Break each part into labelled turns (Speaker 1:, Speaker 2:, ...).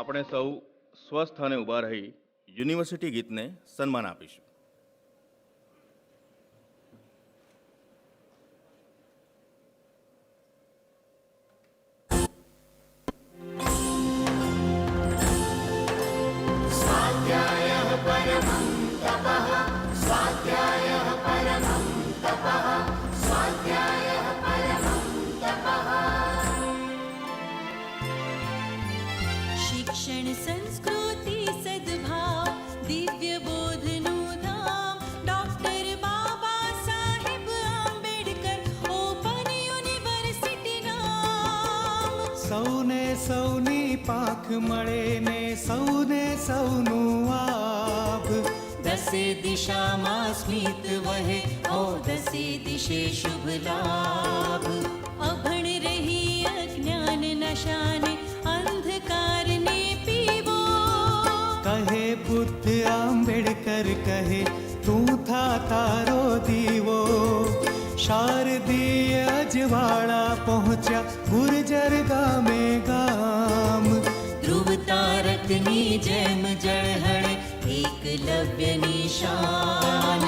Speaker 1: આપણે સૌ સ્વસ્થ અને ઊભા રહી યુનિવર્સિટી ગીતને સન્માન આપીશું.
Speaker 2: शिक्षण संस्कृति सद्भाव दिव्य बोधनु धाम doctor Baba Saheb Ambedkar open university नाम
Speaker 3: સૌને સૌની પાખ મળે ને સૌને સૌનું આપ
Speaker 2: दसे दिशा मा स्मित वहे ओ दसे दिशे शुभ लाभ अभण रही अज्ञान नशाने अंधकार ने पीवो
Speaker 3: કહે બુદ્ધ આંબેડકર કહે તું થા તારો દીવો શારદીય અજવાળા પહોંચ્યા ગુર્જર ગામે ગામ
Speaker 2: ध्रुव तारकनी जैम जळहळे एकलव्य निशान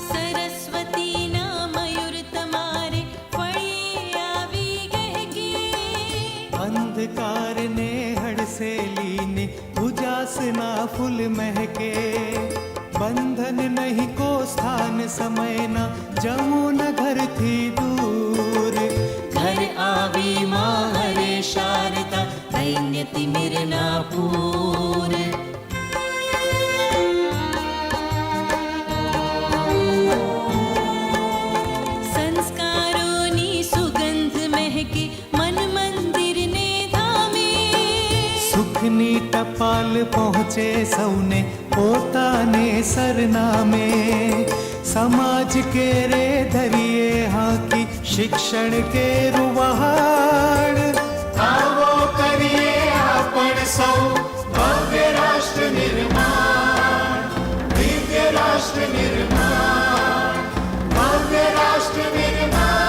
Speaker 2: सरस्वती ना मयूर तमारे फळे आवी गहगे
Speaker 3: અંધકારને હડસેલીને ઉજાસના ફૂલ મહેકે બંધન નહીં કો સ્થાન સમયના જમુન ઘરથી દૂર
Speaker 2: घर आवी माँ हरे शारदा दैन्य तिमिर नापूर संस्कारोनी सुगंध महके मन मंदिर ने धामे
Speaker 3: સુખની ટપાલ પહોંચે સૌને પોતાને સરનામે સમાજ કે રે ધરીએ હાકી શિક્ષણ કે રૂવહાડ આવો કરીએ આપણ સૌ ભવ્ય રાષ્ટ્ર નિર્માણ દિવ્ય રાષ્ટ્ર નિર્માણ ભવ્ય રાષ્ટ્ર નિર્માણ.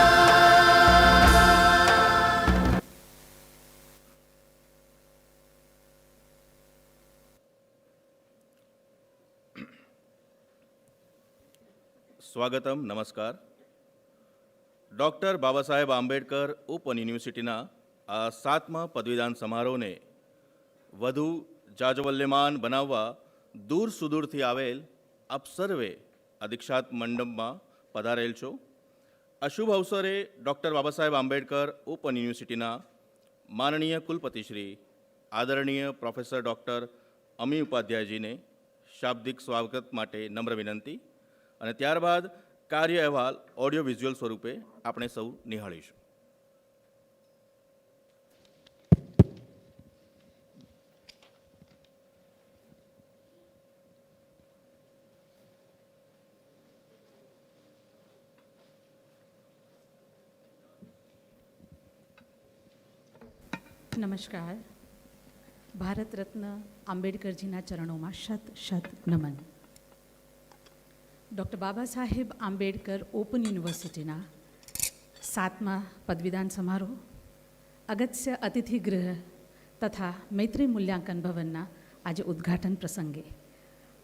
Speaker 1: સ્વાગતમ, નમસ્કાર. ડૉક્ટર બાબા સાહેબ આંબેડકર ઓપન યુનિવર્સિટીના આ 7મા પદવીદાન સમારોહને વધુ જાજવલ્યમાન બનાવવા દૂર સુદૂરથી આવેલ આપ સર્વે આ દીક્ષાંત મંડપમાં પધારેલ છો. આ શુભ અવસરે ડૉક્ટર બાબા સાહેબ આંબેડકર ઓપન યુનિવર્સિટીના માનનીય કુલપતિશ્રી આદરણીય પ્રોફેસર ડૉક્ટર અમી ઉપાધ્યાયજીને શાબ્દિક સ્વાગત માટે નમ્ર વિનંતી અને ત્યારબાદ કાર્ય અહેવાલ ઓડિયો વિઝ્યુઅલ સ્વરૂપે આપણે સૌ નિહાળીશું.
Speaker 4: નમસ્કાર. ભારત રત્ન આંબેડકરજીના ચરણોમાં શત શત નમન. ડૉક્ટર બાબા સાહેબ આંબેડકર ઓપન યુનિવર્સિટીના 7મા પદવીદાન સમારોહ, અગત્ય અતિથિગૃહ તથા મૈત્રી મૂલ્યાંકન ભવનના આજે ઉદ્ઘાટન પ્રસંગે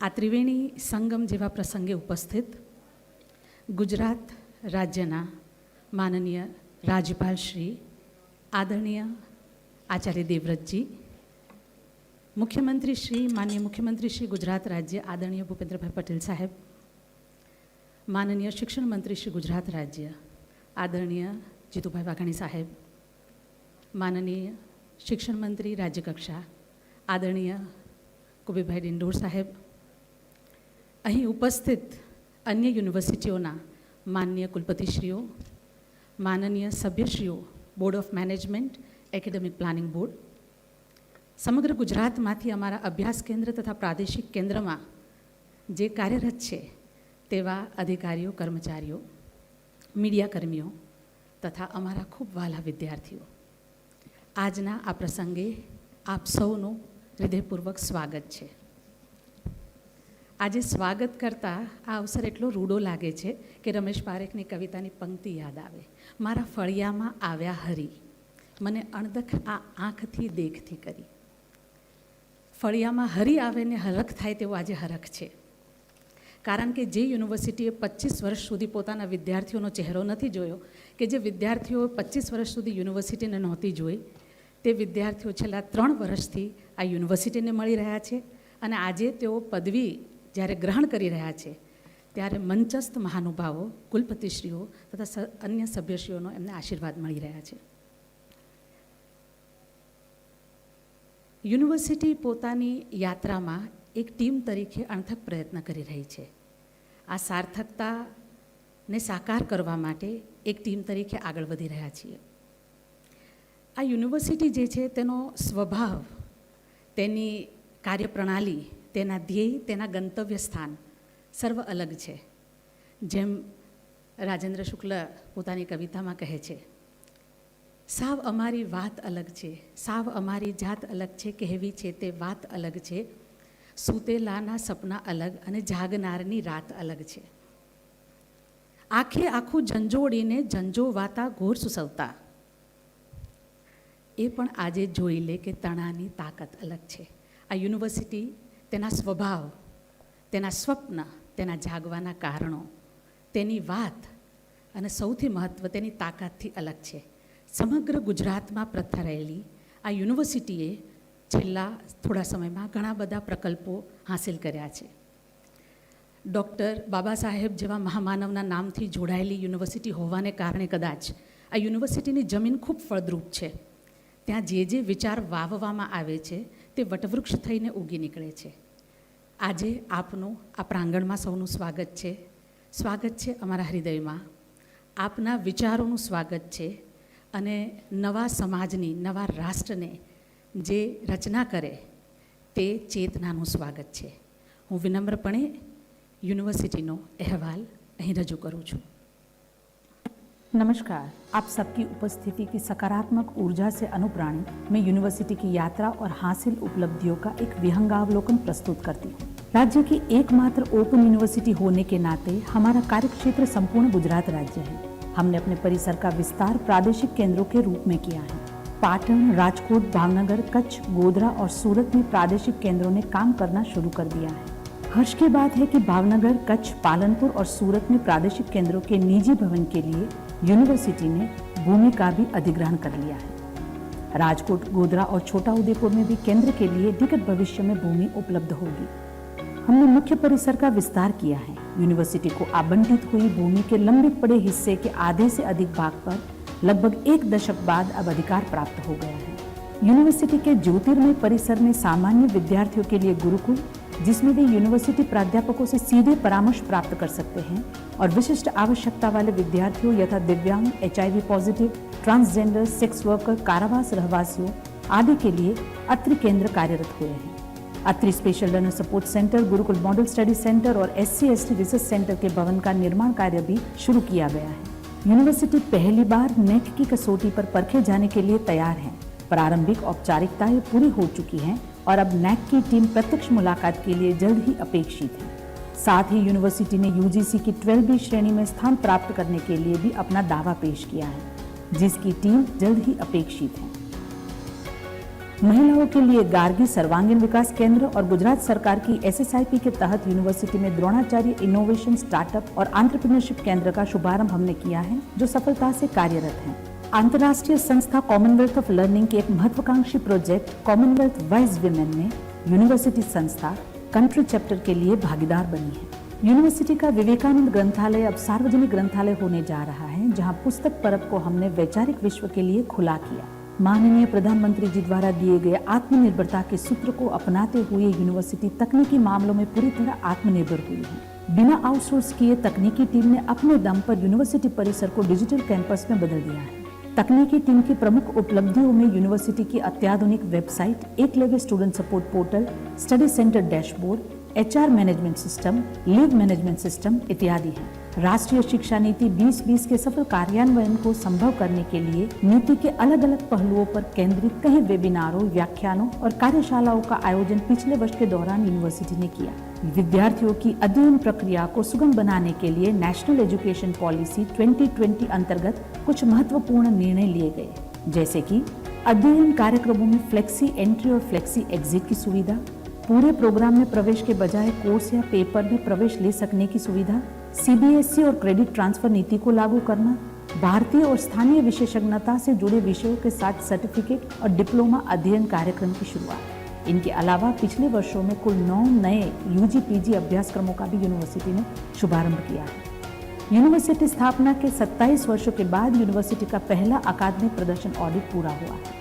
Speaker 4: આ ત્રિવેણી સંગમ જેવા પ્રસંગે ઉપસ્થિત ગુજરાત રાજ્યના માનનીય રાજ્યપાલ શ્રી આદરણીય આચાર્ય દેવવ્રતજી, મુખ્યમંત્રી શ્રી માનનીય મુખ્યમંત્રી શ્રી ગુજરાત રાજ્ય આદરણીય ભૂપેન્દ્રભાઈ પટેલ સાહેબ, માનનીય શિક્ષણ મંત્રી શ્રી ગુજરાત રાજ્ય આદરણીય જીતુભાઈ વાઘાણી સાહેબ, માનનીય શિક્ષણ મંત્રી રાજ્યકક્ષા આદરણીય કુબેરભાઈ ડિંડોર સાહેબ, અહીં ઉપસ્થિત અન્ય યુનિવર્સિટીઓના માનનીય કુલપતિશ્રીઓ, માનનીય સભ્યશ્રીઓ, board of management, academic planning board, સમગ્ર ગુજરાતમાંથી અમારા અભ્યાસ કેન્દ્ર તથા પ્રાદેશિક કેન્દ્રમાં જે કાર્યરત છે તેવા અધિકારીઓ, કર્મચારીઓ, મીડિયાકર્મીઓ તથા અમારા ખૂબ વહાલા વિદ્યાર્થીઓ, આજના આ પ્રસંગે આપ સૌનું હૃદયપૂર્વક સ્વાગત છે. આજે સ્વાગત કરતાં આ અવસર એટલો રૂડો લાગે છે કે રમેશ પારેખની કવિતાની પંક્તિ યાદ આવે. મારા ફળિયામાં આવ્યા હરી, મને અણદખ આ આંખથી દેખથી કરી. ફળિયામાં હરી આવે ને હરખ થાય તેવો આજે હરખ છે. કારણ કે જે યુનિવર્સિટીએ 25 વર્ષ સુધી પોતાના વિદ્યાર્થીઓનો ચહેરો નથી જોયો, કે જે વિદ્યાર્થીઓ 25 વર્ષ સુધી યુનિવર્સિટીને નહોતી જોઈ, તે વિદ્યાર્થીઓ છેલ્લા 3 વર્ષથી આ યુનિવર્સિટીને મળી રહ્યા છે. અને આજે તેઓ પદવી જ્યારે ગ્રહણ કરી રહ્યા છે ત્યારે મંચસ્થ મહાનુભાવો, કુલપતિશ્રીઓ તથા અન્ય સભ્યશ્રીઓનો એમને આશીર્વાદ મળી રહ્યા છે. યુનિવર્સિટી પોતાની યાત્રામાં એક ટીમ તરીકે અણથક પ્રયત્ન કરી રહી છે. આ સાર્થકતાને સાકાર કરવા માટે એક ટીમ તરીકે આગળ વધી રહ્યા છીએ. આ યુનિવર્સિટી જે છે તેનો સ્વભાવ, તેની કાર્યપ્રણાલી, તેના ધ્યેય, તેના ગંતવ્ય સ્થાન સર્વ અલગ છે. જેમ રાજેન્દ્ર શુક્લ પોતાની કવિતામાં કહે છે, સાવ અમારી વાત અલગ છે, સાવ અમારી જાત અલગ છે, કહેવી છે તે વાત અલગ છે, સૂતેલાના સપના અલગ અને જાગનારની રાત અલગ છે. આખે આખું ઝંઝોડીને ઝંઝોવાતા ઘોર સુસવતા, એ પણ આજે જોઈ લે કે તણાની તાકાત અલગ છે. આ યુનિવર્સિટી તેના સ્વભાવ, તેના સ્વપ્ન, તેના જાગવાના કારણો, તેની વાત અને સૌથી મહત્ત્વ તેની તાકાતથી અલગ છે. સમગ્ર ગુજરાતમાં પ્રથારેલી આ યુનિવર્સિટીએ છેલ્લા થોડા સમયમાં ઘણા બધા પ્રકલ્પો હાંસિલ કર્યા છે. ડૉક્ટર બાબા સાહેબ જેવા મહામાનવના નામથી જોડાયેલી યુનિવર્સિટી હોવાને કારણે કદાચ આ યુનિવર્સિટીની જમીન ખૂબ ફળદ્રુપ છે. ત્યાં જે વિચાર વાવવામાં આવે છે તે વટવૃક્ષ થઈને ઉગી નીકળે છે. આજે આપનું આ પ્રાંગણમાં સૌનું સ્વાગત છે. સ્વાગત છે અમારા હૃદયમાં. આપના વિચારોનું સ્વાગત છે. અને નવા સમાજની, નવા રાષ્ટ્રને જે રચના કરે તે ચેતનાનું સ્વાગત છે. હું વિનમ્રપણે યુનિવર્સિટીનો અહેવાલ અહીં રજૂ કરું છું.
Speaker 5: नमस्कार, आप सबकी उपस्थिति की सकारात्मक ऊर्जा से अनुप्राणित मैं यूनिवर्सिटी की यात्रा और हासिल उपलब्धियों का एक विहंगावलोकन प्रस्तुत करती हूँ. राज्य की एकमात्र ओपन यूनिवर्सिटी होने के नाते हमारा कार्यक्षेत्र संपूर्ण गुजरात राज्य है. हमने अपने परिसर का विस्तार प्रादेशिक केंद्रों के रूप में किया है. पाटन, राजकोट, भावनगर, कच्छ, गोधरा और सूरत में प्रादेशिक केंद्रों ने काम करना शुरू कर दिया है. हर्ष की बात है कि भावनगर, कच्छ, पालनपुर और सूरत में प्रादेशिक केंद्रों के निजी भवन के लिए यूनिवर्सिटी ने भूमि का भी अधिग्रहण कर लिया है. राजकोट, गोधरा और छोटा उदेपुर में भी केंद्र के लिए निकट भविष्य में भूमि उपलब्ध होगी. हमने मुख्य परिसर का विस्तार किया है. यूनिवर्सिटी को आवंटित हुई भूमि के लंबित पड़े हिस्से के आधे से अधिक भाग पर लगभग 1 दशक बाद अब अधिकार प्राप्त हो गया है. यूनिवर्सिटी के ज्योतिर्मय परिसर में सामान्य विद्यार्थियों के लिए गुरुकुल, जिसमें वे यूनिवर्सिटी प्राध्यापकों से सीधे परामर्श प्राप्त कर सकते हैं, और विशिष्ट आवश्यकता वाले विद्यार्थियों यथा दिव्यांग, HIV positive, transgender, sex worker, कारावास रहवासियों आदि के लिए अत्रि केंद्र कार्यरत हुए हैं. Atri special learner support centre, Gurukul model study centre और SC/ST रिसर्च सेंटर के भवन का निर्माण कार्य भी शुरू किया गया है. यूनिवर्सिटी पहली बार नेक की कसौटी पर परखे जाने के लिए तैयार है. प्रारंभिक औपचारिकताएं पूरी हो चुकी हैं और अब नैक की टीम प्रत्यक्ष मुलाकात के लिए जल्द ही अपेक्षित है. साथ ही यूनिवर्सिटी ने UGC की 12B श्रेणी में स्थान प्राप्त करने के लिए भी अपना दावा पेश किया है, जिसकी टीम जल्द ही अपेक्षित है. महिलाओं के लिए गार्गी सर्वांगीण विकास केंद्र और गुजरात सरकार की SSIP के तहत यूनिवर्सिटी में द्रोणाचार्य इनोवेशन स्टार्टअप और एंटरप्रेन्योरशिप केंद्र का शुभारंभ हमने किया है, जो सफलता से कार्यरत है. अंतर्राष्ट्रीय संस्था कॉमनवेल्थ ऑफ लर्निंग के एक महत्वाकांक्षी प्रोजेक्ट कॉमनवेल्थ वाइज विमेन में यूनिवर्सिटी संस्था कंट्री चैप्टर के लिए भागीदार बनी है. यूनिवर्सिटी का विवेकानंद ग्रंथालय अब सार्वजनिक ग्रंथालय होने जा रहा है, जहां पुस्तक परब को हमने वैचारिक विश्व के लिए खुला किया. माननीय प्रधानमंत्री जी द्वारा दिए गए आत्मनिर्भरता के सूत्र को अपनाते हुए यूनिवर्सिटी तकनीकी मामलों में पूरी तरह आत्मनिर्भर हुई है. बिना आउटसोर्स किए तकनीकी टीम ने अपने दम पर यूनिवर्सिटी परिसर को डिजिटल कैंपस में बदल दिया है. तकनीकी टीम की प्रमुख उपलब्धियों में यूनिवर्सिटी की अत्याधुनिक website, Eklavya student support portal, study centre dashboard, HR management system, leave management system इत्यादि हैं। राष्ट्रीय शिक्षा नीति 2020 के सफल कार्यान्वयन को संभव करने के लिए नीति के अलग अलग पहलुओं पर केंद्रित कई वेबिनारों, व्याख्यानों और कार्यशालाओं का आयोजन पिछले वर्ष के दौरान यूनिवर्सिटी ने किया। विद्यार्थियों की अध्ययन प्रक्रिया को सुगम बनाने के लिए नेशनल एजुकेशन पॉलिसी 2020 अंतर्गत कुछ महत्वपूर्ण निर्णय लिए गए, जैसे कि अध्ययन कार्यक्रमों में फ्लेक्सी एंट्री और फ्लेक्सी एग्जिट की सुविधा, पूरे प्रोग्राम में प्रवेश के बजाय कोर्स या पेपर में प्रवेश ले सकने की सुविधा, CBSE और क्रेडिट ट्रांसफर नीति को लागू करना, भारतीय और स्थानीय विशेषज्ञता से जुड़े विषयों के साथ सर्टिफिकेट और डिप्लोमा अध्ययन कार्यक्रम की शुरुआत। इनके अलावा पिछले वर्षों में कुल 9 नए UG PG अभ्यासक्रमों का भी यूनिवर्सिटी ने शुभारंभ किया है। यूनिवर्सिटी स्थापना के 27 वर्षों के बाद यूनिवर्सिटी का पहला अकादमिक प्रदर्शन ऑडिट पूरा हुआ है।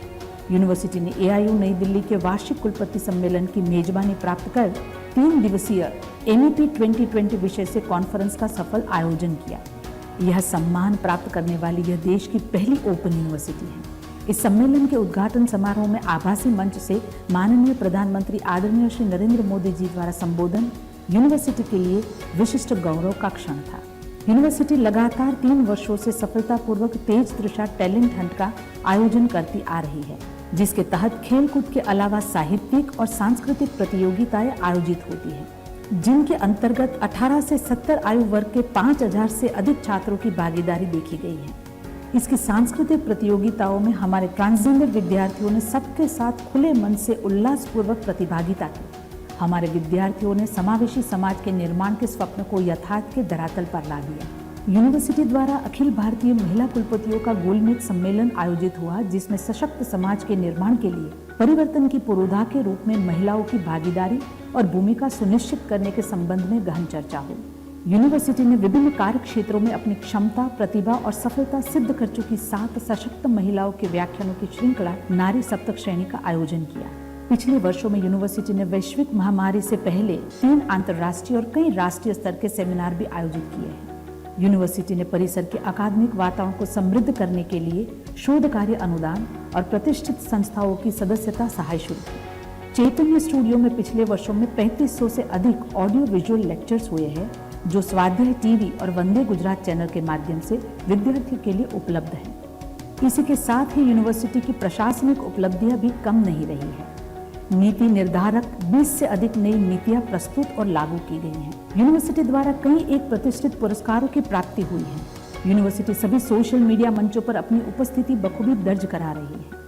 Speaker 5: यूनिवर्सिटी ने AIU नई दिल्ली के वार्षिक कुलपति सम्मेलन की मेजबानी प्राप्त कर 3 दिवसीय MEP 2020 विषय से कॉन्फ्रेंस का सफल आयोजन किया। यह सम्मान प्राप्त करने वाली यह देश की पहली ओपन यूनिवर्सिटी है। इस सम्मेलन के उद्घाटन समारोह में आभासी मंच से माननीय प्रधानमंत्री आदरणीय श्री नरेंद्र मोदी जी द्वारा संबोधन यूनिवर्सिटी के लिए विशिष्ट गौरव का क्षण था। यूनिवर्सिटी लगातार 3 वर्षों से सफलतापूर्वक तेज तृषा टैलेंट हंट का आयोजन करती आ रही है, जिसके तहत खेलकूद के अलावा साहित्यिक और सांस्कृतिक प्रतियोगिताएं आयोजित होती है, जिनके अंतर्गत 18 से 70 आयु वर्ग के 5000 से अधिक छात्रों की भागीदारी देखी गई है। इसकी सांस्कृतिक प्रतियोगिताओं में हमारे ट्रांसजेंडर विद्यार्थियों ने सबके साथ खुले मन से उल्लासपूर्वक प्रतिभागिता की। हमारे विद्यार्थियों ने समावेशी समाज के निर्माण के स्वप्न को यथार्थ के धरातल पर ला दिया। यूनिवर्सिटी द्वारा अखिल भारतीय महिला कुलपतियों का गोलमेज सम्मेलन आयोजित हुआ, जिसमें सशक्त समाज के निर्माण के लिए परिवर्तन की पुरोधा के रूप में महिलाओं की भागीदारी और भूमिका सुनिश्चित करने के संबंध में गहन चर्चा हुई। यूनिवर्सिटी ने विभिन्न कार्य क्षेत्रों में अपनी क्षमता, प्रतिभा और सफलता सिद्ध कर चुकी 7 सशक्त महिलाओं के व्याख्यानों की श्रृंखला नारी सप्तक श्रेणी का आयोजन किया। पिछले वर्षों में यूनिवर्सिटी ने वैश्विक महामारी से पहले 3 अंतर्राष्ट्रीय और कई राष्ट्रीय स्तर के सेमिनार भी आयोजित किए हैं। यूनिवर्सिटी ने परिसर के अकादमिक वातावरण को समृद्ध करने के लिए शोध कार्य अनुदान और प्रतिष्ठित संस्थाओं की सदस्यता सहाय शुरू की। चैतन्य स्टूडियो में पिछले वर्षों में 3500 से अधिक ऑडियो विजुअल लेक्चर्स हुए हैं, जो स्वाध्याय टीवी और वंदे गुजरात चैनल के माध्यम से विद्यार्थियों के लिए उपलब्ध है। इसी के साथ ही यूनिवर्सिटी की प्रशासनिक उपलब्धियां भी कम नहीं रही है। नीति निर्धारक 20 से अधिक नई नीतियां प्रस्तुत और लागू की गई हैं। यूनिवर्सिटी द्वारा कई एक प्रतिष्ठित पुरस्कारों की प्राप्ति हुई है। यूनिवर्सिटी सभी सोशल मीडिया मंचों पर अपनी उपस्थिति बखूबी दर्ज करा रही है।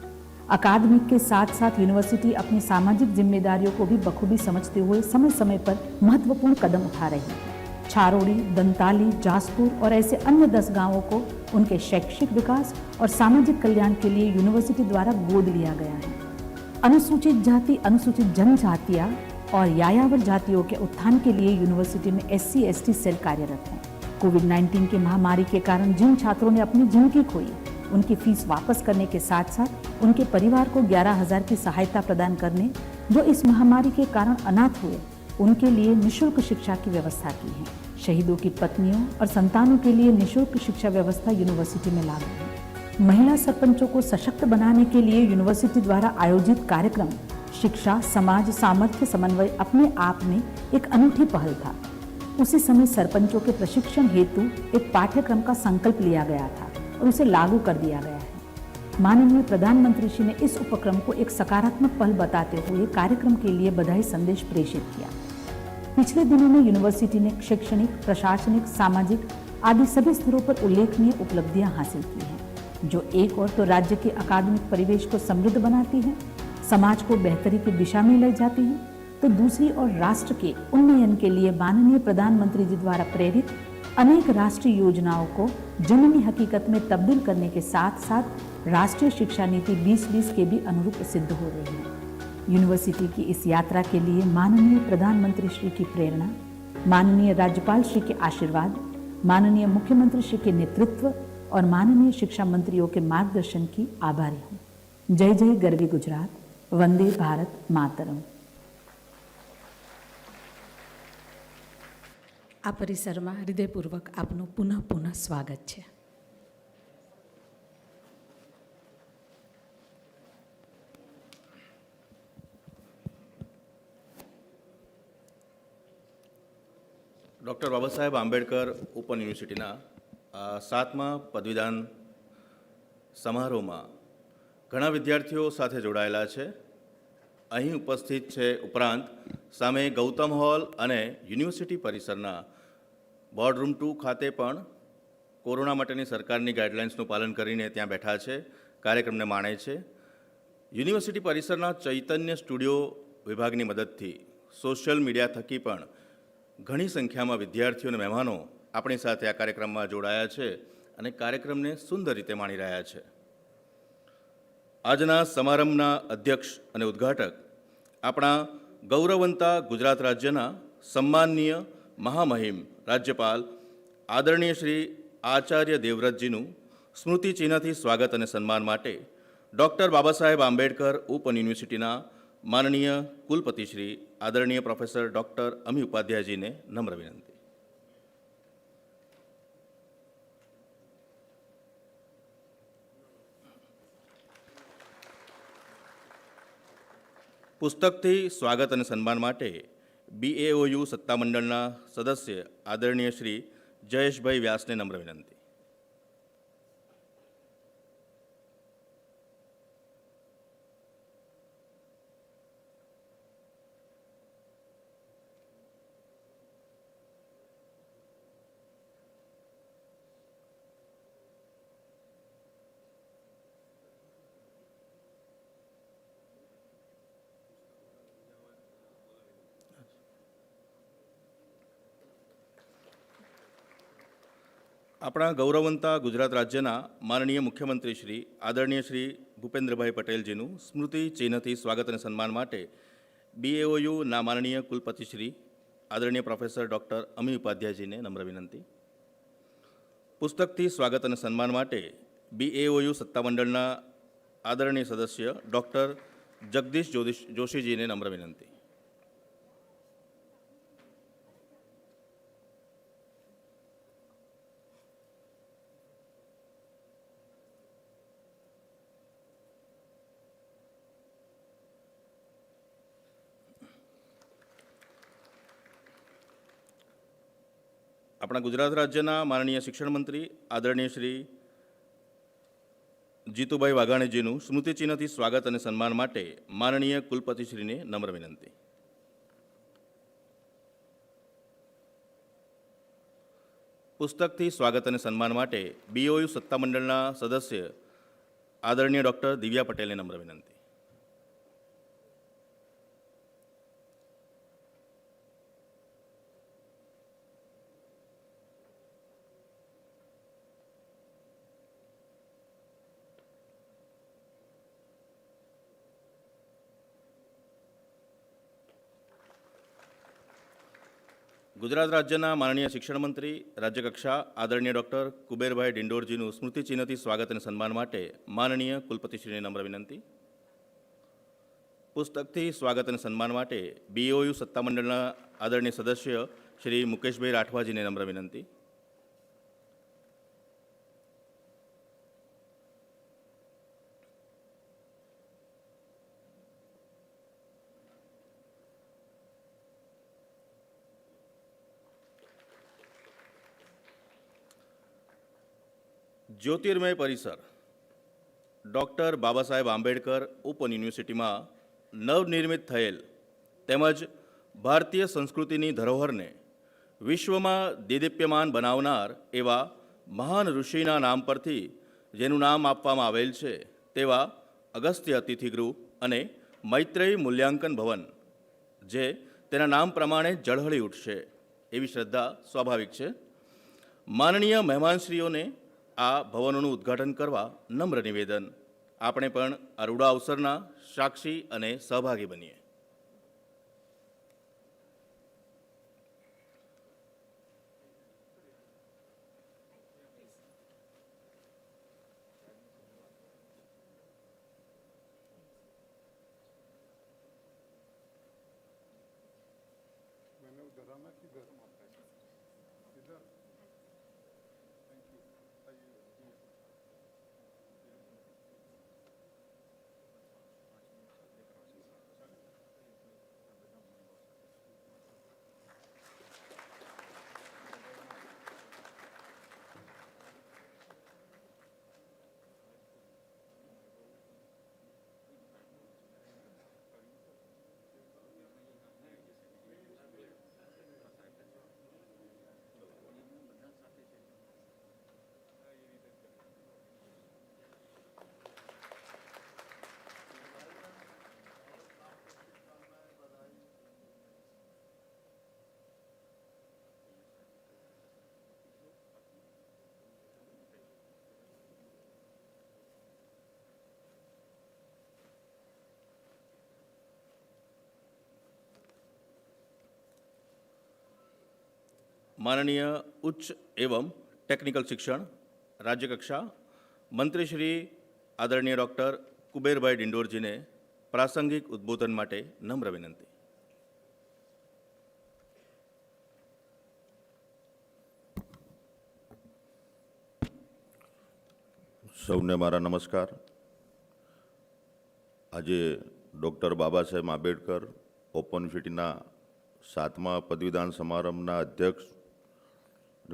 Speaker 5: अकादमिक के साथ साथ यूनिवर्सिटी अपनी सामाजिक जिम्मेदारियों को भी बखूबी समझते हुए समय समय पर महत्वपूर्ण कदम उठा रही है। छारोड़ी, दंताली, जासपुर और ऐसे अन्य 10 गांवों को उनके शैक्षिक विकास और सामाजिक कल्याण के लिए यूनिवर्सिटी द्वारा गोद लिया गया है। अनुसूचित जाति, अनुसूचित जनजातियां और यायावर जातियों के उत्थान के लिए यूनिवर्सिटी में SC/ST सेल कार्यरत है। कोविड-19 की महामारी के कारण जिन छात्रों ने अपनी जिंदगी खोई, उनकी फीस वापस करने के साथ साथ उनके परिवार को 11,000 की सहायता प्रदान करने, जो इस महामारी के कारण अनाथ हुए, उनके लिए निःशुल्क शिक्षा की व्यवस्था की है। शहीदों की पत्नियों और संतानों के लिए निःशुल्क शिक्षा व्यवस्था यूनिवर्सिटी में लागू है। महिला सरपंचों को सशक्त बनाने के लिए यूनिवर्सिटी द्वारा आयोजित कार्यक्रम शिक्षा समाज सामर्थ्य समन्वय अपने आप में एक अनूठी पहल था। उसी समय सरपंचों के प्रशिक्षण हेतु एक पाठ्यक्रम का संकल्प लिया गया था और उसे लागू कर दिया गया है। माननीय प्रधानमंत्री जी ने इस उपक्रम को एक सकारात्मक पहल बताते हुए कार्यक्रम के लिए बधाई संदेश प्रेषित किया। पिछले दिनों में यूनिवर्सिटी ने शैक्षणिक, प्रशासनिक, सामाजिक आदि सभी स्तरों पर उल्लेखनीय उपलब्धियां हासिल की हैं, जो एक और तो राज्य के अकादमिक परिवेश को समृद्ध बनाती हैं, समाज को बेहतरी की दिशा में ले जाती हैं, तो दूसरी ओर राष्ट्र के उन्नयन के लिए माननीय प्रधानमंत्री जी द्वारा प्रेरित अनेक राष्ट्रीय योजनाओं को जननी हकीकत में तब्दील करने के साथ साथ राष्ट्रीय शिक्षा नीति 2020 के भी अनुरूप सिद्ध हो रही है। यूनिवर्सिटी की इस यात्रा के लिए माननीय प्रधानमंत्री श्री की प्रेरणा, माननीय राज्यपाल श्री के आशीर्वाद, माननीय मुख्यमंत्री श्री के नेतृत्व और माननीय शिक्षा मंत्रियों के मार्गदर्शन की आभारी हूँ। जय जय गरवी गुजरात, वंदे भारत मातरम।
Speaker 4: આ પરિસરમાં હૃદયપૂર્વક આપનું પુનઃ પુનઃ સ્વાગત છે.
Speaker 1: ડૉક્ટર બાબા સાહેબ આંબેડકર ઓપન યુનિવર્સિટીના આ 7મા પદવીદાન સમારોહમાં ઘણા વિદ્યાર્થીઓ સાથે જોડાયેલા છે. અહીં ઉપસ્થિત છે ઉપરાંત સામે ગૌતમ હોલ અને યુનિવર્સિટી પરિસરના બોર્ડરૂમ 2 ખાતે પણ કોરોના માટેની સરકારની ગાઈડલાઇન્સનું પાલન કરીને ત્યાં બેઠા છે, કાર્યક્રમને માણે છે. યુનિવર્સિટી પરિસરના ચૈતન્ય સ્ટુડિયો વિભાગની મદદથી સોશિયલ મીડિયા થકી પણ ઘણી સંખ્યામાં વિદ્યાર્થીઓ અને મહેમાનો આપણી સાથે આ કાર્યક્રમમાં જોડાયા છે અને કાર્યક્રમને સુંદર રીતે માણી રહ્યા છે. આજના સમારંભના અધ્યક્ષ અને ઉદ્ઘાટક આપણા ગૌરવવંતા ગુજરાત રાજ્યના સન્માનનીય મહામહિમ રાજ્યપાલ આદરણીય શ્રી આચાર્ય દેવવ્રતજીનું સ્મૃતિ ચિહ્નથી સ્વાગત અને સન્માન માટે ડૉક્ટર બાબા સાહેબ આંબેડકર ઓપન યુનિવર્સિટીના માનનીય કુલપતિ શ્રી આદરણીય પ્રોફેસર ડૉક્ટર અમી ઉપાધ્યાયજીને નમ્ર વિનંતી. પુસ્તકથી સ્વાગત અને સન્માન માટે BAOU સત્તામંડળના સદસ્ય આદરણીય શ્રી જયેશભાઈ વ્યાસને નમ્ર વિનંતી. આપણા ગૌરવવંતા ગુજરાત રાજ્યના માનનીય મુખ્યમંત્રી શ્રી આદરણીય શ્રી ભૂપેન્દ્રભાઈ પટેલજીનું સ્મૃતિ ચિહ્નથી સ્વાગત અને સન્માન માટે BAOU ના માનનીય કુલપતિ શ્રી આદરણીય પ્રોફેસર ડૉક્ટર અમી ઉપાધ્યાયજીને નમ્ર વિનંતી. પુસ્તકથી સ્વાગત અને સન્માન માટે BAOU સત્તામંડળના આદરણીય સદસ્ય ડૉક્ટર જગદીશ જોશીજીને નમ્ર વિનંતી. આપણા ગુજરાત રાજ્યના માનનીય શિક્ષણ મંત્રી આદરણીય શ્રી જીતુભાઈ વાઘાણીજીનું સ્મૃતિચિહ્નથી સ્વાગત અને સન્માન માટે માનનીય કુલપતિશ્રીને નમ્ર વિનંતી. પુસ્તકથી સ્વાગત અને સન્માન માટે BOU સત્તામંડળના સદસ્ય આદરણીય ડૉક્ટર દિવ્યા પટેલને નમ્ર વિનંતી. ગુજરાત રાજ્યના માનનીય શિક્ષણ મંત્રી રાજ્યકક્ષા આદરણીય ડૉક્ટર કુબેરભાઈ ડિંડોરજીનું સ્મૃતિચિહ્નથી સ્વાગત અને સન્માન માટે માનનીય કુલપતિશ્રીને નમ્ર વિનંતી. પુસ્તકથી સ્વાગત અને સન્માન માટે BOU સત્તામંડળના આદરણીય સદસ્ય શ્રી મુકેશભાઈ રાઠવાજીને નમ્ર વિનંતી. જ્યોતિર્મય પરિસર ડૉક્ટર બાબા સાહેબ આંબેડકર ઓપન યુનિવર્સિટીમાં નવનિર્મિત થયેલ તેમજ ભારતીય સંસ્કૃતિની ધરોહરને વિશ્વમાં દેદીપ્યમાન બનાવનાર એવા મહાન ઋષિના નામ પરથી જેનું નામ આપવામાં આવેલ છે તેવા અગસ્ત્ય અતિથિગૃહ અને મૈત્રેયી મૂલ્યાંકન ભવન જે તેના નામ પ્રમાણે ઝળહળી ઉઠશે એવી શ્રદ્ધા સ્વાભાવિક છે. માનનીય મહેમાનશ્રીઓને આ ભવનોનું ઉદ્ઘાટન કરવા નમ્ર નિવેદન. આપણે પણ આ રૂડા અવસરના સાક્ષી અને સહભાગી બનીએ. माननीय उच्च एवं टेक्निकल शिक्षण राज्य कक्षा मंत्री श्री आदरणीय डॉक्टर कुबेरभाई डिंडोरजी ने प्रासंगिक उद्बोधन माटे नम्र विनंती।
Speaker 6: સૌને મારા નમસ્કાર। આજે ડૉક્ટર બાબા સાહેબ આંબેડકર ઓપન યુનિવર્સિટીના 7મા પદવીદાન સમારંભના અધ્યક્ષ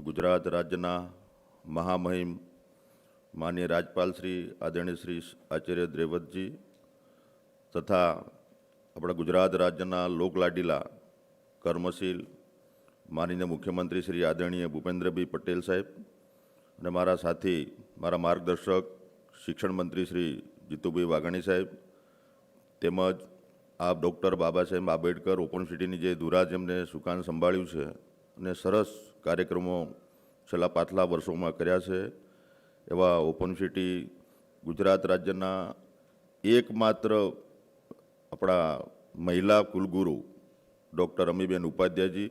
Speaker 6: ગુજરાત રાજ્યના મહામહિમ માનનીય રાજ્યપાલ શ્રી આદરણીય શ્રી આચાર્ય દેવવ્રતજી તથા આપણા ગુજરાત રાજ્યના લોકલાડીલા કર્મશીલ માનનીય મુખ્યમંત્રી શ્રી આદરણીય ભૂપેન્દ્રભાઈ પટેલ સાહેબ અને મારા સાથી મારા માર્ગદર્શક શિક્ષણ મંત્રી શ્રી જીતુભાઈ વાઘાણી સાહેબ તેમજ આપ ડૉક્ટર બાબા સાહેબ આંબેડકર ઓપન યુનિવર્સિટીની જે ધુરા જેમને સુકાન સંભાળ્યું છે અને સરસ કાર્યક્રમો છેલ્લા પાછલા વર્ષોમાં કર્યા છે એવા ઓપન યુનિવર્સિટી ગુજરાત રાજ્યના એકમાત્ર આપણા મહિલા કુલગુરુ ડૉક્ટર અમીબેન ઉપાધ્યાયજી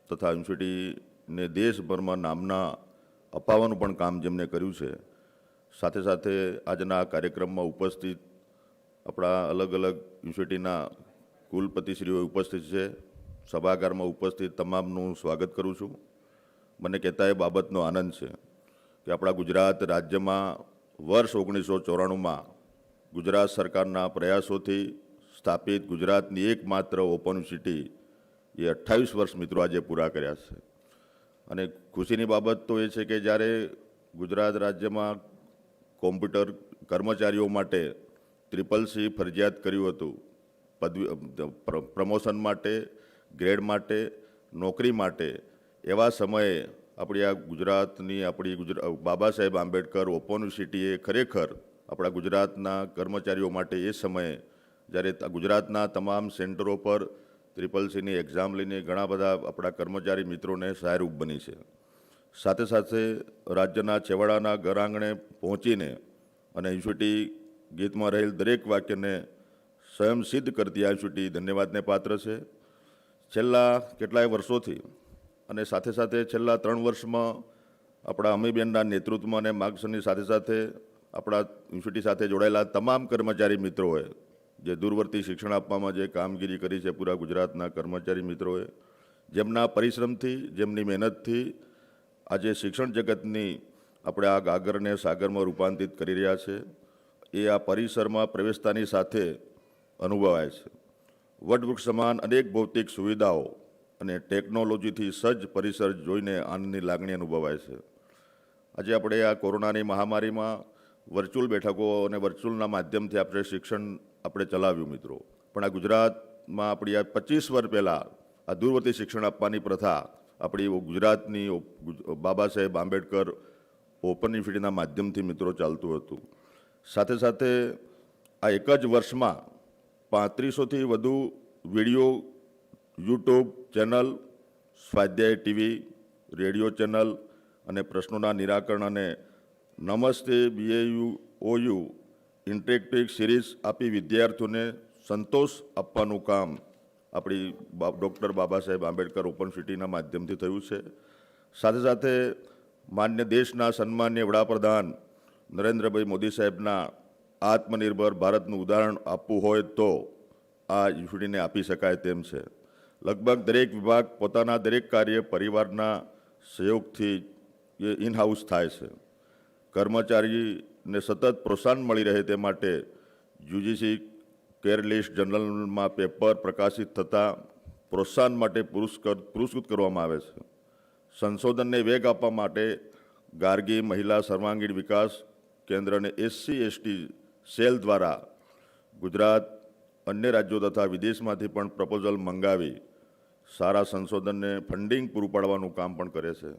Speaker 6: તથા યુનિવર્સિટીને દેશભરમાં નામના અપાવવાનું પણ કામ જેમને કર્યું છે। સાથે સાથે આજના કાર્યક્રમમાં ઉપસ્થિત આપણા અલગ અલગ યુનિવર્સિટીના કુલપતિશ્રીઓ ઉપસ્થિત છે। સભાગારમાં ઉપસ્થિત તમામનું સ્વાગત કરું છું। મને કહેતા એ બાબતનો આનંદ છે કે આપણા ગુજરાત રાજ્યમાં વર્ષ 1994માં ગુજરાત સરકારના પ્રયાસોથી સ્થાપિત ગુજરાતની એકમાત્ર ઓપન યુનિવર્સિટી એ 28 વર્ષ મિત્રો આજે પૂરા કર્યા છે। અને ખુશીની બાબત તો એ છે કે જ્યારે ગુજરાત રાજ્યમાં કોમ્પ્યુટર કર્મચારીઓ માટે CCC ફરજિયાત કર્યું હતું પ્રમોશન માટે, ગ્રેડ માટે, નોકરી માટે, એવા સમયે આપણી આ ગુજરાતની બાબા સાહેબ આંબેડકર ઓપન યુનિવર્સિટીએ ખરેખર આપણા ગુજરાતના કર્મચારીઓ માટે એ સમયે જ્યારે ગુજરાતના તમામ સેન્ટરો પર CCCની એક્ઝામ લઈને ઘણા બધા આપણા કર્મચારી મિત્રોને સહાયરૂપ બની છે। સાથે સાથે રાજ્યના છેવાડાના ઘર આંગણે પહોંચીને અને યુનિવર્સિટી ગીતમાં રહેલ દરેક વાક્યને સ્વયં સિદ્ધ કરતી આ યુનિવર્સિટી ધન્યવાદને પાત્ર છે। છેલ્લા કેટલાય વર્ષોથી અને સાથે સાથે છેલ્લા 3 વર્ષમાં આપણા અમીબેનના નેતૃત્વમાં અને માર્ગદર્શનની સાથે સાથે આપણા યુનિવર્સિટી સાથે જોડાયેલા તમામ કર્મચારી મિત્રોએ જે દૂરવર્તી શિક્ષણ આપવામાં જે કામગીરી કરી છે પૂરા ગુજરાતના કર્મચારી મિત્રોએ જેમના પરિશ્રમથી જેમની મહેનતથી આજે શિક્ષણ જગતની આપણે આ ગાગરને સાગરમાં રૂપાંતરિત કરી રહ્યા છે એ આ પરિસરમાં પ્રવેશતાની સાથે અનુભવાય છે। વટવૃક્ષ સમાન અનેક ભૌતિક સુવિધાઓ અને ટેકનોલોજીથી સજ્જ પરિસર જોઈને આનંદની લાગણી અનુભવાય છે। આજે આપણે આ કોરોનાની મહામારીમાં વર્ચ્યુઅલ બેઠકો અને વર્ચ્યુઅલના માધ્યમથી આપણે શિક્ષણ આપણે ચલાવ્યું મિત્રો, પણ આ ગુજરાતમાં આપણી આ 25 વર્ષ પહેલાં આ દૂરવર્તી શિક્ષણ આપવાની પ્રથા આપણી ગુજરાતની બાબા સાહેબ આંબેડકર ઓપન યુનિવર્સિટીના માધ્યમથી મિત્રો ચાલતું હતું। સાથે સાથે આ એક જ વર્ષમાં 3500થી વધુ વિડીયો યુટ્યુબ ચેનલ, સ્વાધ્યાય ટીવી, રેડિયો ચેનલ અને પ્રશ્નોના નિરાકરણ અને નમસ્તે BAU ઇન્ટરેક્ટિવ સિરીઝ આપી વિદ્યાર્થીઓને સંતોષ આપવાનું કામ આપણી ડૉક્ટર બાબા સાહેબ આંબેડકર ઓપન યુનિવર્સિટીના માધ્યમથી થયું છે। સાથે સાથે માન્ય દેશના સન્માન્ય વડાપ્રધાન નરેન્દ્રભાઈ મોદી સાહેબના આત્મનિર્ભર ભારતનું ઉદાહરણ આપવું હોય તો આ યુનિવર્સિટીને આપી શકાય તેમ છે। લગભગ દરેક વિભાગ પોતાના દરેક કાર્ય પરિવારના સહયોગથી એ ઇન હાઉસ થાય છે। કર્મચારીને સતત પ્રોત્સાહન મળી રહે તે માટે UGC કેર લિસ્ટ જર્નલમાં પેપર પ્રકાશિત થતાં પ્રોત્સાહન માટે પુરસ્કૃત કરવામાં આવે છે। સંશોધનને વેગ આપવા માટે ગાર્ગી મહિલા સર્વાંગીણ વિકાસ કેન્દ્ર અને SC/ST સેલ દ્વારા ગુજરાત અન્ય રાજ્યો તથા વિદેશમાંથી પણ પ્રપોઝલ મંગાવી સારા સંશોધનને ફંડિંગ પૂરું પાડવાનું કામ પણ કરે છે।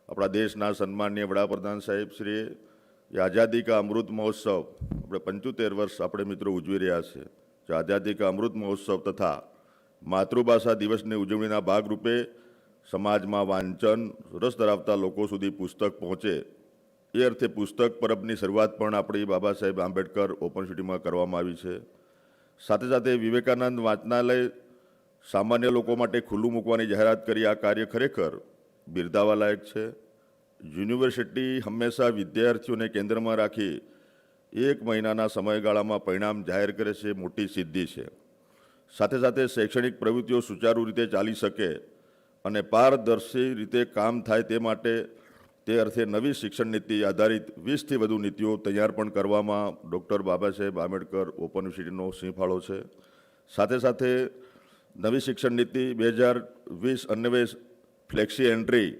Speaker 6: આપણા દેશના સન્માનીય વડાપ્રધાન સાહેબ શ્રીએ આઝાદી કા અમૃત મહોત્સવ આપણે 75 વર્ષ આપણે મિત્રો ઉજવી રહ્યા છે। આઝાદી કા અમૃત મહોત્સવ તથા માતૃભાષા દિવસની ઉજવણીના ભાગરૂપે સમાજમાં વાંચન રસ ધરાવતા લોકો સુધી પુસ્તક પહોંચે એ અર્થે પુસ્તક પરબની શરૂઆત પણ આપણી બાબા સાહેબ આંબેડકર ઓપન યુનિવર્સિટીમાં કરવામાં આવી છે। સાથે સાથે વિવેકાનંદ વાંચનાલય સામાન્ય લોકો માટે ખુલ્લું મૂકવાની જાહેરાત કરી આ કાર્ય ખરેખર બિરદાવવા લાયક છે. યુનિવર્સિટી હંમેશા વિદ્યાર્થીઓને કેન્દ્રમાં રાખી 1 મહિનાના સમયગાળામાં પરિણામ જાહેર કરે છે, મોટી સિદ્ધિ છે. સાથે સાથે શૈક્ષણિક પ્રવૃત્તિઓ સુચારુ રીતે ચાલી શકે અને પારદર્શી રીતે કામ થાય તે માટે તે અર્થે નવી શિક્ષણ નીતિ આધારિત 20થી વધુ નીતિઓ તૈયાર પણ કરવામાં ડૉક્ટર બાબા સાહેબ આંબેડકર ઓપન યુનિવર્સિટીનો સિંહ ફાળો છે. સાથે સાથે નવી શિક્ષણ નીતિ 2020 અન્વયે flexi entry,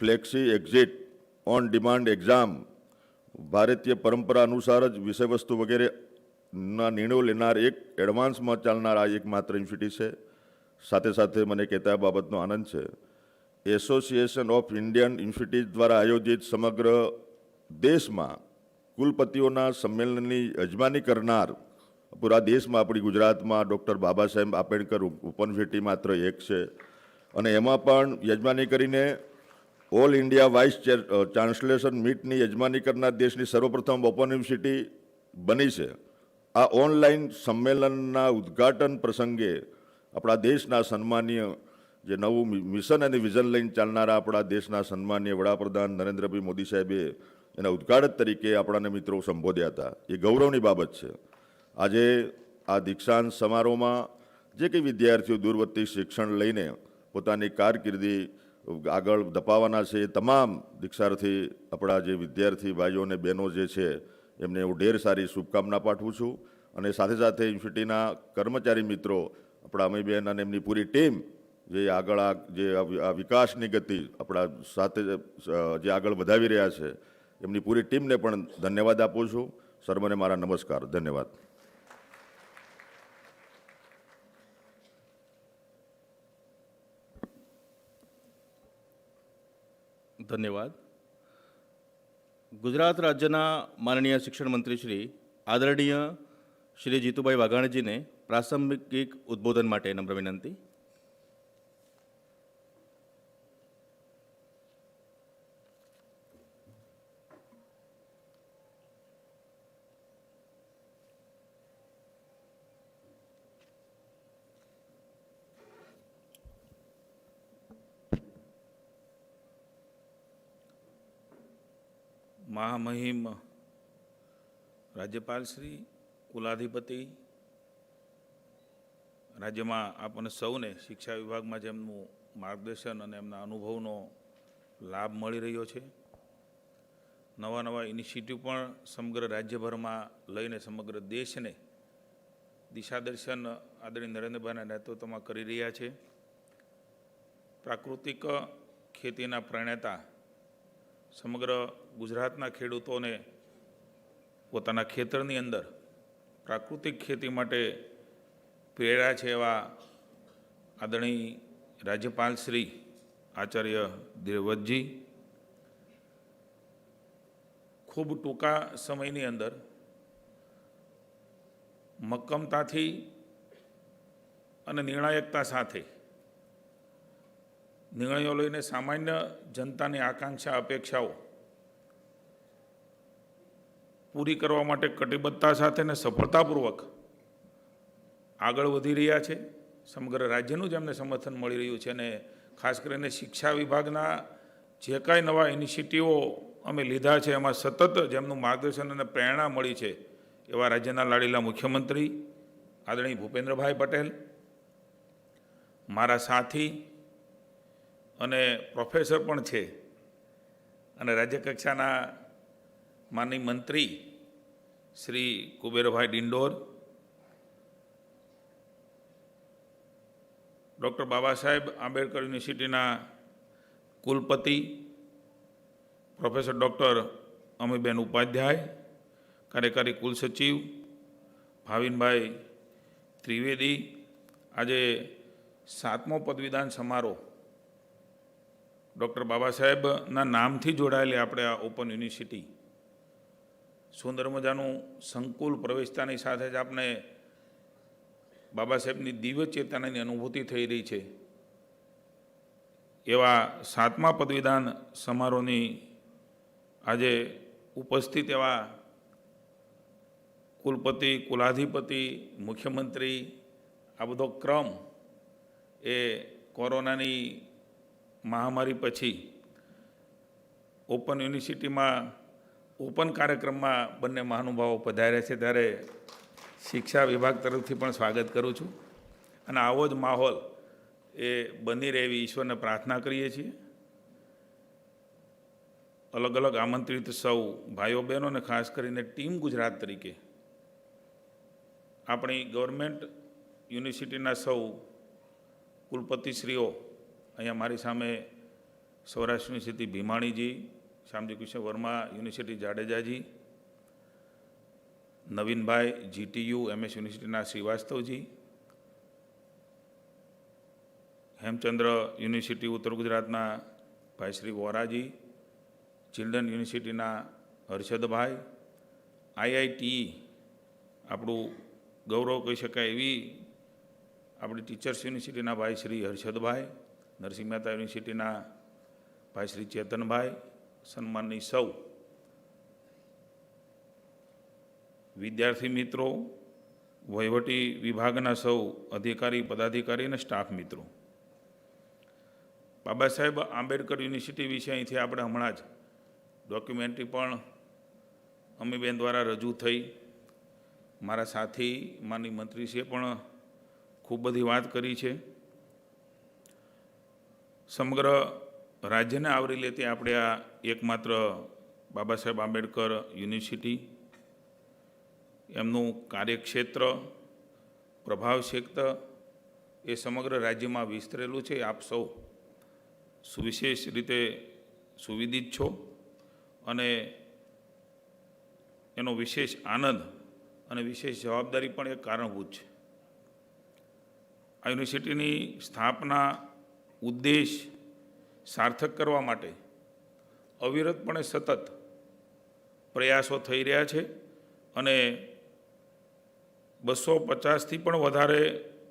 Speaker 6: flexi exit, on demand exam, ભારતીય પરંપરા અનુસાર જ વિષયવસ્તુ વગેરેના નિર્ણયો લેનાર એક એડવાન્સમાં ચાલનાર આ એકમાત્ર યુનિવર્સિટી છે. સાથે સાથે મને કહેતા બાબતનો આનંદ છે, એસોસિએશન ઓફ ઇન્ડિયન યુનિવર્સિટીઝ દ્વારા આયોજિત સમગ્ર દેશમાં કુલપતિઓના સંમેલનની યજમાની કરનાર પૂરા દેશમાં આપણી ગુજરાતમાં doctor Baba Saheb Ambedkar open university માત્ર એક છે. અને એમાં પણ યજમાની કરીને ઓલ ઇન્ડિયા વાઇસ ચાન્સલેશન મીટની યજમાની કરનાર દેશની સર્વપ્રથમ ઓપન યુનિવર્સિટી બની છે. આ ઓનલાઈન સંમેલનના ઉદ્ઘાટન પ્રસંગે આપણા દેશના સન્માનીય જે નવું મિશન અને વિઝન લઈને ચાલનારા આપણા દેશના સન્માનીય વડાપ્રધાન નરેન્દ્રભાઈ મોદી સાહેબે એના ઉદ્ઘાટક તરીકે આપણાને મિત્રો સંબોધ્યા હતા. એ ગૌરવની બાબત છે. આજે આ દીક્ષાંત સમારોહમાં જે કંઈ વિદ્યાર્થીઓ દૂરવર્તી શિક્ષણ લઈને પોતાની કારકિર્દી આગળ ધપાવવાના છે, એ તમામ દીક્ષાર્થી આપણા જે વિદ્યાર્થી ભાઈઓ અને બહેનો જે છે એમને હું ઢેર સારી શુભકામના પાઠવું છું. અને સાથે સાથે યુનિવર્સિટીના કર્મચારી મિત્રો આપણા અમીબેન અને એમની પૂરી ટીમ જે આગળ આ વિકાસની ગતિ આપણા સાથે જે આગળ વધાવી રહ્યા છે, એમની પૂરી ટીમને પણ ધન્યવાદ આપું છું. સર્વને મારા નમસ્કાર. ધન્યવાદ.
Speaker 1: ધન્યવાદ. ગુજરાત રાજ્યના માનનીય શિક્ષણ મંત્રી શ્રી આદરણીય શ્રી જીતુભાઈ વાઘાણીજીને પ્રાસંગિક ઉદ્બોધન માટે નમ્ર વિનંતી.
Speaker 7: મહામહિમ રાજ્યપાલ શ્રી, કુલાધિપતિ, રાજ્યમાં આપણને સૌને શિક્ષા વિભાગમાં જેમનું માર્ગદર્શન અને એમના અનુભવનો લાભ મળી રહ્યો છે, નવા નવા ઇનિશિયેટિવ પણ સમગ્ર રાજ્યભરમાં લઈને સમગ્ર દેશને દિશાદર્શન આદરણીય નરેન્દ્રભાઈના નેતૃત્વમાં કરી રહ્યા છે. પ્રાકૃતિક ખેતીના પ્રણેતા સમગ્ર ગુજરાતના ખેડૂતોને પોતાના ખેતરની અંદર પ્રાકૃતિક ખેતી માટે પ્રેર્યા છે એવા આદરણીય રાજ્યપાલ શ્રી આચાર્ય દેવવ્રતજી ખૂબ ટૂંકા સમયની અંદર મક્કમતાથી અને નિર્ણાયકતા સાથે નિર્ણયો લઈને સામાન્ય જનતાની આકાંક્ષા અપેક્ષાઓ પૂરી કરવા માટે કટિબદ્ધતા સાથે અને સફળતાપૂર્વક આગળ વધી રહ્યા છે. સમગ્ર રાજ્યનું જ એમને સમર્થન મળી રહ્યું છે અને ખાસ કરીને શિક્ષા વિભાગના જે કાંઈ નવા ઇનિશિયેટિવો અમે લીધા છે એમાં સતત જેમનું માર્ગદર્શન અને પ્રેરણા મળી છે એવા રાજ્યના લાડીલા મુખ્યમંત્રી આદરણીય ભૂપેન્દ્રભાઈ પટેલ, મારા સાથી અને પ્રોફેસર પણ છે અને રાજ્યકક્ષાના માનનીય મંત્રી શ્રી કુબેરભાઈ ડિંડોર, ડૉક્ટર બાબા સાહેબ આંબેડકર યુનિવર્સિટીના કુલપતિ પ્રોફેસર ડૉક્ટર અમીબેન ઉપાધ્યાય, કાર્યકારી કુલસચિવ ભાવિનભાઈ ત્રિવેદી. આજે 7મો પદવીદાન સમારોહ ડૉક્ટર બાબા સાહેબના નામથી જોડાયેલી આપણે આ ઓપન યુનિવર્સિટી સુંદર મજાનું સંકુલ પ્રવેશતાની સાથે જ આપણે બાબા સાહેબની દિવ્ય ચેતનાની અનુભૂતિ થઈ રહી છે. એવા 7મા પદવીદાન સમારોહની આજે ઉપસ્થિત એવા કુલપતિ, કુલાધિપતિ, મુખ્યમંત્રી, આ બધો ક્રમ એ કોરોનાની મહામારી પછી ઓપન યુનિવર્સિટીમાં ઓપન કાર્યક્રમમાં બંને મહાનુભાવો પધાર્યા છે, ત્યારે શિક્ષા વિભાગ તરફથી પણ સ્વાગત કરું છું અને આવો જ માહોલ એ બની રહે એવી ઈશ્વરને પ્રાર્થના કરીએ છીએ. અલગ અલગ આમંત્રિત સૌ ભાઈઓ બહેનોને ખાસ કરીને ટીમ ગુજરાત તરીકે આપણી ગવર્મેન્ટ યુનિવર્સિટીના સૌ કુલપતિશ્રીઓ, અહીંયા મારી સામે Saurashtra university Bhimaniji, Shyamji Krishna Varma university Jadejaji, Navinbhai GTU MS યુનિવર્સિટીના શ્રીવાસ્તવજી, હેમચંદ્ર યુનિવર્સિટી ઉત્તર ગુજરાતના ભાઈ શ્રી વોરાજી, ચિલ્ડ્રન યુનિવર્સિટીના હર્ષદભાઈ, IIT આપણું ગૌરવ કહી શકાય એવી આપણી ટીચર્સ યુનિવર્સિટીના ભાઈ શ્રી હર્ષદભાઈ, નરસિંહ મહેતા યુનિવર્સિટીના ભાઈ શ્રી ચેતનભાઈ, સન્માનની સૌ વિદ્યાર્થી મિત્રો, વહીવટી વિભાગના સૌ અધિકારી પદાધિકારી અને સ્ટાફ મિત્રો, બાબા સાહેબ આંબેડકર યુનિવર્સિટી વિશે અહીંથી આપણે હમણાં જ ડોક્યુમેન્ટરી પણ અમીબેન દ્વારા રજૂ થઈ. મારા સાથી માનની મંત્રીશ્રીએ પણ ખૂબ બધી વાત કરી છે. સમગ્ર રાજ્યને આવરી લેતી આપણે આ એકમાત્ર બાબા સાહેબ આંબેડકર યુનિવર્સિટી, એમનું કાર્યક્ષેત્ર, પ્રભાવ ક્ષેત્ર એ સમગ્ર રાજ્યમાં વિસ્તરેલું છે. આપ સૌ સુવિશેષ રીતે સુવિદિત છો અને એનો વિશેષ આનંદ અને વિશેષ જવાબદારી પણ એક કારણભૂત છે. આ યુનિવર્સિટીની સ્થાપના ઉદ્દેશ સાર્થક કરવા માટે અવિરતપણે સતત પ્રયાસો થઈ રહ્યા છે અને 250થી પણ વધારે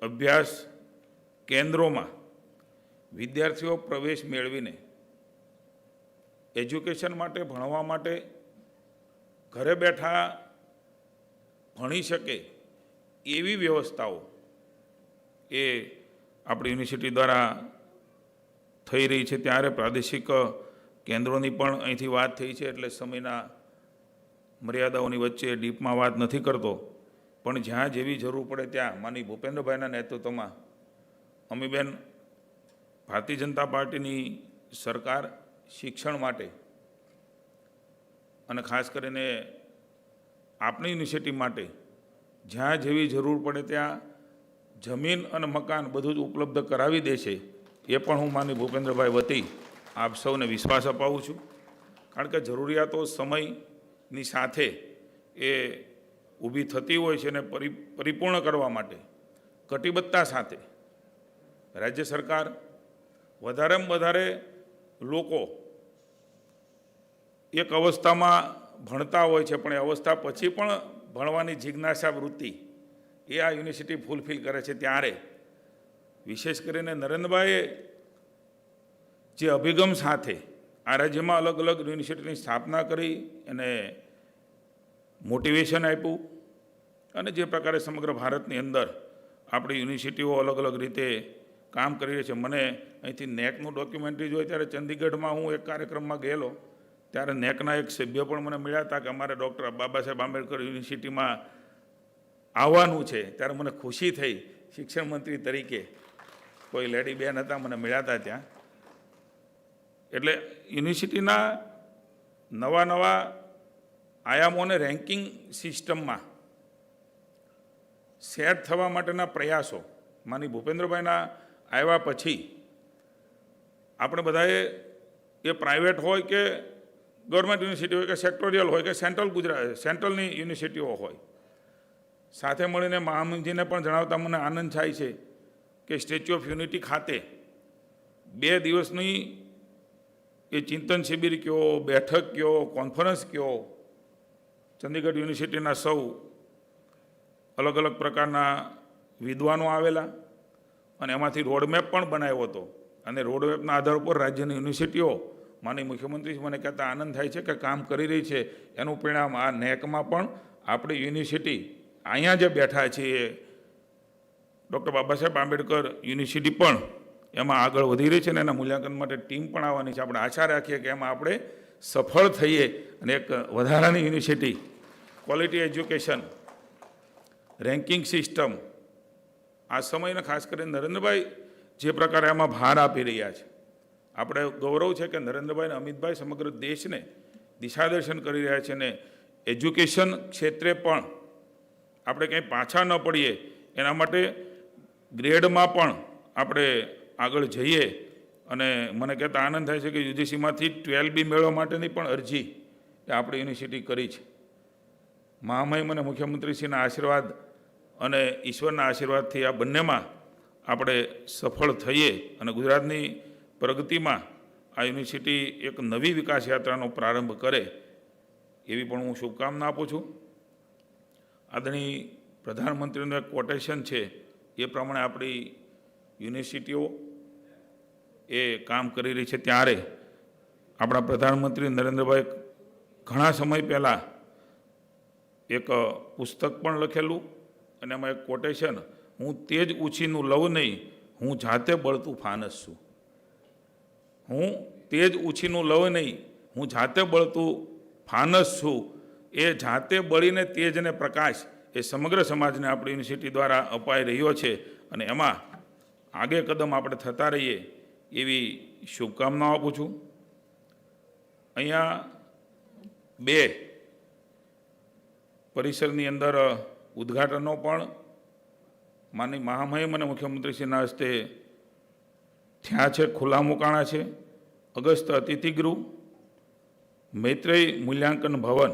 Speaker 7: અભ્યાસ કેન્દ્રોમાં વિદ્યાર્થીઓ પ્રવેશ મેળવીને એજ્યુકેશન માટે, ભણવા માટે ઘરે બેઠા ભણી શકે એવી વ્યવસ્થાઓ એ આપણી યુનિવર્સિટી દ્વારા થઈ રહી છે. ત્યારે પ્રાદેશિક કેન્દ્રોની પણ અહીંથી વાત થઈ છે, એટલે સમયના મર્યાદાઓની વચ્ચે ડીપમાં વાત નથી કરતો, પણ જ્યાં જેવી જરૂર પડે ત્યાં માનની ભૂપેન્દ્રભાઈના નેતૃત્વમાં અમીબેન ભારતીય જનતા પાર્ટીની સરકાર શિક્ષણ માટે અને ખાસ કરીને આપણી યુનિવર્સિટી માટે જ્યાં જેવી જરૂર પડે ત્યાં જમીન અને મકાન બધું જ ઉપલબ્ધ કરાવી દે છે. એ પણ હું માનની ભૂપેન્દ્રભાઈ વતી આપ સૌને વિશ્વાસ અપાવું છું, કારણ કે જરૂરિયાતો સમયની સાથે એ ઊભી થતી હોય છે અને પરિપૂર્ણ કરવા માટે કટિબદ્ધતા સાથે રાજ્ય સરકાર વધારેમાં વધારે લોકો એક અવસ્થામાં ભણતા હોય છે, પણ એ અવસ્થા પછી પણ ભણવાની જિજ્ઞાસા વૃત્તિ એ આ યુનિવર્સિટી ફૂલફિલ કરે છે. ત્યારે વિશેષ કરીને નરેન્દ્રભાઈએ જે અભિગમ સાથે આ રાજ્યમાં અલગ અલગ યુનિવર્સિટીની સ્થાપના કરી અને મોટિવેશન આપ્યું અને જે પ્રકારે સમગ્ર ભારતની અંદર આપણી યુનિવર્સિટીઓ અલગ અલગ રીતે કામ કરી રહી છે. મને અહીંથી નેકનું ડોક્યુમેન્ટરી જોઈ ત્યારે ચંદીગઢમાં હું એક કાર્યક્રમમાં ગયેલો, ત્યારે નેકના એક સભ્ય પણ મને મળ્યા હતા કે અમારે ડૉક્ટર બાબા સાહેબ આંબેડકર યુનિવર્સિટીમાં આવવાનું છે. ત્યારે મને ખુશી થઈ, શિક્ષણ મંત્રી તરીકે કોઈ લેડી બેન હતા, મને મળ્યા હતા ત્યાં. એટલે યુનિવર્સિટીના નવા નવા આયામોને રેન્કિંગ સિસ્ટમમાં સેટ થવા માટેના પ્રયાસો માની ભૂપેન્દ્રભાઈના આવ્યા પછી આપણે બધાએ એ પ્રાઇવેટ હોય કે ગવર્મેન્ટ યુનિવર્સિટી હોય કે સેક્ટોરિયલ હોય કે સેન્ટ્રલની યુનિવર્સિટીઓ હોય, સાથે મળીને મહામંત્રીને પણ જણાવતા મને આનંદ થાય છે કે સ્ટેચ્યુ ઓફ યુનિટી ખાતે 2 દિવસની એ ચિંતન શિબિર કયો, બેઠક કયો, કોન્ફરન્સ કયો, ચંદીગઢ યુનિવર્સિટીના સૌ અલગ અલગ પ્રકારના વિદ્વાનો આવેલા અને એમાંથી રોડમેપ પણ બનાવ્યો હતો. અને રોડમેપના આધાર ઉપર રાજ્યની યુનિવર્સિટીઓ માનનીય મુખ્યમંત્રી મને કહેતા આનંદ થાય છે કે કામ કરી રહી છે. એનું પરિણામ આ નેકમાં પણ આપણી યુનિવર્સિટી અહીંયા જે બેઠા છીએ ડૉક્ટર બાબા સાહેબ આંબેડકર યુનિવર્સિટી પણ એમાં આગળ વધી રહી છે અને એના મૂલ્યાંકન માટે ટીમ પણ આવવાની છે. આપણે આશા રાખીએ કે એમાં આપણે સફળ થઈએ અને એક વધારાની university, quality education, ranking system, આ સમયને ખાસ કરીને નરેન્દ્રભાઈ જે પ્રકારે આમાં ભાર આપી રહ્યા છે, આપણે ગૌરવ છે કે નરેન્દ્રભાઈ અને અમિતભાઈ સમગ્ર દેશને દિશાદર્શન કરી રહ્યા છે અને એજ્યુકેશન ક્ષેત્રે પણ આપણે કંઈ પાછા ન પડીએ એના માટે ગ્રેડમાં પણ આપણે આગળ જઈએ. અને મને કહેતા આનંદ થાય છે કે યુજીસીમાંથી 12B મેળવવા માટેની પણ અરજી એ આપણે યુનિવર્સિટી કરી છે. મહામહિમ અને મુખ્યમંત્રીશ્રીના આશીર્વાદ અને ઈશ્વરના આશીર્વાદથી આ બંનેમાં આપણે સફળ થઈએ અને ગુજરાતની પ્રગતિમાં આ યુનિવર્સિટી એક નવી વિકાસ યાત્રાનો પ્રારંભ કરે એવી પણ હું શુભકામના આપું છું. આદરણીય પ્રધાનમંત્રીનું એક કોટેશન છે એ પ્રમાણે આપણી યુનિવર્સિટીઓ એ કામ કરી રહી છે. ત્યારે આપણા પ્રધાનમંત્રી નરેન્દ્રભાઈ ઘણા સમય પહેલાં એક પુસ્તક પણ લખેલું અને એમાં એક કોટેશન, હું તેજ ઉછીનું લઉં નહીં, હું જાતે બળતું ફાનસ છું. હું તેજ ઉછીનું લઉં નહીં, હું જાતે બળતું ફાનસ છું. એ જાતે બળીને તેજ અને પ્રકાશ એ સમગ્ર સમાજને આપણી યુનિવર્સિટી દ્વારા અપાઈ રહ્યો છે અને એમાં આગે કદમ આપણે થતા રહીએ એવી શુભકામનાઓ આપું છું. અહીંયા 2 પરિસરની અંદર ઉદ્ઘાટનો પણ માનની મહામહિમ અને મુખ્યમંત્રીશ્રીના હસ્તે થયા છે, ખુલ્લા મુકાણા છે. અગસ્ત અતિથિગૃહ, મૈત્રેય મૂલ્યાંકન ભવન,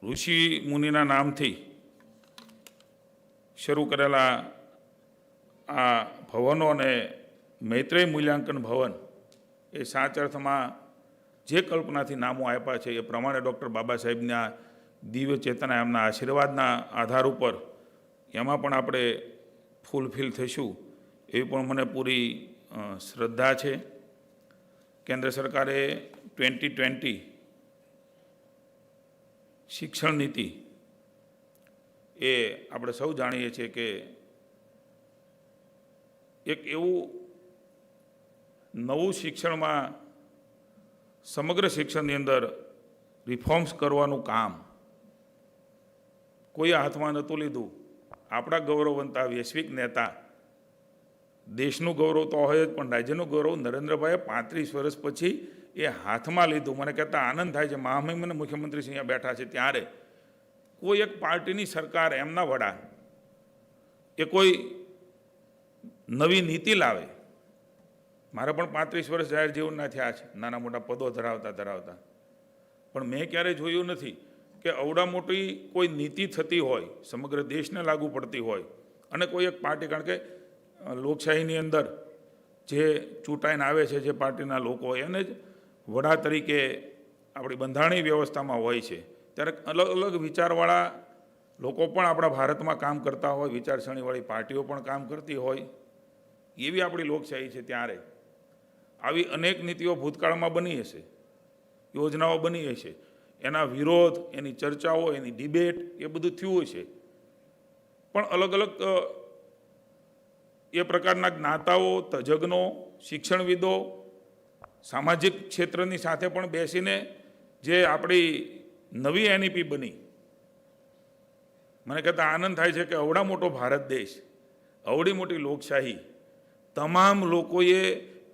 Speaker 7: ઋષિ મુનિના નામથી શરૂ કરેલા આ ભવનો અને મૈત્રેય મૂલ્યાંકન ભવન એ સાચા અર્થમાં જે કલ્પનાથી નામો આપ્યા છે એ પ્રમાણે ડૉક્ટર બાબા સાહેબના દિવ્ય ચેતના, એમના આશીર્વાદના આધાર ઉપર એમાં પણ આપણે ફૂલફિલ થઈશું એવી પણ મને પૂરી શ્રદ્ધા છે. કેન્દ્ર સરકારે 2020 શિક્ષણ નીતિ એ આપણે સૌ જાણીએ છીએ કે એક એવું નવું શિક્ષણમાં સમગ્ર શિક્ષણની અંદર રિફોર્મ્સ કરવાનું કામ કોઈ હાથમાં નહોતું લીધું. આપણા ગૌરવવંતા વૈશ્વિક નેતા, દેશનું ગૌરવ તો હોય જ પણ રાજ્યનું ગૌરવ નરેન્દ્રભાઈએ 35 વર્ષ પછી એ હાથમાં લીધું. મને કહેતા આનંદ થાય છે, મહામહિમ અને મુખ્યમંત્રી અહીંયા બેઠા છે ત્યારે કોઈ એક પાર્ટીની સરકાર, એમના વડા એ કોઈ નવી નીતિ લાવે. મારે પણ 35 વર્ષ જાહેર જીવનના થયા છે, નાના મોટા પદો ધરાવતા, પણ મેં ક્યારેય જોયું નથી કે અવડા મોટી કોઈ નીતિ થતી હોય, સમગ્ર દેશને લાગુ પડતી હોય અને કોઈ એક પાર્ટી, કારણ કે લોકશાહીની અંદર જે ચૂંટાઈને આવે છે જે પાર્ટીના લોકો એને જ વડા તરીકે આપણી બંધારણીય વ્યવસ્થામાં હોય છે. ત્યારે અલગ અલગ વિચારવાળા લોકો પણ આપણા ભારતમાં કામ કરતા હોય, વિચારસરણીવાળી પાર્ટીઓ પણ કામ કરતી હોય, એવી આપણી લોકશાહી છે. ત્યારે આવી અનેક નીતિઓ ભૂતકાળમાં બની હશે, યોજનાઓ બની હશે, એના વિરોધ, એની ચર્ચાઓ, એની ડિબેટ એ બધું થયું હશે. પણ અલગ અલગ એ પ્રકારના જ્ઞાતાઓ, તજજ્ઞો, શિક્ષણવિદો, સામાજિક ક્ષેત્રની સાથે પણ બેસીને જે આપણી નવી NEP બની, મને કહેતા આનંદ થાય છે કે અવડા મોટો ભારત દેશ, અવડી મોટી લોકશાહી, તમામ લોકોએ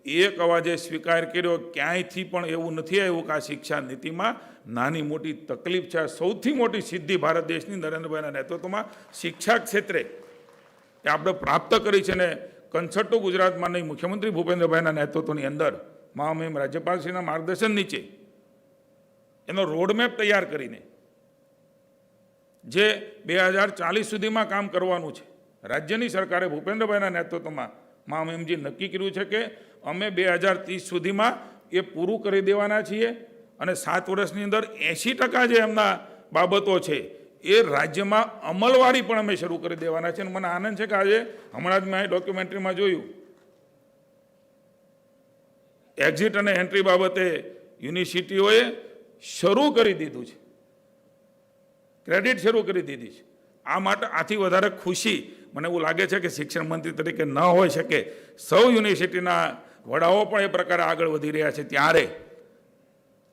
Speaker 7: એક અવાજે સ્વીકાર કર્યો. ક્યાંયથી પણ એવું નથી આવ્યું કે આ શિક્ષા નીતિમાં નાની મોટી તકલીફ છે. સૌથી મોટી સિદ્ધિ ભારત દેશની નરેન્દ્રભાઈના નેતૃત્વમાં શિક્ષા ક્ષેત્રે એ આપણે પ્રાપ્ત કરી છે ને કન્સર્ટો ગુજરાતમાં નહીં, મુખ્યમંત્રી ભૂપેન્દ્રભાઈના નેતૃત્વની અંદર મહામહિમ રાજ્યપાલશ્રીના માર્ગદર્શન નીચે એનો રોડમેપ તૈયાર કરીને જે 2040 સુધીમાં કામ કરવાનું છે, રાજ્યની સરકારે ભૂપેન્દ્રભાઈના નેતૃત્વમાં મહામહિમજી નક્કી કર્યું છે કે અમે 2030 સુધીમાં એ પૂરું કરી દેવાના છીએ અને 7 વર્ષની અંદર 80% જે એમના બાબતો છે એ રાજ્યમાં અમલવારી પણ અમે શરૂ કરી દેવાના છે. અને મને આનંદ છે કે આજે હમણાં જ મેં ડોક્યુમેન્ટરીમાં જોયું, એક્ઝિટ અને એન્ટ્રી બાબતે યુનિવર્સિટીઓએ શરૂ કરી દીધું છે, ક્રેડિટ શરૂ કરી દીધી છે. આ માટે આથી વધારે ખુશી મને એવું લાગે છે કે શિક્ષણ મંત્રી તરીકે ન હોઈ શકે, સૌ યુનિવર્સિટીના વડાઓ પણ એ પ્રકારે આગળ વધી રહ્યા છે, ત્યારે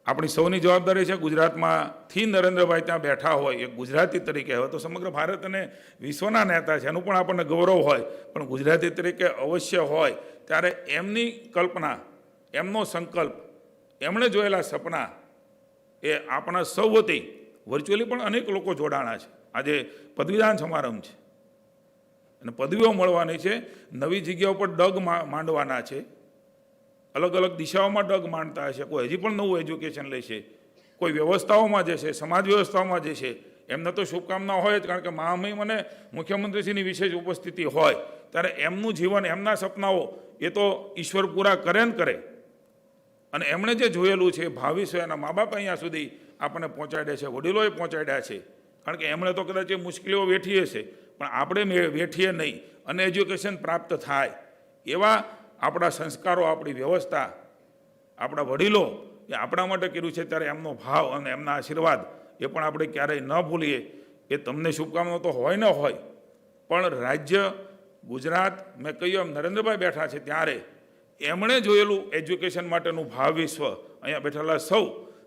Speaker 7: આપણી સૌની જવાબદારી છે ગુજરાતમાંથી નરેન્દ્રભાઈ ત્યાં બેઠા હોય એક ગુજરાતી તરીકે, હવે તો સમગ્ર ભારત અને વિશ્વના નેતા છે એનું પણ આપણને ગૌરવ હોય, પણ ગુજરાતી તરીકે અવશ્ય હોય ત્યારે એમની કલ્પના, એમનો સંકલ્પ, એમણે જોયેલા સપના એ આપણા સૌ વતી વર્ચ્યુઅલી પણ અનેક લોકો જોડાણા છે. આજે પદવીદાન સમારંભ છે અને પદવીઓ મળવાની છે, નવી જગ્યાઓ પર ડગ માંડવાના છે, અલગ અલગ દિશાઓમાં ડગ માંડતા હશે, કોઈ હજી પણ નવું એજ્યુકેશન લેશે, કોઈ વ્યવસ્થાઓમાં જશે, સમાજ વ્યવસ્થાઓમાં જશે. એમને તો શુભકામના હોય જ, કારણ કે મહામહિમ અને મુખ્યમંત્રીશ્રીની વિશેષ ઉપસ્થિતિ હોય ત્યારે એમનું જીવન, એમના સપનાઓ એ તો ઈશ્વર પૂરા કરે ને કરે. અને એમણે જે જોયેલું છે ભાવિ છે, એના મા બાપ અહીંયા સુધી આપણને પહોંચાડ્યા છે, વડીલોએ પહોંચાડ્યા છે, કારણ કે એમણે તો કદાચ એ મુશ્કેલીઓ વેઠી હશે પણ આપણે વેઠીએ નહીં અને એજ્યુકેશન પ્રાપ્ત થાય એવા આપણા સંસ્કારો, આપણી વ્યવસ્થા, આપણા વડીલો એ આપણા માટે કર્યું છે, ત્યારે એમનો ભાવ અને એમના આશીર્વાદ એ પણ આપણે ક્યારેય ન ભૂલીએ. એ તમને શુભકામનાઓ તો હોય ન હોય, પણ રાજ્ય ગુજરાત, મેં કહ્યું એમ નરેન્દ્રભાઈ બેઠા છે ત્યારે એમણે જોયેલું એજ્યુકેશન માટેનું ભાવ વિશ્વ, અહીંયા બેઠેલા સૌ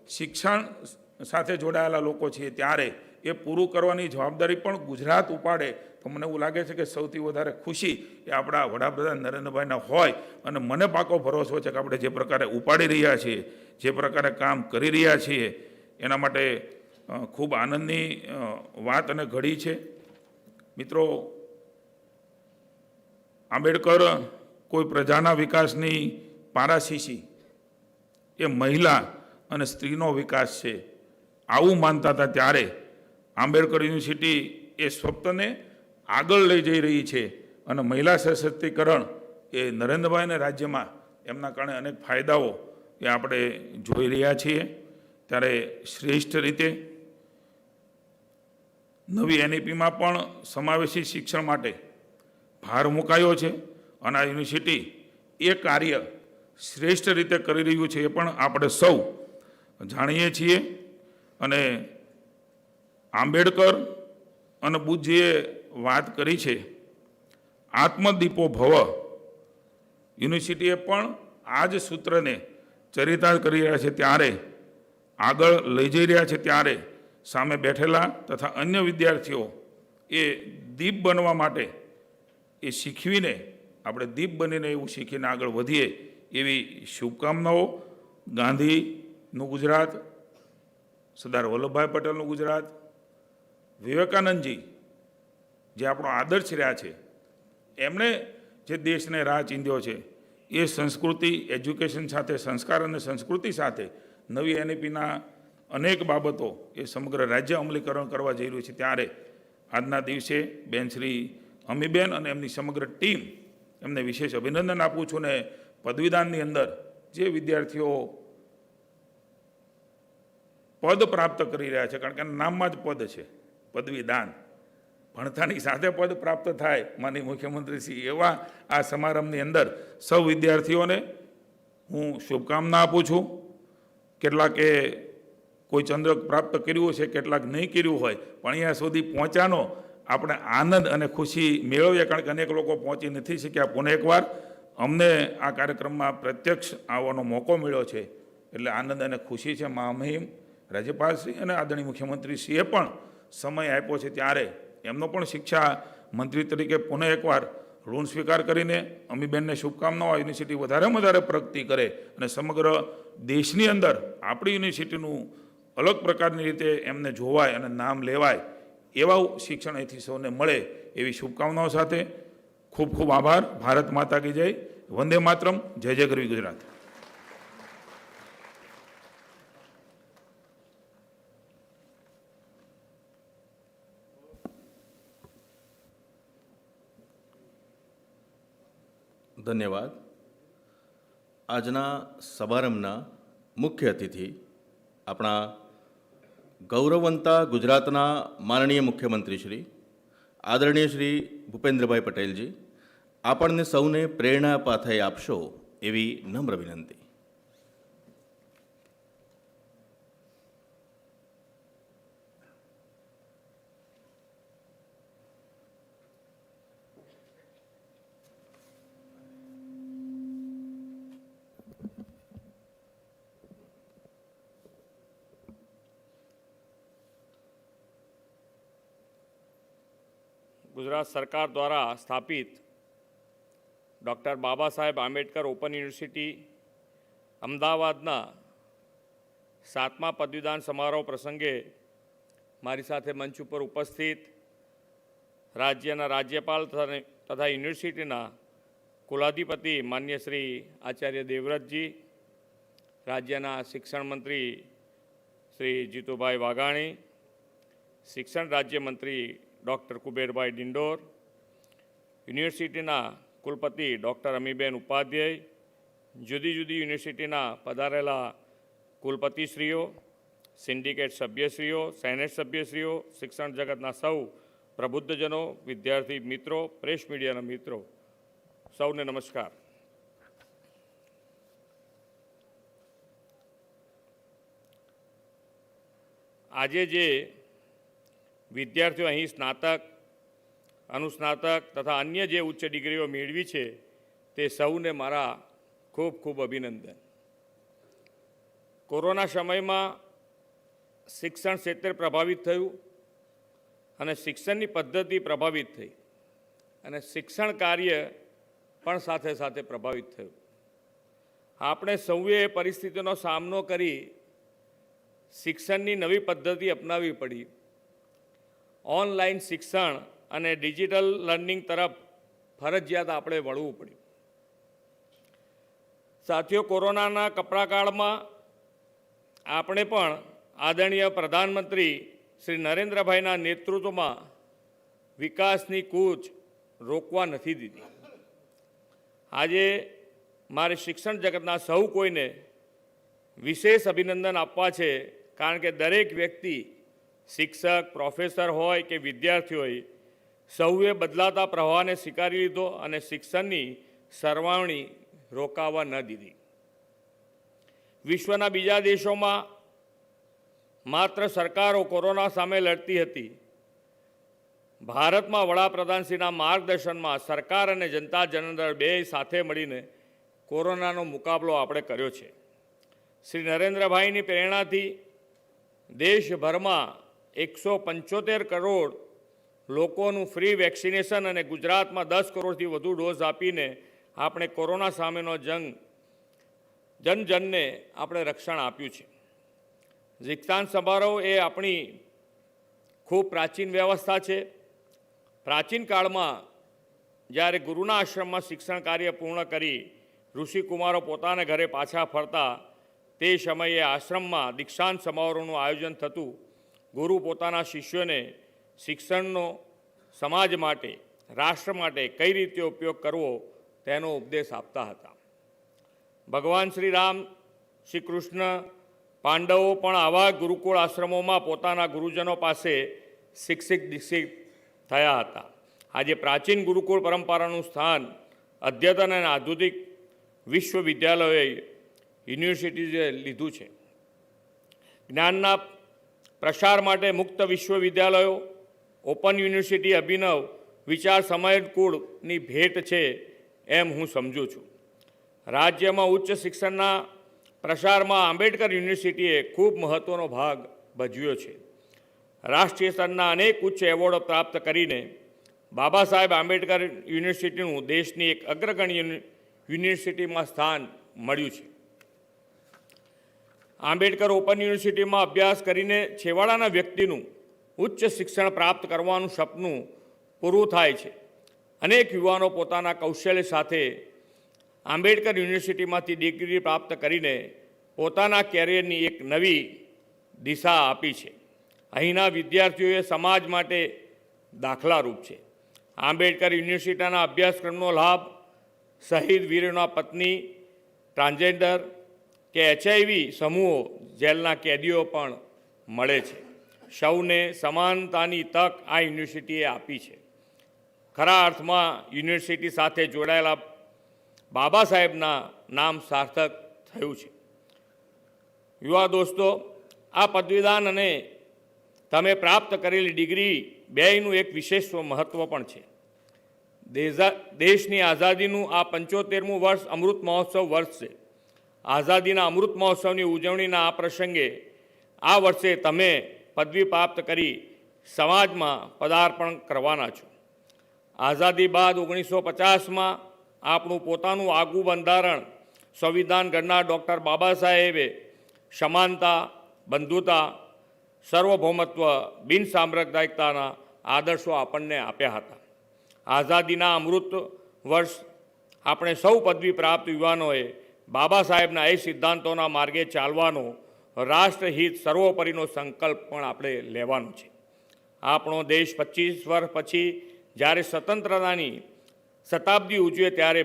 Speaker 7: શિક્ષણ સાથે જોડાયેલા લોકો છીએ ત્યારે એ પૂરું કરવાની જવાબદારી પણ ગુજરાત ઉપાડે તો મને એવું લાગે છે કે સૌથી વધારે ખુશી એ આપણા વડાપ્રધાન નરેન્દ્રભાઈના હોય. અને મને પાકો ભરોસો છે કે આપણે જે પ્રકારે ઉપાડી રહ્યા છીએ, જે પ્રકારે કામ કરી રહ્યા છીએ, એના માટે ખૂબ આનંદની વાત અને ઘડી છે. મિત્રો, આંબેડકર કોઈ પ્રજાના વિકાસની પારાશીશી, એ મહિલા અને સ્ત્રીનો વિકાસ છે આવું માનતા હતા, ત્યારે આંબેડકર યુનિવર્સિટી એ સ્વપ્નને આગળ લઈ જઈ રહી છે. અને મહિલા સશક્તિકરણ એ નરેન્દ્રભાઈને રાજ્યમાં એમના કારણે અનેક ફાયદાઓ એ આપણે જોઈ રહ્યા છીએ. ત્યારે શ્રેષ્ઠ રીતે નવી એનઈપીમાં પણ સમાવેશી શિક્ષણ માટે ભાર મુકાયો છે અને આ યુનિવર્સિટી એ કાર્ય શ્રેષ્ઠ રીતે કરી રહ્યું છે એ પણ આપણે સૌ જાણીએ છીએ. અને આંબેડકર અને બુદ્ધજીએ વાત કરી છે, આત્મદીપો ભવ, યુનિવર્સિટીએ પણ આ જ સૂત્રને ચરિતાર્થ કરી રહ્યા છે, ત્યારે આગળ લઈ જઈ રહ્યા છે, ત્યારે સામે બેઠેલા તથા અન્ય વિદ્યાર્થીઓ એ દીપ બનવા માટે એ શીખવીને, આપણે દીપ બનીને એવું શીખીને આગળ વધીએ એવી શુભકામનાઓ. ગાંધીનું ગુજરાત, સરદાર વલ્લભભાઈ પટેલનું ગુજરાત, વિવેકાનંદજી જે આપણો આદર્શ રહ્યા છે, એમણે જે દેશને રાહ ચીંધ્યો છે, એ સંસ્કૃતિ, એજ્યુકેશન સાથે, સંસ્કાર અને સંસ્કૃતિ સાથે નવી એનઈપીના અનેક બાબતો એ સમગ્ર રાજ્ય અમલીકરણ કરવા જઈ રહ્યું છે. ત્યારે આજના દિવસે બેન શ્રી અમીબેન અને એમની સમગ્ર ટીમ, એમને વિશેષ અભિનંદન આપું છું. ને પદવીદાનની અંદર જે વિદ્યાર્થીઓ પદ પ્રાપ્ત કરી રહ્યા છે, કારણ કે નામમાં જ પદ છે, પદવીદાન, ભણતાની સાથે પદ પ્રાપ્ત થાય માનનીય મુખ્યમંત્રીશ્રી, એવા આ સમારંભની અંદર સૌ વિદ્યાર્થીઓને હું શુભકામના આપું છું. કેટલાકે કોઈ ચંદ્રક પ્રાપ્ત કર્યું છે, કેટલાક નહીં કર્યું હોય, પણ અહીંયા સુધી પહોંચ્યાનો આપણે આનંદ અને ખુશી મેળવીએ, કારણ કે અનેક લોકો પહોંચી નથી શક્યા. પુનઃ એકવાર અમને આ કાર્યક્રમમાં પ્રત્યક્ષ આવવાનો મોકો મળ્યો છે, એટલે આનંદ અને ખુશી છે. મહામહિમ રાજ્યપાલશ્રી અને આદરણીય મુખ્યમંત્રીશ્રીએ પણ સમય આપ્યો છે, ત્યારે એમનો પણ શિક્ષા મંત્રી તરીકે પુનઃ એકવાર ઋણ સ્વીકાર કરીને અમીબેનને શુભકામનાઓ. યુનિવર્સિટી વધારેમાં વધારે પ્રગતિ કરે અને સમગ્ર દેશની અંદર આપણી યુનિવર્સિટીનું અલગ પ્રકારની રીતે એમને જોવાય અને નામ લેવાય એવા શિક્ષણ અહીંથી સૌને મળે એવી શુભકામનાઓ સાથે ખૂબ ખૂબ આભાર. ભારત માતા કી જય. વંદે માતરમ. જય જય ગરવી ગુજરાત.
Speaker 1: ધન્યવાદ. આજના સમારંભના મુખ્ય અતિથિ આપણા ગૌરવવંતા ગુજરાતના માનનીય મુખ્યમંત્રી શ્રી આદરણીય શ્રી ભૂપેન્દ્રભાઈ પટેલજી, આપણને સૌને પ્રેરણા પાથઈ આપશો એવી નમ્ર વિનંતી.
Speaker 8: ગુજરાત સરકાર દ્વારા સ્થાપિત doctor Baba Saheb Ambedkar open university અમદાવાદના 7મા પદવીદાન સમારોહ પ્રસંગે મારી સાથે મંચ ઉપર ઉપસ્થિત રાજ્યના રાજ્યપાલ તથા યુનિવર્સિટીના કુલાધિપતિ માન્ય શ્રી આચાર્ય દેવવ્રતજી, રાજ્યના શિક્ષણ મંત્રી શ્રી જીતુભાઈ વાઘાણી, શિક્ષણ રાજ્યમંત્રી ડૉક્ટર કુબેરભાઈ ડિંડોર, યુનિવર્સિટીના કુલપતિ ડૉક્ટર અમીબેન ઉપાધ્યાય, જુદી જુદી યુનિવર્સિટીના પધારેલા કુલપતિશ્રીઓ, સિન્ડિકેટ સભ્યશ્રીઓ, સેનેટ સભ્યશ્રીઓ, શિક્ષણ જગતના સૌ પ્રબુદ્ધજનો, વિદ્યાર્થી મિત્રો, પ્રેસ મીડિયાના મિત્રો, સૌને નમસ્કાર. આજે જે વિદ્યાર્થીઓ અહીં સ્નાતક, અનુસ્નાતક તથા અન્ય જે ઉચ્ચ ડિગ્રીઓ મેળવી છે તે સૌને મારા ખૂબ ખૂબ અભિનંદન. કોરોના સમયમાં શિક્ષણ ક્ષેત્ર પ્રભાવિત થયું અને શિક્ષણની પદ્ધતિ પ્રભાવિત થઈ અને શિક્ષણ કાર્ય પણ સાથે સાથે પ્રભાવિત થયું. આપણે સૌએ એ પરિસ્થિતિનો સામનો કરી શિક્ષણની નવી પદ્ધતિ અપનાવવી પડી. ઓનલાઈન શિક્ષણ અને ડિજિટલ લર્નિંગ તરફ ફરજિયાત આપણે વળવું પડ્યું. સાથીઓ, કોરોનાના કપરાકાળમાં આપણે પણ આદરણીય પ્રધાનમંત્રી શ્રી નરેન્દ્રભાઈના નેતૃત્વમાં વિકાસની કૂચ રોકવા નથી દીધી. આજે મારે શિક્ષણ જગતના સૌ કોઈને વિશેષ અભિનંદન આપવા છે, કારણ કે દરેક વ્યક્તિ, શિક્ષક, પ્રોફેસર હોય કે વિદ્યાર્થી હોય, સૌએ બદલાતા પ્રવાહને સ્વીકારી લીધો અને શિક્ષણની સરવાવણી રોકાવા ન દીધી. વિશ્વના બીજા દેશોમાં માત્ર સરકારો કોરોના સામે લડતી હતી. ભારતમાં વડાપ્રધાનશ્રીના માર્ગદર્શનમાં સરકાર અને જનતા જનાર્દન બે સાથે મળીને કોરોનાનો મુકાબલો આપણે કર્યો છે. શ્રી નરેન્દ્રભાઈની પ્રેરણાથી દેશભરમાં 175 કરોડ લોકોનું ફ્રી વેક્સિનેશન અને ગુજરાતમાં 10 કરોડથી વધુ ડોઝ આપીને આપણે કોરોના સામેનો જનજનને આપણે રક્ષણ આપ્યું છે. દીક્ષાંત સમારોહ એ આપણી ખૂબ પ્રાચીન વ્યવસ્થા છે. પ્રાચીન કાળમાં જ્યારે ગુરુના આશ્રમમાં શિક્ષણ કાર્ય પૂર્ણ કરી ઋષિકુમારો પોતાના ઘરે પાછા ફરતા તે સમયે આશ્રમમાં દીક્ષાંત સમારોહનું આયોજન થતું. ગુરુ પોતાના શિષ્યોને શિક્ષણનો સમાજ માટે, રાષ્ટ્ર માટે કઈ રીતે ઉપયોગ કરવો તેનો ઉપદેશ આપતા હતા. ભગવાન શ્રી રામ, શ્રી કૃષ્ણ, પાંડવો પણ આવા ગુરુકુળ આશ્રમોમાં પોતાના ગુરુજનો પાસે શિક્ષિત દીક્ષિત થયા હતા. આજે પ્રાચીન ગુરુકુળ પરંપરાનું સ્થાન અદ્યતન અને આધુનિક વિશ્વવિદ્યાલયોએ, યુનિવર્સિટીઝે લીધું છે. જ્ઞાનના પ્રસાર માટે મુક્ત વિશ્વવિદ્યાલયો, ઓપન યુનિવર્સિટી અભિનવ વિચાર સમયકુળની ભેટ છે એમ હું સમજું છું. રાજ્યમાં ઉચ્ચ શિક્ષણના પ્રસારમાં આંબેડકર યુનિવર્સિટીએ ખૂબ મહત્ત્વનો ભાગ ભજવ્યો છે. રાષ્ટ્રીય સ્તરના અનેક ઉચ્ચ એવોર્ડો પ્રાપ્ત કરીને બાબા સાહેબ આંબેડકર યુનિવર્સિટીનું દેશની એક અગ્રગણ્ય યુનિવર્સિટીમાં સ્થાન મળ્યું છે. આંબેડકર ઓપન યુનિવર્સિટીમાં અભ્યાસ કરીને છેવાડાના વ્યક્તિનું ઉચ્ચ શિક્ષણ પ્રાપ્ત કરવાનું સપનું પૂરું થાય છે. અનેક યુવાનો પોતાના કૌશલ્ય સાથે આંબેડકર યુનિવર્સિટીમાંથી ડિગ્રી પ્રાપ્ત કરીને પોતાના કેરિયરની એક નવી દિશા આપી છે. અહીંના વિદ્યાર્થીઓએ સમાજ માટે દાખલારૂપ છે. આંબેડકર યુનિવર્સિટીના અભ્યાસક્રમનો લાભ શહીદ વીરોના પત્ની, ટ્રાન્સજેન્ડર કે HIV સમૂહો, જેલના કેદીઓ પણ મળે છે. સૌને સમાનતાની તક આ યુનિવર્સિટીએ આપી છે. ખરા અર્થમાં યુનિવર્સિટી સાથે જોડાયેલા બાબા સાહેબના નામ સાર્થક થયું છે. યુવા દોસ્તો, આ પદવીદાન અને તમે પ્રાપ્ત કરેલી ડિગ્રી બેયનું એક વિશેષ મહત્ત્વ પણ છે. દેશની આઝાદીનું આ 75મું વર્ષ અમૃત મહોત્સવ વર્ષ છે. આઝાદીના અમૃત મહોત્સવની ઉજવણીના આ પ્રસંગે આ વર્ષે તમે પદવી પ્રાપ્ત કરી સમાજમાં પદાર્પણ કરવાના છો. આઝાદી બાદ 1950માં આપણું પોતાનું આગવું બંધારણ સંવિધાન ઘડનાર ડૉક્ટર બાબા સાહેબે સમાનતા, બંધુતા, સર્વભૌમત્વ, બિનસાંપ્રદાયિકતાના આદર્શો આપણને આપ્યા હતા. આઝાદીના અમૃત વર્ષ આપણે સૌ પદવી પ્રાપ્ત યુવાનોએ બાબા સાહેબના એ સિદ્ધાંતોના માર્ગે ચાલવાનો, રાષ્ટ્રહિત સર્વોપરીનો સંકલ્પ પણ આપણે લેવાનો છે. આપણો દેશ 25 વર્ષ પછી જ્યારે સ્વતંત્રતાની શતાબ્દી ઉજવે ત્યારે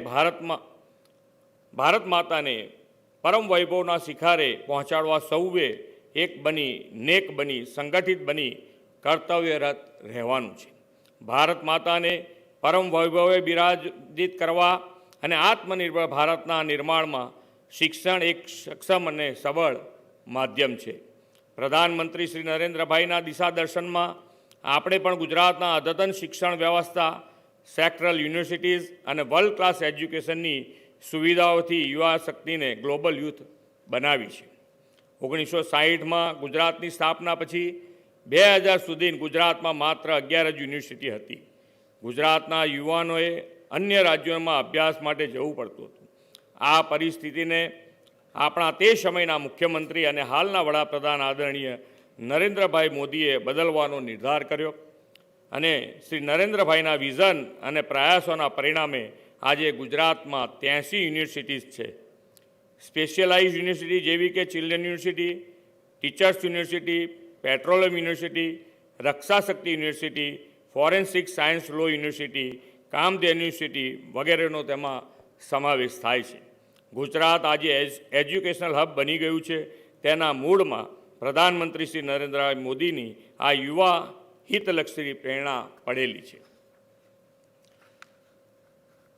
Speaker 8: ભારત માતાને પરમ વૈભવના શિખરે પહોંચાડવા સૌએ એક બની, નેક બની, સંગઠિત બની કર્તવ્યરત રહેવાનું છે. ભારત માતાને પરમ વૈભવે બિરાજિત કરવા અને આત્મનિર્ભર ભારતના નિર્માણમાં શિક્ષણ એક સક્ષમ અને સબળ માધ્યમ છે. પ્રધાનમંત્રી શ્રી નરેન્દ્રભાઈના દિશા દર્શનમાં આપણે પણ ગુજરાતના અદ્યતન શિક્ષણ વ્યવસ્થા, સેક્ટરલ યુનિવર્સિટીઝ અને વર્લ્ડ ક્લાસ એજ્યુકેશનની સુવિધાઓથી યુવા શક્તિને ગ્લોબલ યુથ બનાવી છે. 1960માં ગુજરાતની સ્થાપના પછી 2000 સુધી ગુજરાતમાં માત્ર 11 જ યુનિવર્સિટી હતી. ગુજરાતના યુવાનોએ અન્ય રાજ્યોમાં અભ્યાસ માટે જવું પડતું હતું. આ પરિસ્થિતિને આપણા તે સમયના મુખ્યમંત્રી અને હાલના વડાપ્રધાન આદરણીય નરેન્દ્રભાઈ મોદીએ બદલવાનો નિર્ધાર કર્યો અને શ્રી નરેન્દ્રભાઈના વિઝન અને પ્રયાસોના પરિણામે આજે ગુજરાતમાં 83 યુનિવર્સિટીઝ છે. સ્પેશિયલાઇઝ યુનિવર્સિટી જેવી કે children university, teachers university, petroleum university, Rakshashakti university, forensic science law university, Kamdhenu university વગેરેનો તેમાં સમાવેશ થાય છે. ગુજરાત આજે એજ્યુકેશનલ હબ બની ગયું છે. તેના મૂળમાં પ્રધાનમંત્રી શ્રી નરેન્દ્રભાઈ મોદીની આ યુવા હિતલક્ષી પ્રેરણા પડેલી છે.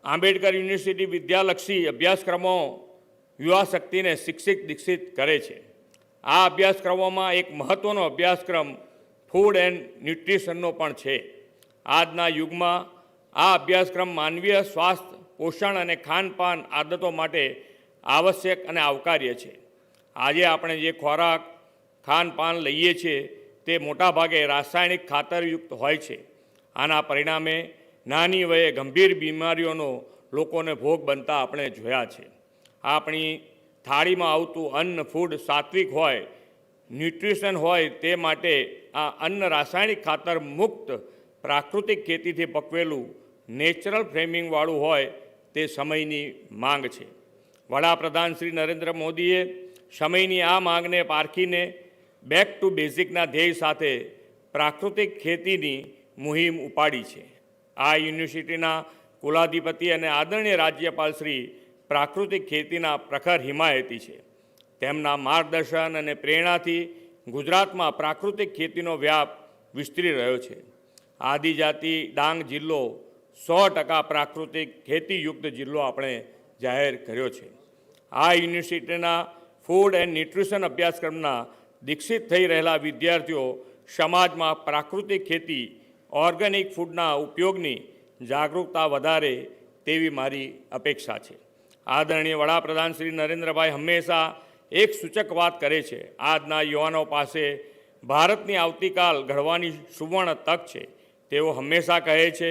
Speaker 8: આંબેડકર યુનિવર્સિટી વિદ્યાલક્ષી અભ્યાસક્રમો યુવા શક્તિને શિક્ષિત દીક્ષિત કરે છે. આ અભ્યાસક્રમોમાં એક મહત્ત્વનો અભ્યાસક્રમ ફૂડ એન્ડ ન્યુટ્રિશનનો પણ છે. આજના યુગમાં આ અભ્યાસક્રમ માનવીય સ્વાસ્થ્ય, પોષણ અને ખાનપાન આદતો માટે આવશ્યક અને આવકાર્ય છે. આજે આપણે જે ખોરાક, ખાનપાન લઈએ છીએ તે મોટાભાગે રાસાયણિક ખાતરયુક્ત હોય છે. આના પરિણામે નાની વયે ગંભીર બીમારીઓનો લોકોને ભોગ બનતા આપણે જોયા છે. આપણી થાળીમાં આવતું અન્ન, ફૂડ સાત્વિક હોય, ન્યુટ્રિશન હોય, તે માટે આ અન્ન રાસાયણિક ખાતર મુક્ત પ્રાકૃતિક ખેતીથી પકવેલું નેચરલ ફ્રેમિંગવાળું હોય તે સમયની માંગ છે. વડાપ્રધાન શ્રી નરેન્દ્ર મોદીએ સમયની આ માંગને પારખીને બેક ટુ બેઝિકના ધ્યેય સાથે પ્રાકૃતિક ખેતીની મુહિમ ઉપાડી છે. આ યુનિવર્સિટીના કુલાધિપતિ અને આદરણીય રાજ્યપાલ શ્રી પ્રાકૃતિક ખેતીના પ્રખર હિમાયતી છે. તેમના માર્ગદર્શન અને પ્રેરણાથી ગુજરાતમાં પ્રાકૃતિક ખેતીનો વ્યાપ વિસ્તરી રહ્યો છે. આદિજાતિ ડાંગ જિલ્લો 100% પ્રાકૃતિક ખેતીયુક્ત જિલ્લો આપણે જાહેર કર્યો છે. આ યુનિવર્સિટીના ફૂડ એન્ડ ન્યુટ્રિશન અભ્યાસક્રમના દીક્ષિત થઈ રહેલા વિદ્યાર્થીઓ સમાજમાં પ્રાકૃતિક ખેતી, ઓર્ગેનિક ફૂડના ઉપયોગની જાગૃતતા વધારે તેવી મારી અપેક્ષા છે. આદરણીય વડાપ્રધાન શ્રી નરેન્દ્રભાઈ હંમેશા એક સૂચક વાત કરે છે. આજના યુવાનો પાસે ભારતની આવતીકાલ ઘડવાની સુવર્ણ તક છે. તેઓ હંમેશા કહે છે,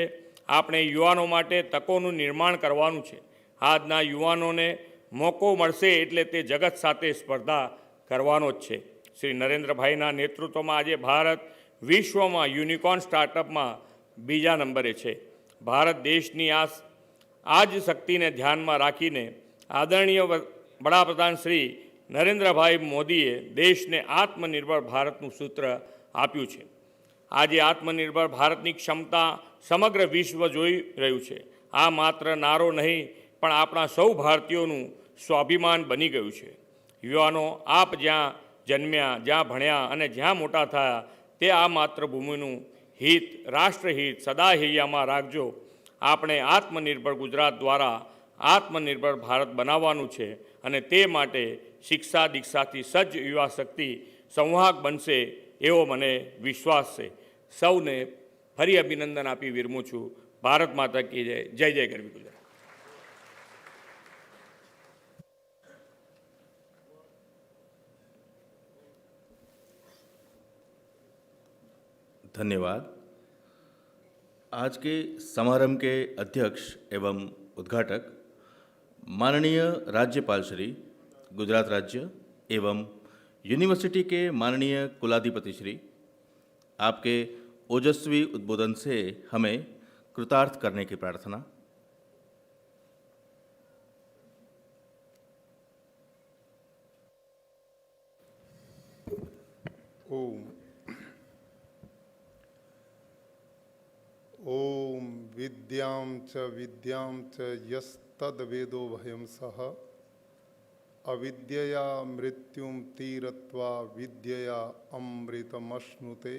Speaker 8: આપણે યુવાનો માટે તકોનું નિર્માણ કરવાનું છે. આજના યુવાનોને મોકો મળશે એટલે તે જગત સાથે સ્પર્ધા કરવાનો જ છે. શ્રી નરેન્દ્રભાઈના નેતૃત્વમાં આજે ભારત વિશ્વમાં યુનિકોર્ન સ્ટાર્ટઅપમાં બીજા નંબરે છે. ભારત દેશની આ જ શક્તિને ધ્યાનમાં રાખીને આદરણીય વડાપ્રધાન શ્રી નરેન્દ્રભાઈ મોદીએ દેશને આત્મનિર્ભર ભારતનું સૂત્ર આપ્યું છે. આજે આત્મનિર્ભર ભારતની ક્ષમતા સમગ્ર વિશ્વ જોઈ રહ્યું છે. આ માત્ર નારો નહીં પણ આપણા સૌ ભારતીયોનું સ્વાભિમાન બની ગયું છે. યુવાનો, આપ જ્યાં જન્મ્યા, જ્યાં ભણ્યા અને જ્યાં મોટા થયા તે આ માતૃભૂમિનું હિત, રાષ્ટ્રહિત સદા હૈયામાં રાખજો. આપણે આત્મનિર્ભર ગુજરાત દ્વારા આત્મનિર્ભર ભારત બનાવવાનું છે અને તે માટે શિક્ષા દીક્ષાથી સજ્જ યુવા શક્તિ સંવાહક બનશે એવો મને વિશ્વાસ છે. સૌને ફરી અભિનંદન આપી વિરમું છું. ભારત માતા કી જય. જય જય ગરવી ગુજરાત.
Speaker 1: ધન્યવાદ. आज के समारंभ के अध्यक्ष एवं उद्घाटक माननीय राज्यपाल श्री गुजरात राज्य एवं यूनिवर्सिटी के माननीय कुलाधिपति श्री, आपके ओजस्वी उद्बोधन से हमें कृतार्थ करने की प्रार्थना।
Speaker 9: ओम विद्यां च यस्तद्वेदो भयं सः अविद्यया मृत्युं तीरत्वा विद्यया अमृतमश्नुते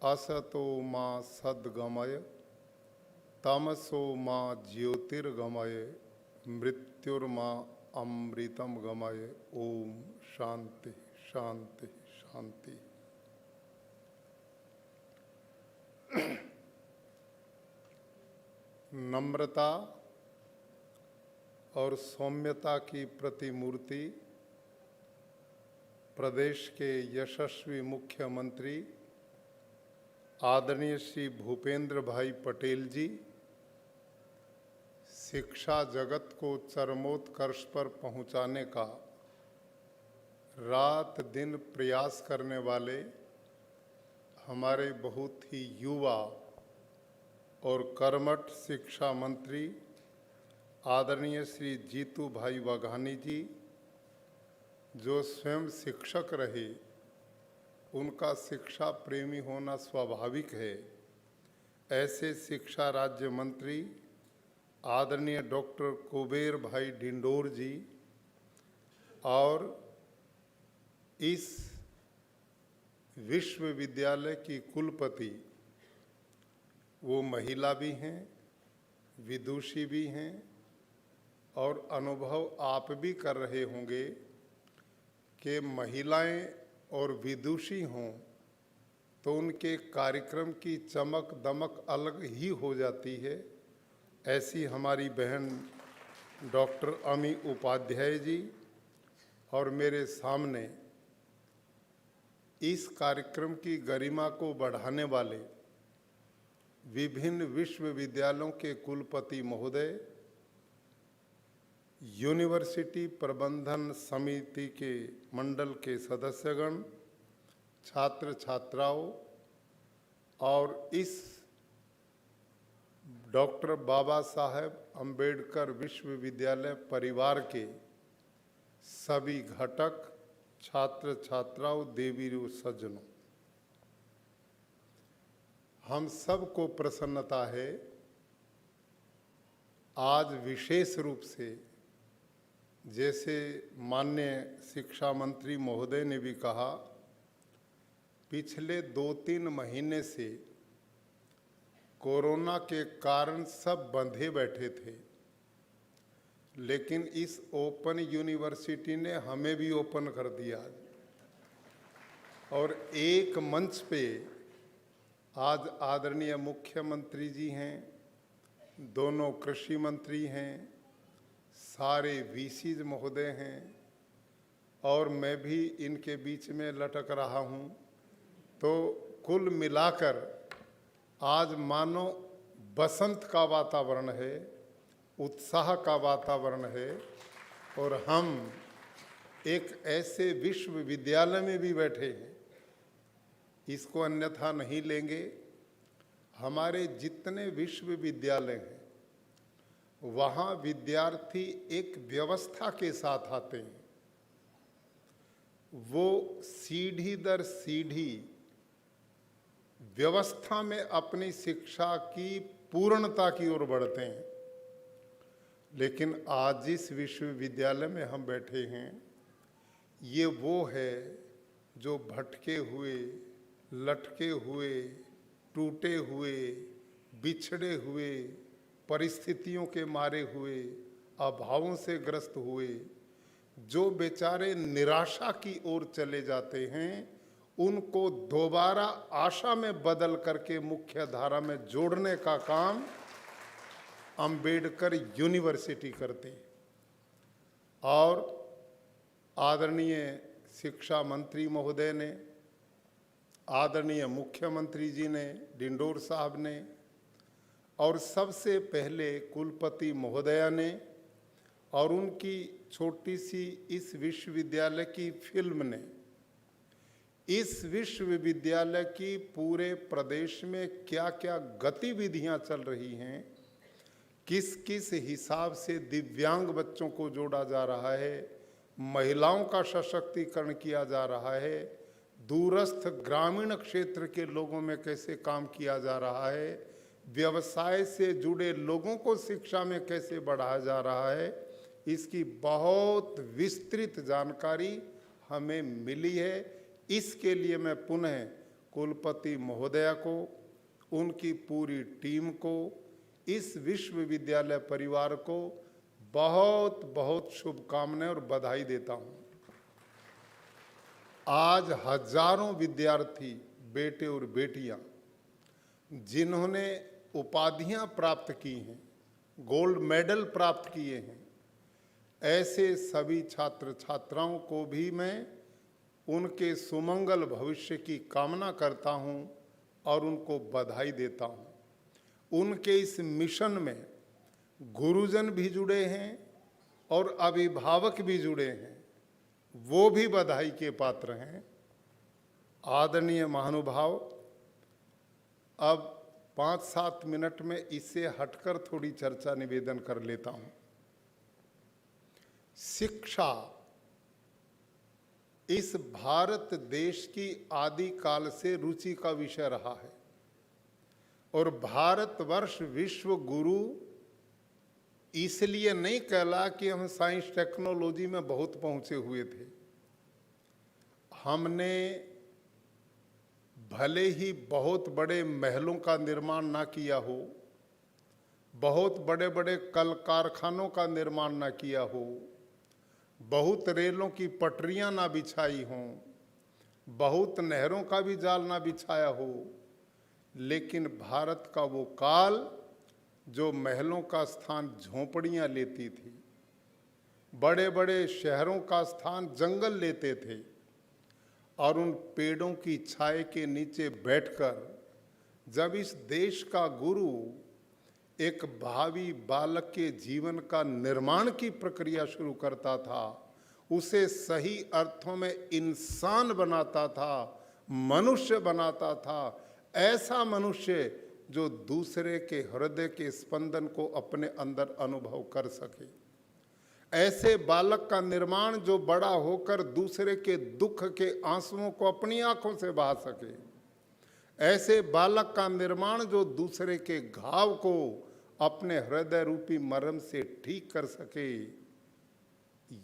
Speaker 9: असतो मा सद्गमय तमसो मा ज्योतिर्गमय मृत्युर्मा अमृतम गमय। ओम शांति शांति शांति। नम्रता और सौम्यता की प्रतिमूर्ति प्रदेश के यशस्वी मुख्यमंत्री आदरणीय श्री भूपेंद्र भाई पटेल जी, शिक्षा जगत को चरमोत्कर्ष पर पहुंचाने का रात दिन प्रयास करने वाले हमारे बहुत ही युवा और कर्मठ शिक्षा मंत्री आदरणीय श्री जीतू भाई वाघानी जी, जो स्वयं शिक्षक रहे, उनका शिक्षा प्रेमी होना स्वाभाविक है। ऐसे शिक्षा राज्य मंत्री आदरणीय डॉक्टर कुबेर भाई डिंडोर जी और इस विश्वविद्यालय की कुलपति, वो महिला भी हैं, विदुषी भी हैं और अनुभव आप भी कर रहे होंगे कि महिलाएं और विदुषी हों तो उनके कार्यक्रम की चमक दमक अलग ही हो जाती है। ऐसी हमारी बहन डॉक्टर अमी उपाध्याय जी और मेरे सामने इस कार्यक्रम की गरिमा को बढ़ाने वाले विभिन्न विश्वविद्यालयों के कुलपति महोदय, यूनिवर्सिटी प्रबंधन समिति के मंडल के सदस्यगण, छात्र छात्राओं और इस डॉक्टर बाबा साहेब अम्बेडकर विश्वविद्यालय परिवार के सभी घटक, छात्र छात्राओं, देवी और सज्जनों, हम सबको प्रसन्नता है आज विशेष रूप से, जैसे माननीय शिक्षा मंत्री महोदय ने भी कहा, पिछले 2-3 महीने से कोरोना के कारण सब बंधे बैठे थे, लेकिन इस ओपन यूनिवर्सिटी ने हमें भी ओपन कर दिया और एक मंच पे आज आदरणीय मुख्यमंत्री जी हैं, दोनों कृषि मंत्री हैं, सारे वीसीज महोदय हैं और मैं भी इनके बीच में लटक रहा हूं। तो कुल मिलाकर आज मानो बसंत का वातावरण है, उत्साह का वातावरण है और हम एक ऐसे विश्वविद्यालय में भी बैठे हैं, इसको अन्यथा नहीं लेंगे। हमारे जितने विश्वविद्यालय हैं वहाँ विद्यार्थी एक व्यवस्था के साथ आते हैं, वो सीढ़ी दर सीढ़ी व्यवस्था में अपनी शिक्षा की पूर्णता की ओर बढ़ते हैं। लेकिन आज जिस विश्वविद्यालय में हम बैठे हैं, ये वो है जो भटके हुए, लटके हुए, टूटे हुए, बिछड़े हुए, परिस्थितियों के मारे हुए, अभावों से ग्रस्त हुए, जो बेचारे निराशा की ओर चले जाते हैं, उनको दोबारा आशा में बदल करके मुख्य धारा में जोड़ने का काम अंबेडकर यूनिवर्सिटी करते। और आदरणीय शिक्षा मंत्री महोदय ने, आदरणीय मुख्यमंत्री जी ने, डिंडोर साहब ने, और सबसे पहले कुलपति महोदया ने और उनकी छोटी सी इस विश्वविद्यालय की फिल्म ने इस विश्वविद्यालय की पूरे प्रदेश में क्या क्या गतिविधियां चल रही हैं, किस किस हिसाब से दिव्यांग बच्चों को जोड़ा जा रहा है, महिलाओं का सशक्तिकरण किया जा रहा है, दूरस्थ ग्रामीण क्षेत्र के लोगों में कैसे काम किया जा रहा है, व्यवसाय से जुड़े लोगों को शिक्षा में कैसे बढ़ाया जा रहा है, इसकी बहुत विस्तृत जानकारी हमें मिली है। इसके लिए मैं पुनः कुलपति महोदया को, उनकी पूरी टीम को, इस विश्वविद्यालय परिवार को बहुत बहुत शुभकामनाएं और बधाई देता हूं। आज हजारों विद्यार्थी बेटे और बेटियां जिन्होंने उपाधियां प्राप्त की हैं, गोल्ड मेडल प्राप्त किए हैं, ऐसे सभी छात्र छात्राओं को भी मैं उनके सुमंगल भविष्य की कामना करता हूं और उनको बधाई देता हूं। उनके इस मिशन में गुरुजन भी जुड़े हैं और अभिभावक भी जुड़े हैं, वो भी बधाई के पात्र हैं। आदरणीय महानुभाव, अब 5-7 मिनट में इससे हटकर थोड़ी चर्चा निवेदन कर लेता हूं। शिक्षा इस भारत देश की आदि काल से रुचि का विषय रहा है और भारतवर्ष विश्व गुरु इसलिए नहीं कहला कि हम साइंस टेक्नोलॉजी में बहुत पहुंचे हुए थे। हमने भले ही बहुत बड़े महलों का निर्माण ना किया हो, बहुत बड़े बड़े कल कारखानों का निर्माण ना किया हो, बहुत रेलों की पटरियां ना बिछाई हों, बहुत नहरों का भी जाल ना बिछाया हो, लेकिन भारत का वो काल जो महलों का स्थान झोंपड़ियां लेती थी, बड़े बड़े शहरों का स्थान जंगल लेते थे, और उन पेड़ों की छाए के नीचे बैठकर जब इस देश का गुरु एक भावी बालक के जीवन का निर्माण की प्रक्रिया शुरू करता था, उसे सही अर्थों में इंसान बनाता था, मनुष्य बनाता था, ऐसा मनुष्य जो दूसरे के हृदय के स्पंदन को अपने अंदर अनुभव कर सके, ऐसे बालक का निर्माण जो बड़ा होकर दूसरे के दुख के आंसुओं को अपनी आंखों से बहा सके, ऐसे बालक का निर्माण जो दूसरे के घाव को अपने हृदय रूपी मरहम से ठीक कर सके,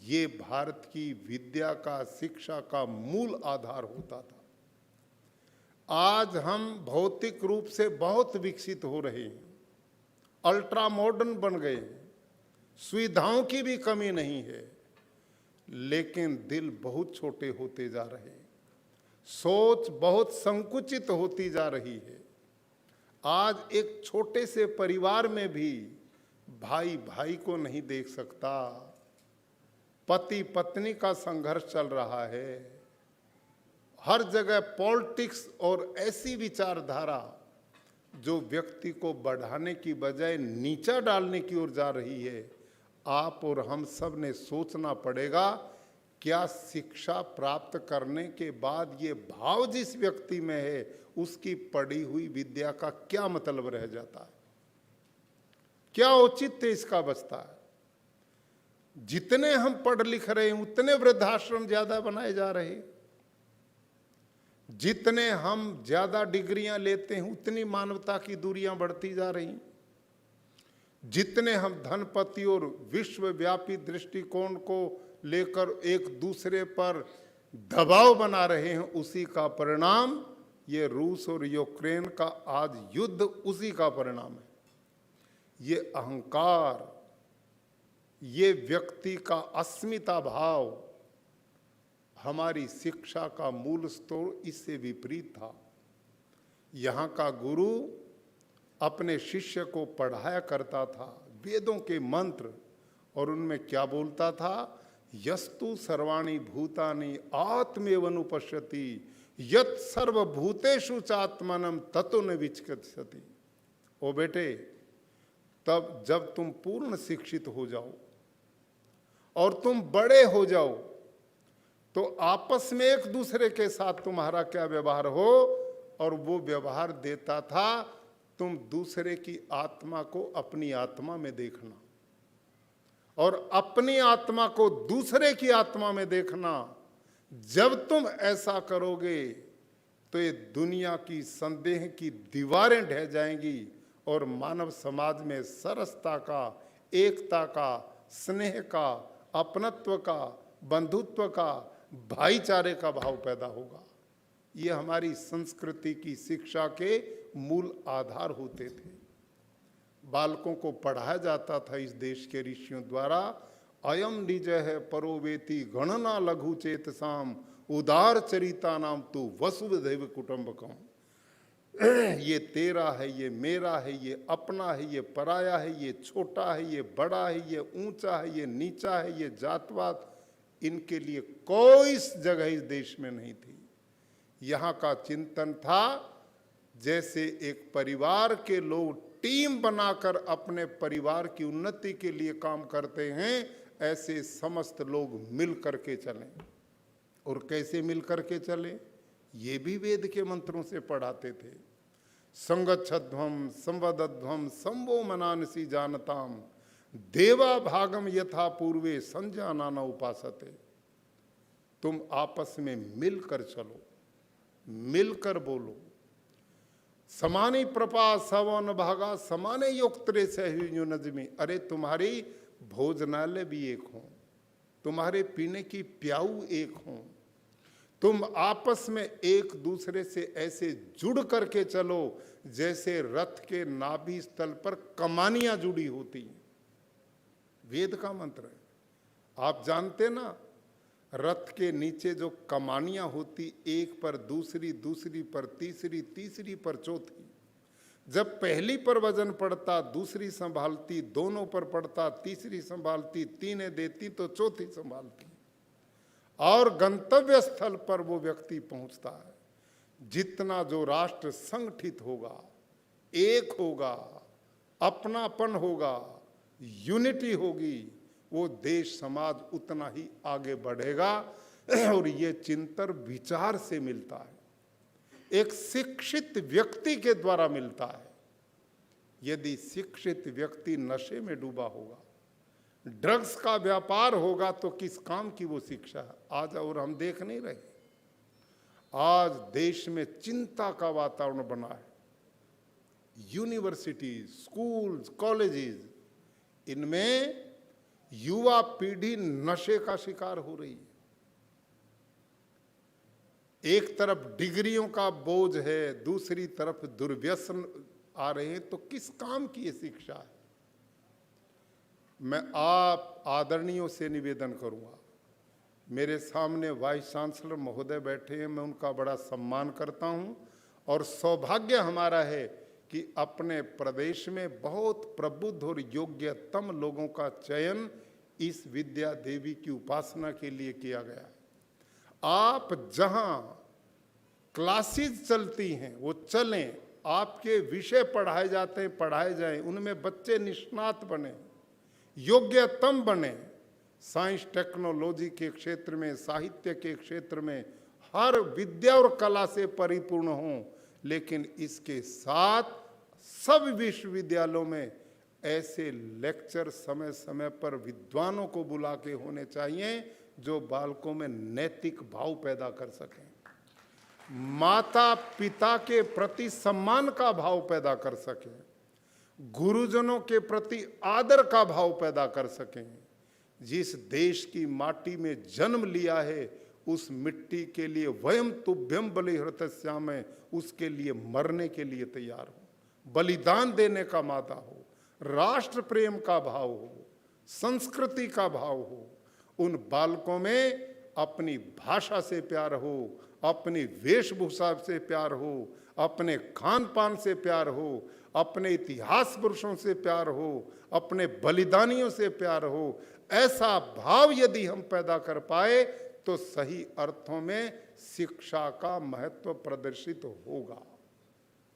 Speaker 9: ये भारत की विद्या का, शिक्षा का मूल आधार होता था। आज हम भौतिक रूप से बहुत विकसित हो रहे हैं, अल्ट्रा मॉडर्न बन गए हैं, सुविधाओं की भी कमी नहीं है, लेकिन दिल बहुत छोटे होते जा रहे हैं, सोच बहुत संकुचित होती जा रही है। आज एक छोटे से परिवार में भी भाई भाई को नहीं देख सकता, पति पत्नी का संघर्ष चल रहा है, हर जगह पॉलिटिक्स और ऐसी विचारधारा जो व्यक्ति को बढ़ाने की बजाय नीचा डालने की ओर जा रही है। आप और हम सब ने सोचना पड़ेगा, क्या शिक्षा प्राप्त करने के बाद ये भाव जिस व्यक्ति में है, उसकी पढ़ी हुई विद्या का क्या मतलब रह जाता है, क्या औचित्य इसका बचता है। जितने हम पढ़ लिख रहे हैं उतने वृद्धाश्रम ज्यादा बनाए जा रहे हैं, जितने हम ज्यादा डिग्रियां लेते हैं उतनी मानवता की दूरियां बढ़ती जा रही हैं, जितने हम धनपति और विश्वव्यापी दृष्टिकोण को लेकर एक दूसरे पर दबाव बना रहे हैं, उसी का परिणाम ये रूस और यूक्रेन का आज युद्ध उसी का परिणाम है। ये अहंकार, ये व्यक्ति का अस्मिता भाव, हमारी शिक्षा का मूल स्रोत इससे विपरीत था। यहाँ का गुरु अपने शिष्य को पढ़ाया करता था वेदों के मंत्र, और उनमें क्या बोलता था, यस्तु सर्वाणि भूतानि आत्मेवनुपश्यति यत् सर्वभूतेषु चात्मनम ततो न विचक्षति। ओ बेटे, तब जब तुम पूर्ण शिक्षित हो जाओ और तुम बड़े हो जाओ तो आपस में एक दूसरे के साथ तुम्हारा क्या व्यवहार हो, और वो व्यवहार देता था तुम दूसरे की आत्मा को अपनी आत्मा में देखना और अपनी आत्मा को दूसरे की आत्मा में देखना। जब तुम ऐसा करोगे तो ये दुनिया की संदेह की दीवारें ढह जाएंगी और मानव समाज में सरसता का, एकता का, स्नेह का, अपनत्व का, बंधुत्व का, भाईचारे का भाव पैदा होगा। ये हमारी संस्कृति की शिक्षा के मूल आधार होते थे। बालकों को पढ़ाया जाता था इस देश के ऋषियों द्वारा, अयम निज है परोवेति गणना लघु चेतसाम उदार चरिता नाम तू वसुधैव कुटुंबकम। ये तेरा है, ये मेरा है, ये अपना है, ये पराया है, ये छोटा है, ये बड़ा है, ये ऊंचा है, ये नीचा है, ये जातवात, इनके लिए कोई जगह इस देश में नहीं थी। यहाँ का चिंतन था जैसे एक परिवार के लोग टीम बनाकर अपने परिवार की उन्नति के लिए काम करते हैं, ऐसे समस्त लोग मिल करके चलें। और कैसे मिल करके चलें, ये भी वेद के मंत्रों से पढ़ाते थे। संगच्छध्वम संवदध्वम संवो मनानसी जानताम देवा भागम यथा पूर्वे संजानाना उपासते। तुम आपस में मिलकर चलो, मिलकर बोलो। समानी प्रपा सवन भागा समाने योक्तरे से नजमी। अरे तुम्हारी भोजनालय भी एक हो, तुम्हारे पीने की प्याऊ एक हो, तुम आपस में एक दूसरे से ऐसे जुड़ करके चलो जैसे रथ के नाभि स्थल पर कमानियां जुड़ी होती हैं। वेद का मंत्र है। आप जानते ना, रथ के नीचे जो कमानियां होती, एक पर दूसरी, दूसरी पर तीसरी, तीसरी पर चौथी। जब पहली पर वजन पड़ता दूसरी संभालती, दोनों पर पड़ता तीसरी संभालती, तीने देती तो चौथी संभालती, और गंतव्य स्थल पर वो व्यक्ति पहुंचता है। जितना जो राष्ट्र संगठित होगा, एक होगा, अपनापन होगा, यूनिटी होगी, वो देश समाज उतना ही आगे बढ़ेगा। और ये चिंतन विचार से मिलता है, एक शिक्षित व्यक्ति के द्वारा मिलता है। यदि शिक्षित व्यक्ति नशे में डूबा होगा, ड्रग्स का व्यापार होगा, तो किस काम की वो शिक्षा है आज। और हम देख नहीं रहे, आज देश में चिंता का वातावरण बना है। यूनिवर्सिटीज, स्कूल्स, कॉलेजेस, इनमें युवा पीढ़ी नशे का शिकार हो रही है। एक तरफ डिग्रियों का बोझ है, दूसरी तरफ दुर्व्यसन आ रहे हैं, तो किस काम की ये शिक्षा है। मैं आप आदरणीयों से निवेदन करूंगा, मेरे सामने वाइस चांसलर महोदय बैठे हैं, मैं उनका बड़ा सम्मान करता हूं, और सौभाग्य हमारा है कि अपने प्रदेश में बहुत प्रबुद्ध और योग्यतम लोगों का चयन इस विद्या देवी की उपासना के लिए किया गया है। आप जहां क्लासेस चलती हैं वो चलें, आपके विषय पढ़ाए जाते हैं पढ़ाए जाएं, उनमें बच्चे निष्णात बने, योग्यतम बने। साइंस टेक्नोलॉजी के क्षेत्र में, साहित्य के क्षेत्र में हर विद्या और कला से परिपूर्ण हों। लेकिन इसके साथ सब विश्वविद्यालयों में ऐसे लेक्चर समय समय पर विद्वानों को बुला के होने चाहिए जो बालकों में नैतिक भाव पैदा कर सकें, माता पिता के प्रति सम्मान का भाव पैदा कर सकें, गुरुजनों के प्रति आदर का भाव पैदा कर सकें। जिस देश की माटी में जन्म लिया है उस मिट्टी के लिए वयम तुभ्यम बलिहृतस्यामः, उसके लिए मरने के लिए तैयार हो, बलिदान देने का माता हो, राष्ट्र प्रेम का भाव हो, संस्कृति का भाव हो। उन बालकों में अपनी भाषा से प्यार हो, अपनी वेशभूषा से प्यार हो, अपने खान पान से प्यार हो, अपने इतिहास पुरुषों से प्यार हो, अपने बलिदानियों से प्यार हो। ऐसा भाव यदि हम पैदा कर पाए तो सही अर्थों में शिक्षा का महत्व प्रदर्शित होगा।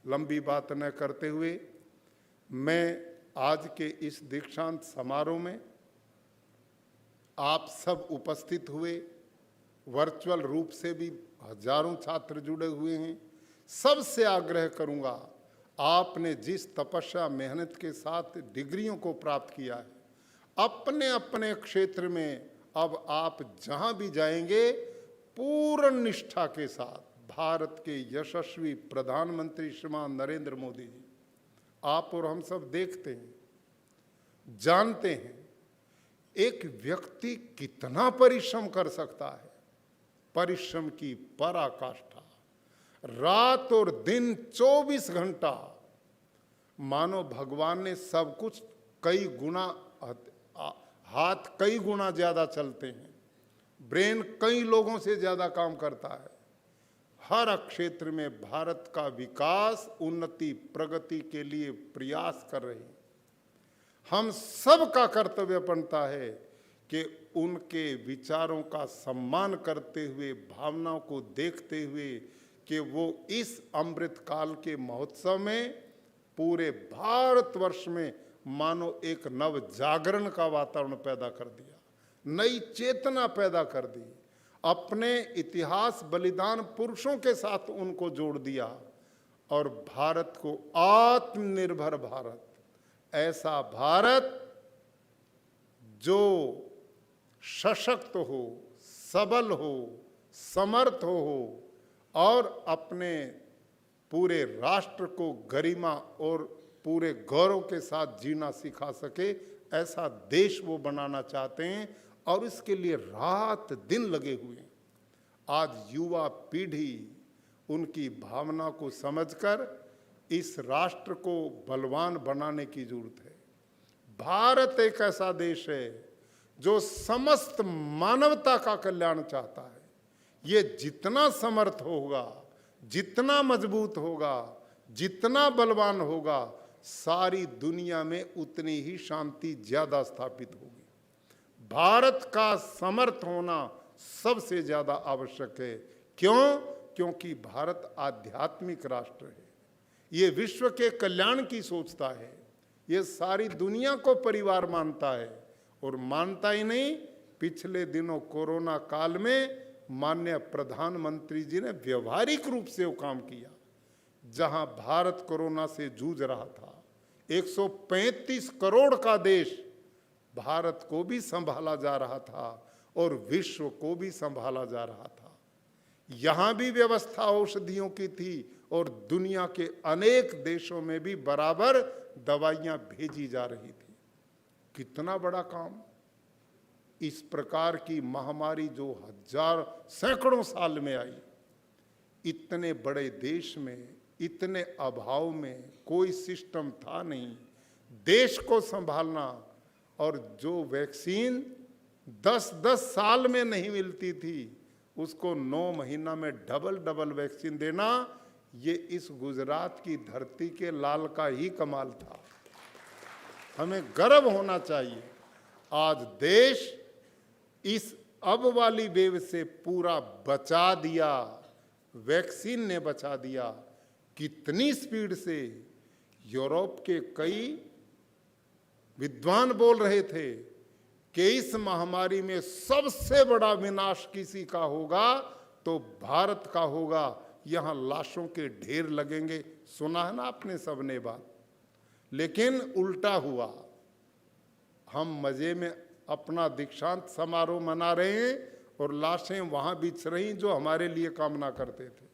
Speaker 9: लंबी बात न करते हुए मैं आज के इस दीक्षांत समारोह में आप सब उपस्थित हुए, वर्चुअल रूप से भी हजारों छात्र जुड़े हुए हैं। सबसे आग्रह करूंगा, आपने जिस तपस्या मेहनत के साथ डिग्रियों को प्राप्त किया है, अपने अपने क्षेत्र में अब आप जहां भी जाएंगे पूर्ण निष्ठा के साथ भारत के यशस्वी प्रधानमंत्री श्रीमान नरेंद्र मोदी जी, आप और हम सब देखते हैं, जानते हैं एक व्यक्ति कितना परिश्रम कर सकता है। परिश्रम की पराकाष्ठा, रात और दिन 24 घंटा, मानो भगवान ने सब कुछ कई गुना, हाथ कई गुना ज्यादा चलते हैं, ब्रेन कई लोगों से ज्यादा काम करता है। हर क्षेत्र में भारत का विकास, उन्नति, प्रगति के लिए प्रयास कर रहे हैं। हम सब का कर्तव्य बनता है कि उनके विचारों का सम्मान करते हुए, भावनाओं को देखते हुए कि वो इस अमृत काल के महोत्सव में पूरे भारतवर्ष में मानो एक नव जागरण का वातावरण पैदा कर दिया, नई चेतना पैदा कर दी, अपने इतिहास बलिदान पुरुषों के साथ उनको जोड़ दिया और भारत को आत्मनिर्भर भारत, ऐसा भारत जो सशक्त हो, सबल हो, समर्थ हो और अपने पूरे राष्ट्र को गरिमा और पूरे गौरव के साथ जीना सिखा सके, ऐसा देश वो बनाना चाहते हैं और इसके लिए रात दिन लगे हुए हैं। आज युवा पीढ़ी उनकी भावना को समझकर इस राष्ट्र को बलवान बनाने की जरूरत है। भारत एक ऐसा देश है जो समस्त मानवता का कल्याण चाहता है। ये जितना समर्थ होगा, जितना मजबूत होगा, जितना बलवान होगा, सारी दुनिया में उतनी ही शांति ज्यादा स्थापित होगी। भारत का समर्थ होना सबसे ज्यादा आवश्यक है। क्यों? क्योंकि भारत आध्यात्मिक राष्ट्र है, ये विश्व के कल्याण की सोचता है, ये सारी दुनिया को परिवार मानता है। और मानता ही नहीं, पिछले दिनों कोरोना काल में माननीय प्रधानमंत्री जी ने व्यवहारिक रूप से वो काम किया। जहां भारत कोरोना से जूझ रहा था, 135 करोड़ का देश, भारत को भी संभाला जा रहा था और विश्व को भी संभाला जा रहा था। यहां भी व्यवस्था औषधियों की थी और दुनिया के अनेक देशों में भी बराबर दवाइयां भेजी जा रही थी। कितना बड़ा काम! इस प्रकार की महामारी जो सैकड़ों साल में आई, इतने बड़े देश में, इतने अभाव में कोई सिस्टम था नहीं देश को संभालना। और जो वैक्सीन 10-10 साल में नहीं मिलती थी, उसको 9 महीना में डबल वैक्सीन देना, ये इस गुजरात की धरती के लाल का ही कमाल था। हमें गर्व होना चाहिए। आज देश इस अब वाली वेव से पूरा बचा दिया, वैक्सीन ने बचा दिया। कितनी स्पीड से! यूरोप के कई विद्वान बोल रहे थे कि इस महामारी में सबसे बड़ा विनाश किसी का होगा तो भारत का होगा, यहां लाशों के ढेर लगेंगे। सुना है ना आपने सबने बात, लेकिन उल्टा हुआ। हम मजे में अपना दीक्षांत समारोह मना रहे हैं और लाशें वहां बिछ रही जो हमारे लिए कामना करते थे।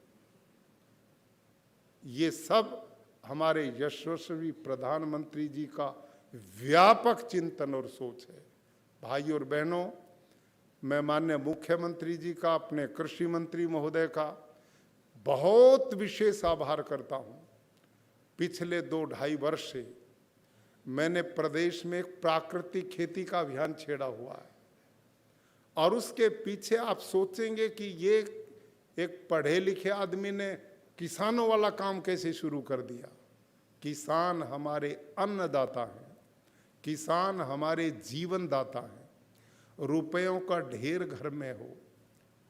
Speaker 9: ये सब हमारे यशस्वी प्रधानमंत्री जी का व्यापक चिंतन और सोच है। भाई और बहनों, मैं माननीय मुख्यमंत्री जी का, अपने कृषि मंत्री महोदय का बहुत विशेष आभार करता हूं। पिछले 2-2.5 वर्ष से मैंने प्रदेश में प्राकृतिक खेती का अभियान छेड़ा हुआ है और उसके पीछे आप सोचेंगे कि ये एक पढ़े लिखे आदमी ने किसानों वाला काम कैसे शुरू कर दिया। किसान हमारे अन्नदाता हैं, किसान हमारे जीवन दाता हैं। रुपयों का ढेर घर में हो,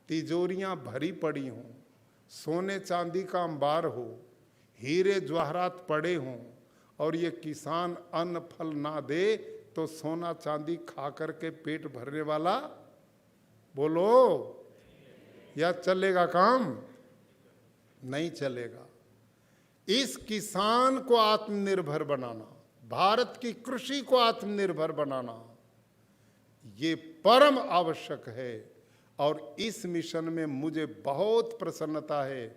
Speaker 9: तिजोरियां भरी पड़ी हों, सोने चांदी का अंबार हो, हीरे जवाहरात पड़े हों और ये किसान अन्न फल ना दे तो सोना चांदी खा करके पेट भरने वाला बोलो या चलेगा काम? नहीं चलेगा। इस किसान को आत्मनिर्भर बनाना, भारत की कृषि को आत्मनिर्भर बनाना, ये परम आवश्यक है। और इस मिशन में मुझे बहुत प्रसन्नता है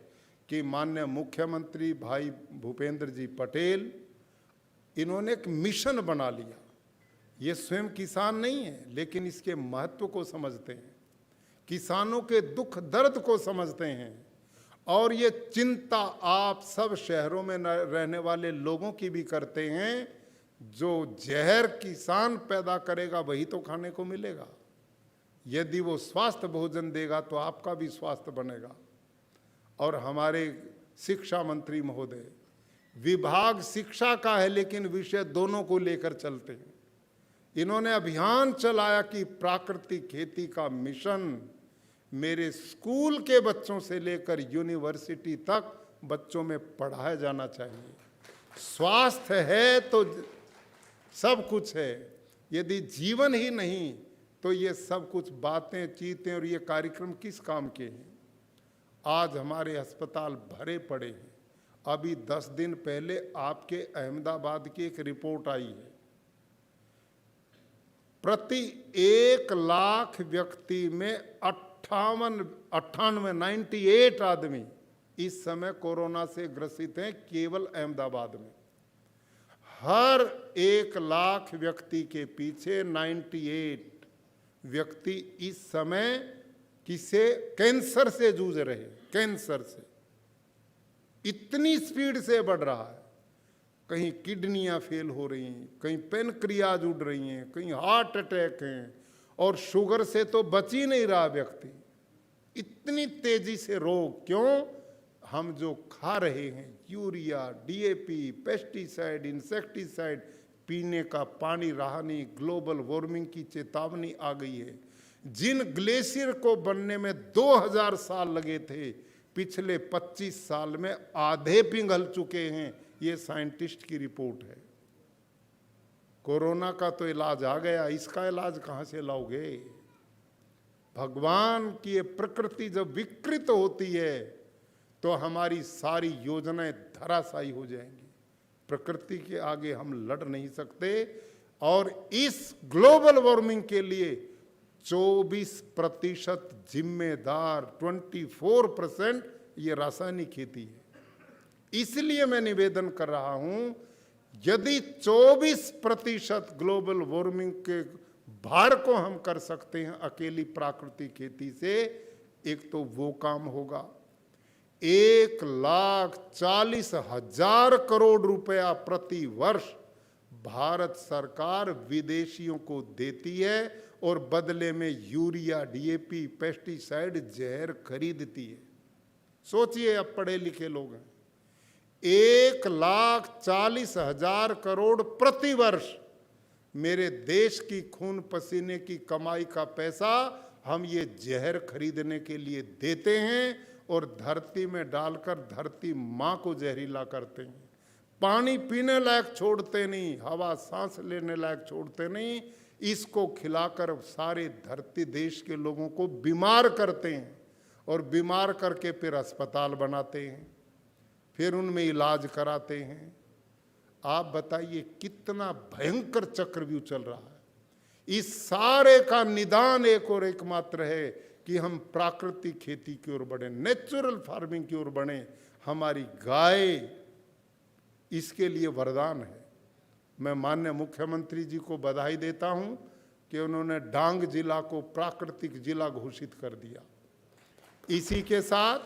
Speaker 9: कि माननीय मुख्यमंत्री भाई भूपेंद्र जी पटेल, इन्होंने एक मिशन बना लिया। ये स्वयं किसान नहीं है, लेकिन इसके महत्व को समझते हैं, किसानों के दुख दर्द को समझते हैं, और ये चिंता आप सब शहरों में रहने वाले लोगों की भी करते हैं। जो जहर किसान पैदा करेगा वही तो खाने को मिलेगा। यदि वो स्वास्थ्य भोजन देगा तो आपका भी स्वास्थ्य बनेगा। और हमारे शिक्षा मंत्री महोदय, विभाग शिक्षा का है लेकिन विषय दोनों को लेकर चलते हैं। इन्होंने अभियान चलाया कि प्राकृतिक खेती का मिशन मेरे स्कूल के बच्चों से लेकर यूनिवर्सिटी तक बच्चों में पढ़ाया जाना चाहिए। स्वास्थ्य है तो सब कुछ है, यदि जीवन ही नहीं तो ये सब कुछ बातें चीतें और ये कार्यक्रम किस काम के हैं? आज हमारे अस्पताल भरे पड़े हैं। अभी 10 दिन पहले आपके अहमदाबाद की एक रिपोर्ट आई है, प्रति 1 लाख व्यक्ति में 98 आदमी इस समय कोरोना से ग्रसित हैं केवल अहमदाबाद में। हर 1 लाख व्यक्ति के पीछे 98 व्यक्ति इस समय किसे कैंसर से जूझ रहे हैं। कैंसर से इतनी स्पीड से बढ़ रहा है, कहीं किडनियां फेल हो रही हैं, कहीं पेनक्रियाज उड़ रही हैं, कहीं हार्ट अटैक हैं, और शुगर से तो बच ही नहीं रहा व्यक्ति। इतनी तेजी से रोग क्यों? हम जो खा रहे हैं यूरिया, डीएपी, पेस्टिसाइड, इंसेक्टिसाइड, पीने का पानी रहा नहीं, ग्लोबल वार्मिंग की चेतावनी आ गई है। जिन ग्लेशियर को बनने में 2000 साल लगे थे, पिछले 25 साल में आधे पिघल चुके हैं। ये साइंटिस्ट की रिपोर्ट है। कोरोना का तो इलाज आ गया, इसका इलाज कहां से लाओगे? भगवान की ये प्रकृति जब विकृत होती है तो हमारी सारी योजनाएं धराशायी हो जाएंगी। प्रकृति के आगे हम लड़ नहीं सकते। और इस ग्लोबल वार्मिंग के लिए 24% जिम्मेदार, 24% ये रासायनिक खेती है। इसलिए मैं निवेदन कर रहा हूं, यदि 24% ग्लोबल वार्मिंग के भार को हम कर सकते हैं अकेली प्राकृतिक खेती से, एक तो वो काम होगा। 1,40,000 करोड़ रुपया प्रति वर्ष भारत सरकार विदेशियों को देती है और बदले में यूरिया, डीएपी, पेस्टिसाइड, जहर खरीदती है। सोचिए, अब पढ़े लिखे लोग हैं, 1,40,000 करोड़ प्रति वर्ष मेरे देश की खून पसीने की कमाई का पैसा हम ये जहर खरीदने के लिए देते हैं और धरती में डालकर धरती माँ को जहरीला करते हैं। पानी पीने लायक छोड़ते नहीं, हवा सांस लेने लायक छोड़ते नहीं, इसको खिलाकर सारे धरती देश के लोगों को बीमार करते हैं और बीमार करके फिर अस्पताल बनाते हैं, फिर उनमें इलाज कराते हैं। आप बताइए कितना भयंकर चक्रव्यूह चल रहा है। इस सारे का निदान एक और एकमात्र है कि हम प्राकृतिक खेती की ओर बढ़े, नेचुरल फार्मिंग की ओर बढ़े। हमारी गाय इसके लिए वरदान है। मैं माननीय मुख्यमंत्री जी को बधाई देता हूं कि उन्होंने डांग जिला को प्राकृतिक जिला घोषित कर दिया। इसी के साथ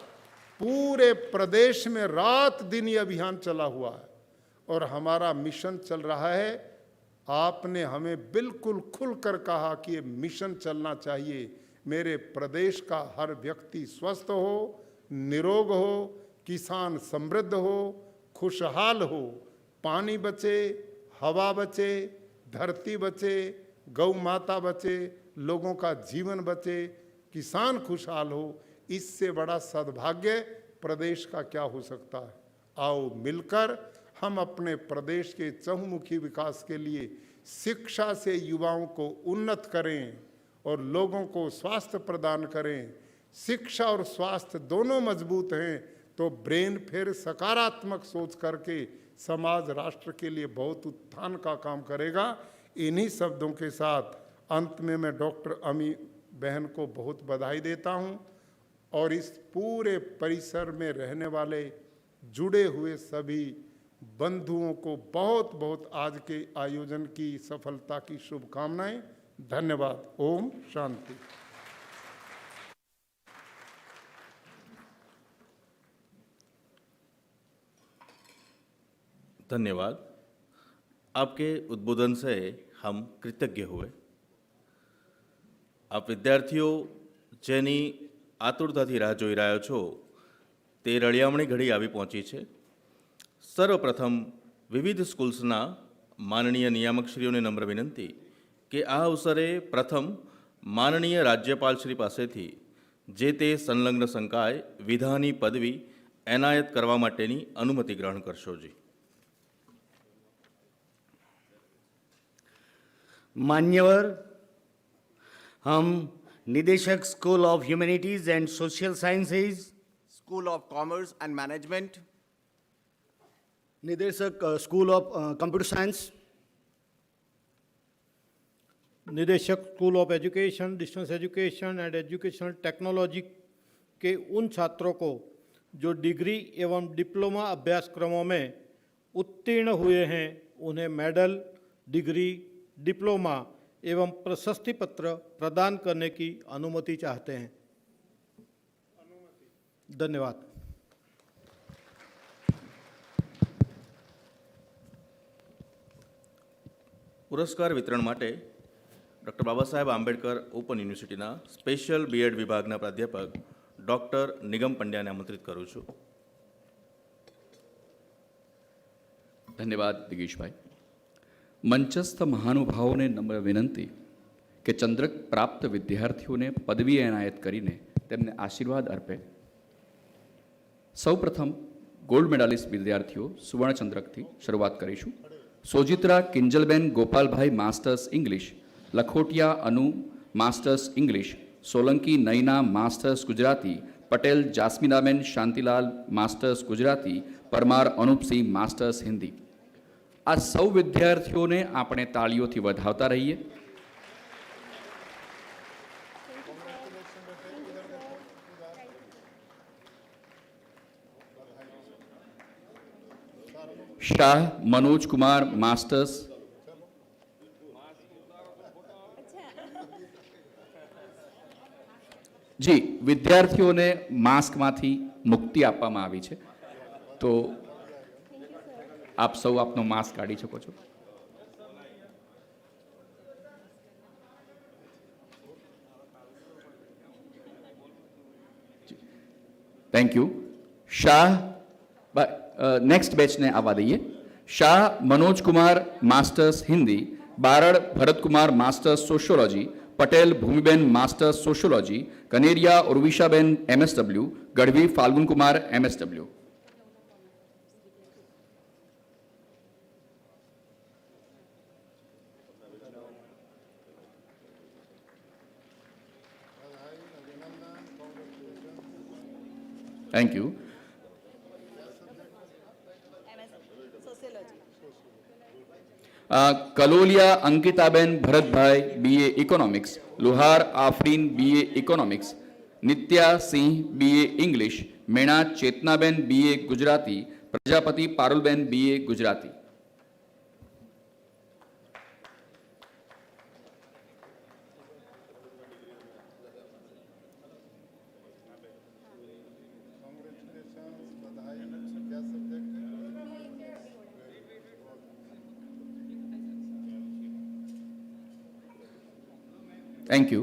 Speaker 9: पूरे प्रदेश में रात दिन ये अभियान चला हुआ है और हमारा मिशन चल रहा है। आपने हमें बिल्कुल खुलकर कहा कि ये मिशन चलना चाहिए। मेरे प्रदेश का हर व्यक्ति स्वस्थ हो, निरोग हो, किसान समृद्ध हो, खुशहाल हो, पानी बचे, हवा बचे, धरती बचे, गौ माता बचे, लोगों का जीवन बचे, किसान खुशहाल हो। इससे बड़ा सद्भाग्य प्रदेश का क्या हो सकता है? आओ मिलकर हम अपने प्रदेश के चहुमुखी विकास के लिए शिक्षा से युवाओं को उन्नत करें और लोगों को स्वास्थ्य प्रदान करें। शिक्षा और स्वास्थ्य दोनों मजबूत हैं तो ब्रेन फिर सकारात्मक सोच करके समाज राष्ट्र के लिए बहुत उत्थान का काम करेगा। इन्हीं शब्दों के साथ अंत में मैं डॉक्टर अमी बहन को बहुत बधाई देता हूं और इस पूरे परिसर में रहने वाले जुड़े हुए सभी बंधुओं को बहुत बहुत आज के आयोजन की सफलता की शुभकामनाएं। धन्यवाद। ओम शांति।
Speaker 1: धन्यवाद। आपके उद्बोधन से हम कृतज्ञ हुए। આપ વિદ્યાર્થીઓ જેની આતુરતાથી રાહ જોઈ રહ્યા છો તે રળિયામણી ઘડી આવી પહોંચી છે। સર્વપ્રથમ વિવિધ સ્કૂલ્સના માનનીય નિયામકશ્રીઓને નમ્ર વિનંતી કે આ અવસરે પ્રથમ માનનીય રાજ્યપાલશ્રી પાસેથી જે તે સંલગ્ન સંકાય વિધાની પદવી એનાયત કરવા માટેની અનુમતિ ગ્રહણ કરશોજી।
Speaker 10: मान्यवर, हम निदेशक school of humanities and social sciences,
Speaker 11: School of Commerce and Management,
Speaker 10: निदेशक स्कूल ऑफ कंप्यूटर साइंस,
Speaker 12: निदेशक school of education, distance education and educational technology के उन छात्रों को जो डिग्री एवं डिप्लोमा अभ्यासक्रमों में उत्तीर्ण हुए हैं उन्हें मेडल, डिग्री, डिप्लोमा एवं प्रशस्ति पत्र प्रदान करने की अनुमति चाहते हैं। धन्यवाद।
Speaker 1: પુરસ્કાર વિતરણ માટે ડૉક્ટર બાબા સાહેબ આંબેડકર ઓપન યુનિવર્સિટીના સ્પેશિયલ બીએડ વિભાગના પ્રાધ્યાપક ડૉક્ટર નિગમ પંડ્યાને આમંત્રિત કરું છું।
Speaker 13: ધન્યવાદ દિગીશભાઈ। મંચસ્થ મહાનુભાવોને નમ્ર વિનંતી કે ચંદ્રક પ્રાપ્ત વિદ્યાર્થીઓને પદવી એનાયત કરીને તેમને આશીર્વાદ અર્પે। સૌપ્રથમ ગોલ્ડ મેડાલિસ્ટ વિદ્યાર્થીઓ સુવર્ણચંદ્રકથી શરૂઆત કરીશું। Sojitra Kinjalben Gopalbhai masters English, Lakhotiya Anu masters English, Solanki Nayana masters Gujarati, Patel Jasminaben Shantilal masters Gujarati, Parmar Anupsinh masters Hindi. આ સૌ વિદ્યાર્થીઓને આપણે તાળીઓથી વધાવતા રહીએ। શાહ મનોજ કુમાર માસ્ટર્સ, જી વિદ્યાર્થીઓને માસ્કમાંથી મુક્તિ આપવામાં આવી છે તો આપ સૌ આપનો માસ્ક કાઢી શકો છો। Thank you. શાહ નેક્સ્ટ બેચને આવવા દઈએ। Shah Manoj Kumar masters Hindi, Barad Bharatkumar masters sociology, Patel Bhumiben masters sociology, Kaneriya Urvishaben MSW, Gadhvi Falgunkumar MSW। Thank you. Kaloliya Ankitaben Bharatbhai BA economics, Luhar Afreen BA economics, Nitya Singh BA English, Mena Chetnaben BA Gujarati, Prajapati Parulben BA Gujarati. Thank you.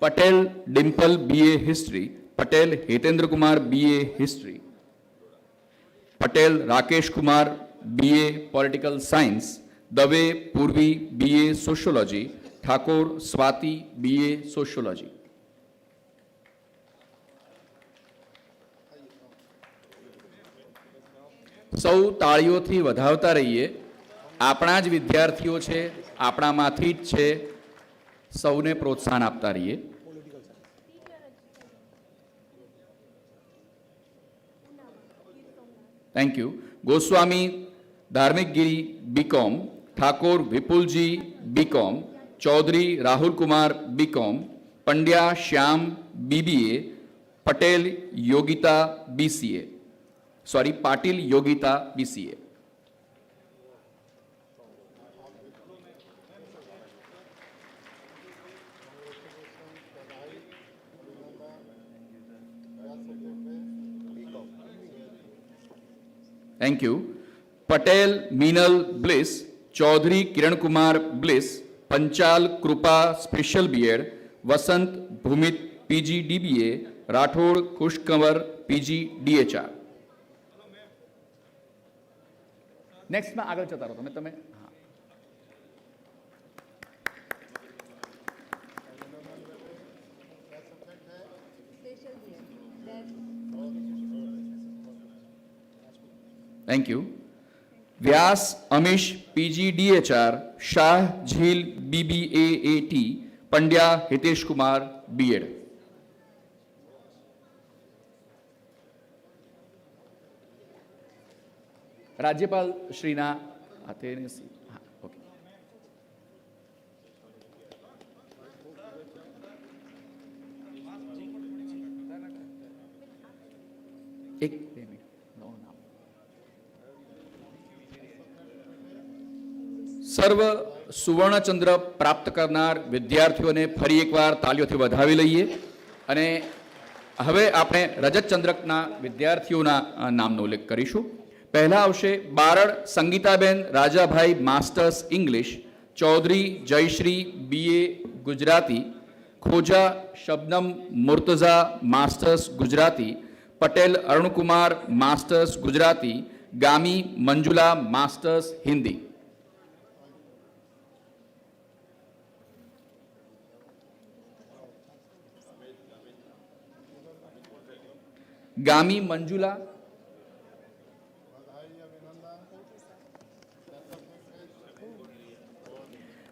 Speaker 13: Patel Dimple BA history, Patel Hetendra Kumar BA history, Patel Rakesh Kumar BA political science, Dave पूर्वी BA sociology, Thakur Swati BA sociology. સૌ તાળીઓથી વધાવતા રહીએ. આપણા જ વિદ્યાર્થીઓ છે, આપણામાંથી જ છે. સૌને પ્રોત્સાહન આપતા રહીએ. Thank you. Goswami Dharmik Giri BCom, Thakur Vipulji BCom, Chaudhary Rahul Kumar BCom, Pandya Shyam BBA, Patel Yogita BCA, sorry Patil Yogita BCA. Thank you. Patel Meenal BLIS, Chaudhary Kiran Kumar BLIS, Panchal Krupa special BEd, Vasant Bhumit PG DBA, Rathod Khushkanwar PG DHR. Next में आगे जता रहो તમે thank you. Vyas Amish PG DHR, Shah Jheel BBAT, Pandya Hitesh Kumar BEd. राज्यपाल श्रीना हाथे हाँ, ओके. एक સર્વ સુવર્ણચંદ્ર પ્રાપ્ત કરનાર વિદ્યાર્થીઓને ફરી એકવાર તાલીઓથી વધાવી લઈએ. અને હવે આપણે રજતચંદ્રકના વિદ્યાર્થીઓના નામનો ઉલ્લેખ કરીશું. પહેલા આવશે Barad Sangitaben Rajabhai masters English, Chaudhary Jayshree BA Gujarati, Khoja Shabnam Murtaza masters Gujarati, Patel Arunkumar masters Gujarati, Gami Manjula masters Hindi. Gami Manjula,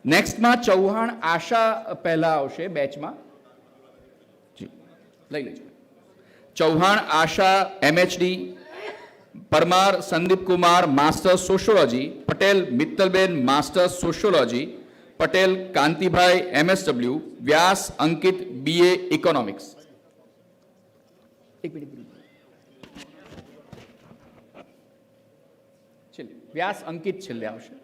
Speaker 13: next में चौहान आशा पहला आवशे बेच में लई लेजो. Chauhan Asha MHD, Parmar Sandeep Kumar masters sociology, Patel Mittalben masters sociology, Patel Kantibhai MSW, Vyas Ankit BA economics. एक मिनट व्यास अंकित छेल्ले आवशे.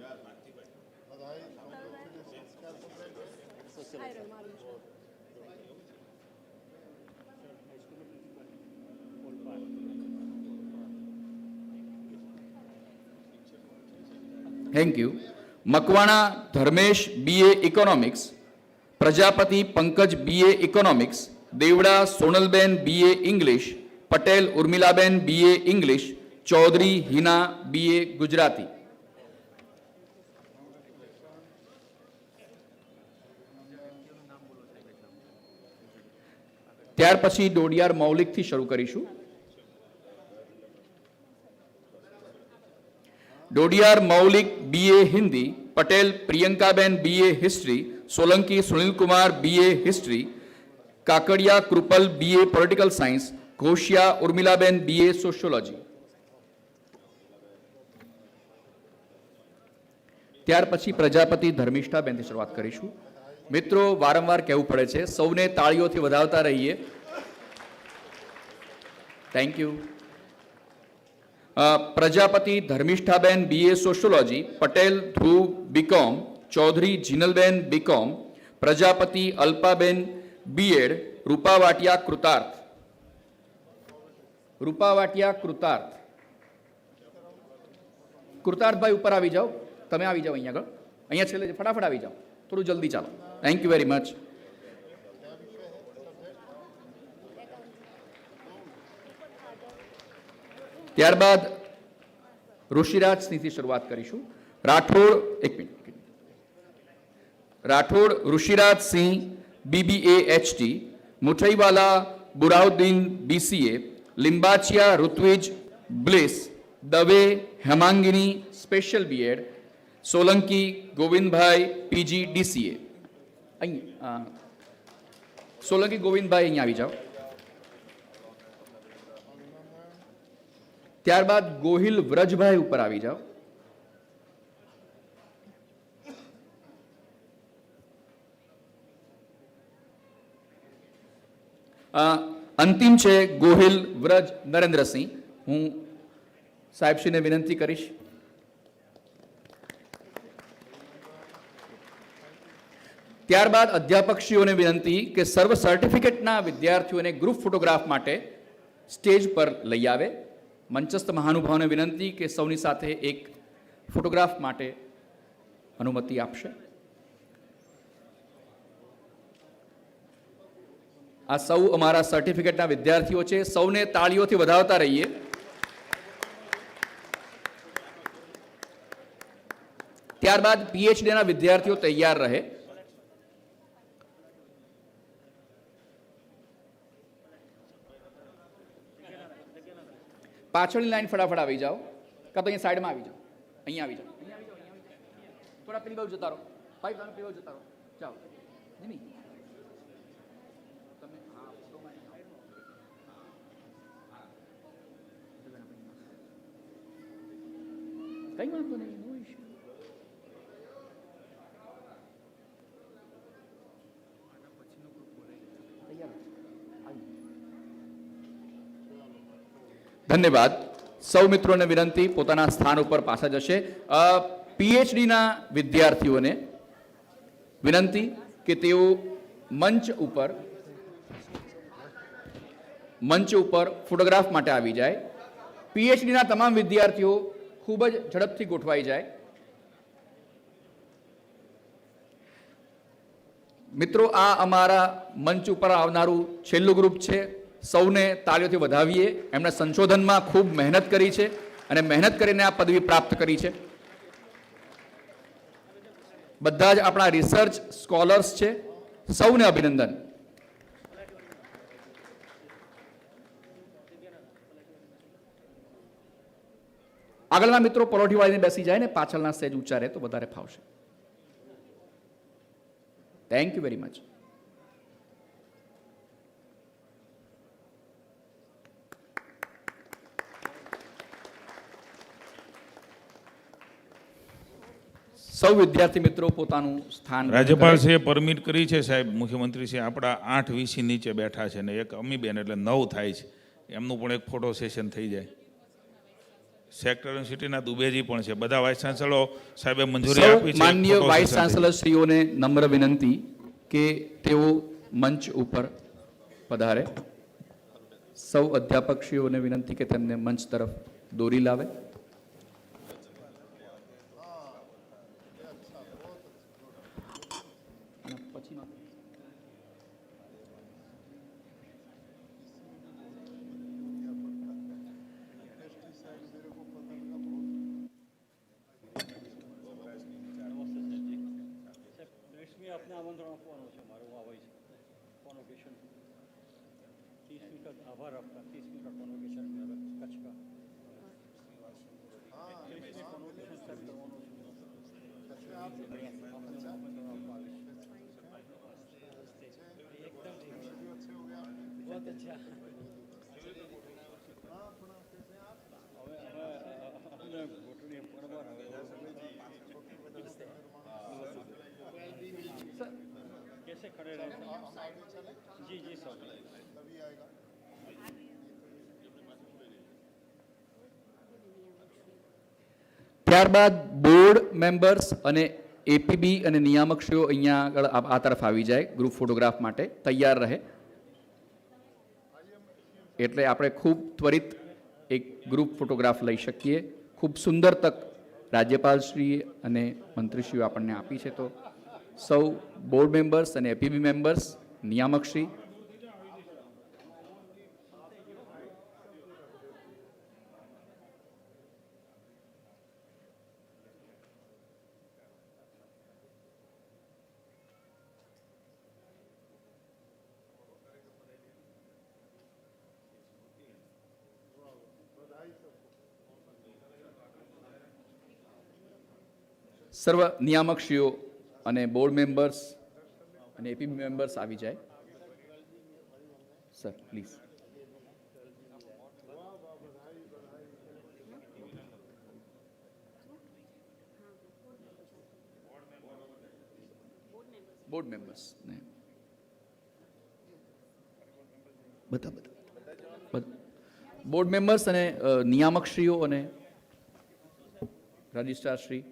Speaker 13: Thank you. Makwana Dharmesh BA economics, Prajapati Pankaj BA economics, Devda Sonalben BA English, Patel Urmilaben BA English, Chaudhary Hina BA Gujarati. ત્યાર પછી ડોડિયાર મૌલિક થી શરૂ કરીશું. Dodiyar Maulik BA Hindi, Patel Priyankaben BA history, Solanki Sunil Kumar BA history, Kakadiya Krupal BA political science, Ghoshiya Urmilaben BA sociology. ત્યાર પછી પ્રજાપતિ ધર્મિષ્ઠાબેનથી શરૂઆત કરીશું. મિત્રો, વારંવાર કહેવું પડે છે, સૌને તાળીઓથી વધાવતા રહીએ. Thank you. Prajapati Dharmishthaben BA sociology, Patel Dhruv BCom, Chaudhary Jinalben BCom, Prajapati Alpaben BEd, Rupavatiya Krutarth. Rupavatiya कृतार्थ. कृतार्थ भाई ऊपर આવી જાઓ. તમે આવી જાઓ અહીંયા આગળ. અહીંયા છેલ્લે ફટાફટ આવી જાઓ. થોડું જલ્દી ચાલો. Thank you very much. ત્યારબાદ ઋષિરાજ સિંહથી શરૂઆત કરીશું. રાઠોડ, એક minute. Rathod Rushiraj Singh BBA HT, Muthaiwala Burauddin BCA, Limbachiya Rutvij BLIS, Dave Hemangini special BEd, Solanki Govindbhai PG DCA. અહીં સોલંકી ગોવિંદભાઈ અહીં આવી જાઓ. ત્યારબાદ ગોહિલ વ્રજભાઈ ઉપર આવી જાઓ. અંતિમ છે ગોહિલ વ્રજ નરેન્દ્રસિંહ. હું સાહેબશ્રીને વિનંતી કરીશ. ત્યારબાદ અધ્યાપકશ્રીઓને વિનંતી કે સર્વ સર્ટિફિકેટના વિદ્યાર્થીઓને ગ્રુપ ફોટોગ્રાફ માટે સ્ટેજ પર લઈ આવે. મંચસ્થ મહાનુભાવોને વિનંતી કે સૌની સાથે એક ફોટોગ્રાફ માટે અનુમતિ આપશે. આ સૌ અમારા સર્ટિફિકેટના વિદ્યાર્થીઓ છે. સૌને તાળીઓથી વધાવતા રહીએ. ત્યારબાદ પીએચડીના વિદ્યાર્થીઓ તૈયાર રહે. પાછળની લાઈન ફટાફટ આવી જાઓ, કાં તો અહીંયા સાઈડમાં આવી જાઓ. અહીંયા આવી જાઓ. થોડા પેલી બાજુ જતા રહો. ભાઈ તમે પેલી બાજુ જતા રહો. જાઓ. નહીં કઈ વાંધો નહીં, નો ઇશ્યુ. ધન્યવાદ. સૌ મિત્રોને વિનંતી પોતાના સ્થાન ઉપર પાછા જશે. પીએચડીના વિદ્યાર્થીઓને વિનંતી કે તેઓ મંચ ઉપર ફોટોગ્રાફ માટે આવી જાય. પીએચડીના તમામ વિદ્યાર્થીઓ ખૂબ જ ઝડપથી ગોઠવાઈ જાય. મિત્રો, આ અમારા મંચ ઉપર આવનારું છેલ્લું ગ્રુપ છે. સૌને તાળીઓથી વધાવીએ. એમણે સંશોધનમાં ખૂબ મહેનત કરી છે અને મહેનત કરીને આ પદવી પ્રાપ્ત કરી છે. બધા જ આપણા રિસર્ચ સ્કોલર્સ છે. સૌને અભિનંદન. આગળના મિત્રો પલોઠી વાળીને બેસી જાય ને પાછળના સ્ટેજ ઊંચા રહે તો વધારે ફાવશે. Thank you very much. સૌ વિદ્યાર્થી મિત્રો પોતાનું સ્થાન.
Speaker 7: રાજ્યપાલશ્રીએ પરમિટ કરી છે સાહેબ, મુખ્યમંત્રીશ્રી આપણા 8 વીસી નીચે બેઠા છે ને એક અમીબેન એટલે 9 થાય છે. એમનું પણ એક ફોટો સેશન થઈ જાય. સેક્ટર યુનિવર્સિટીના દુબેજી પણ છે. બધા વાઇસ ચાન્સલરો સાહેબે મંજૂરી આપી છે.
Speaker 13: માનનીય વાઇસ ચાન્સલર શ્રીઓને નમ્ર વિનંતી કે તેઓ મંચ ઉપર પધારે. સૌ અધ્યાપકશ્રીઓને વિનંતી કે તેમને મંચ તરફ દોરી લાવે.
Speaker 14: આપને આમંત્રણ આપવાનું છે. મારું આવે છે કોન્વોકેશન 30 મિનિટ આભાર આપતા 30 મિનિટ કોન્વોકેશન કચ્છ કા કોન્વોकेशन सेट करवानो बहुत अच्छा. घोटनी परवार कैसे खड़े रहे जी जी सर तभी आएगा.
Speaker 13: ત્યારબાદ બોર્ડ મેમ્બર્સ અને એપીબી અને નિયામકશ્રીઓ અહીંયા આગળ આ તરફ આવી જાય ગ્રુપ ફોટોગ્રાફ માટે તૈયાર રહે. એટલે આપણે ખૂબ ત્વરિત એક ગ્રુપ ફોટોગ્રાફ લઈ શકીએ. ખૂબ સુંદર તક રાજ્યપાલશ્રી અને મંત્રીશ્રીઓ આપણને આપી છે. તો સૌ બોર્ડ મેમ્બર્સ અને એપીબી મેમ્બર્સ, નિયામકશ્રી, સર્વ નિયામકશ્રીઓ અને બોર્ડ મેમ્બર્સ અને એપી મેમ્બર્સ આવી જાય. Sir please. બોર્ડ મેમ્બર્સ ને બધા બોર્ડ મેમ્બર્સ અને નિયામકશ્રીઓ અને રજિસ્ટ્રારશ્રી.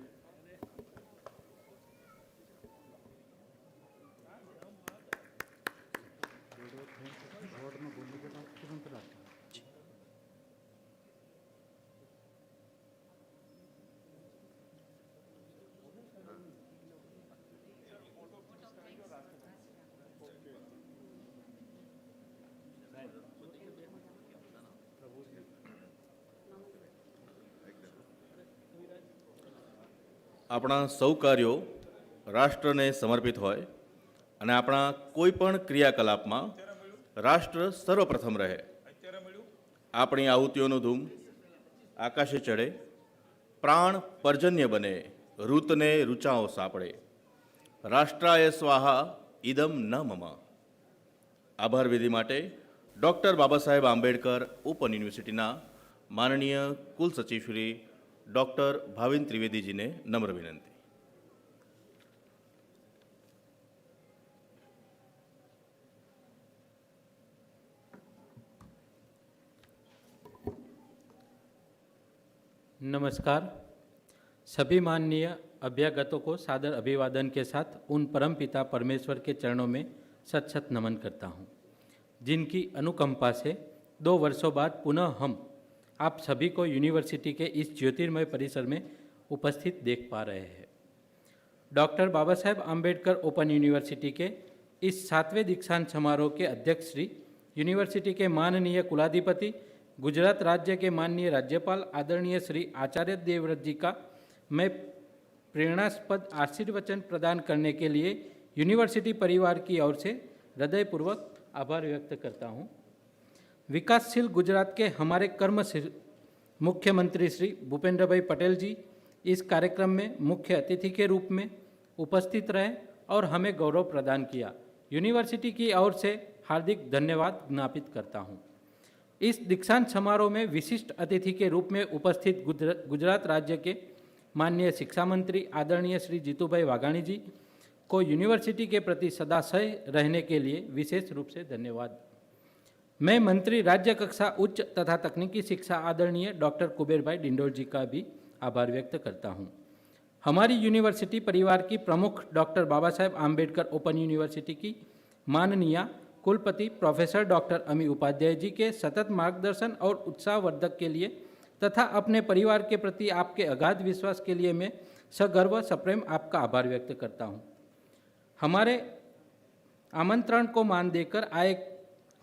Speaker 1: આપણા સૌ કાર્યો રાષ્ટ્રને સમર્પિત હોય અને આપણા કોઈ પણ ક્રિયાકલાપમાં રાષ્ટ્ર સર્વપ્રથમ રહે. આપણી આહુતિઓનું ધૂમ આકાશે ચડે, પ્રાણ પર્જન્ય બને, ઋતને ઋચાઓ સાંપડે. રાષ્ટ્રાય સ્વાહા ઇદમ ન મમ. આભાર વિધિ માટે ડૉક્ટર બાબા સાહેબ આંબેડકર ઓપન યુનિવર્સિટીના માનનીય કુલસચિવ શ્રી ડૉક્ટર ભાવિન ત્રિવેદીજીને નમ્ર વિનંતી.
Speaker 14: नमस्कार. सभी माननीय अभ्यागतों को सादर अभिवादन के साथ उन परमपिता परमेश्वर के चरणों में सत सत नमन करता हूँ, जिनकी अनुकंपा से 2 वर्षों बाद पुनः हम आप सभी को यूनिवर्सिटी के इस ज्योतिर्मय परिसर में उपस्थित देख पा रहे हैं. Doctor Baba Saheb Ambedkar open university के इस 7वें दीक्षांत समारोह के अध्यक्ष श्री यूनिवर्सिटी के माननीय कुलाधिपति गुजरात राज्य के माननीय राज्यपाल आदरणीय श्री आचार्य देवव्रत जी का मैं प्रेरणास्पद आशीर्वचन प्रदान करने के लिए यूनिवर्सिटी परिवार की ओर से हृदयपूर्वक आभार व्यक्त करता हूँ. विकासशील गुजरात के हमारे कर्मशील मुख्यमंत्री श्री भूपेंद्र भाई पटेल जी इस कार्यक्रम में मुख्य अतिथि के रूप में उपस्थित रहे और हमें गौरव प्रदान किया. यूनिवर्सिटी की ओर से हार्दिक धन्यवाद ज्ञापित करता हूँ. इस दीक्षांत समारोह में विशिष्ट अतिथि के रूप में उपस्थित गुजरात राज्य के माननीय शिक्षा मंत्री आदरणीय श्री जीतूभाई वाघाणी जी को यूनिवर्सिटी के प्रति सदा सही रहने के लिए विशेष रूप से धन्यवाद. मैं मंत्री राज्य कक्षा उच्च तथा तकनीकी शिक्षा आदरणीय डॉक्टर कुबेर भाई डिंडोर जी का भी आभार व्यक्त करता हूँ. हमारी यूनिवर्सिटी परिवार की प्रमुख doctor Baba Saheb Ambedkar open university की माननीय कुलपति प्रोफेसर डॉक्टर अमी उपाध्याय जी के सतत मार्गदर्शन और उत्साहवर्धक के लिए तथा अपने परिवार के प्रति आपके अगाध विश्वास के लिए मैं सगर्व सप्रेम आपका आभार व्यक्त करता हूँ. हमारे आमंत्रण को मान देकर आए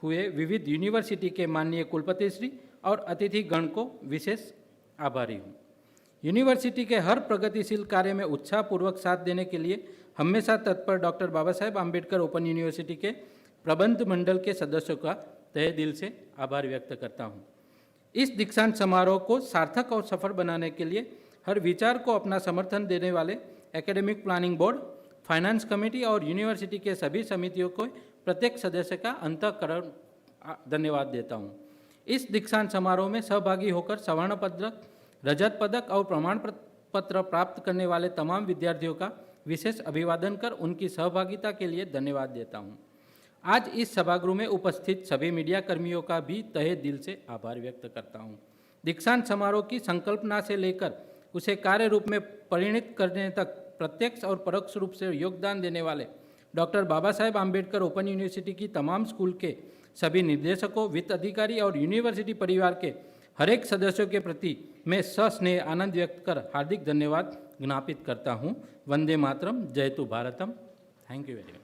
Speaker 14: हुए विविध यूनिवर्सिटी के माननीय कुलपति श्री और अतिथिगण को विशेष आभारी हूँ. यूनिवर्सिटी के हर प्रगतिशील कार्य में उत्साहपूर्वक साथ देने के लिए हमेशा तत्पर doctor Baba Saheb Ambedkar open university के प्रबंध मंडल के सदस्यों का तहे दिल से आभार व्यक्त करता हूँ. इस दीक्षांत समारोह को सार्थक और सफल बनाने के लिए हर विचार को अपना समर्थन देने वाले academic planning board, finance committee और यूनिवर्सिटी के सभी समितियों को प्रत्येक सदस्य का अंतःकरण धन्यवाद देता हूँ. इस दीक्षांत समारोह में सहभागी होकर स्वर्ण पदक, रजत पदक और प्रमाण पत्र प्राप्त करने वाले तमाम विद्यार्थियों का विशेष अभिवादन कर उनकी सहभागिता के लिए धन्यवाद देता हूँ. आज इस सभागृह में उपस्थित सभी मीडिया कर्मियों का भी तहे दिल से आभार व्यक्त करता हूँ. दीक्षांत समारोह की संकल्पना से लेकर उसे कार्य रूप में परिणित करने तक प्रत्यक्ष और परोक्ष रूप से योगदान देने वाले doctor Baba Saheb Ambedkar open university की तमाम स्कूल के सभी निर्देशकों, वित्त अधिकारी और यूनिवर्सिटी परिवार के हर एक सदस्यों के प्रति मैं सस्नेह आनंद व्यक्त कर हार्दिक धन्यवाद ज्ञापित करता हूँ. वंदे मातरम. जयतु Bharatam. Thank you very much.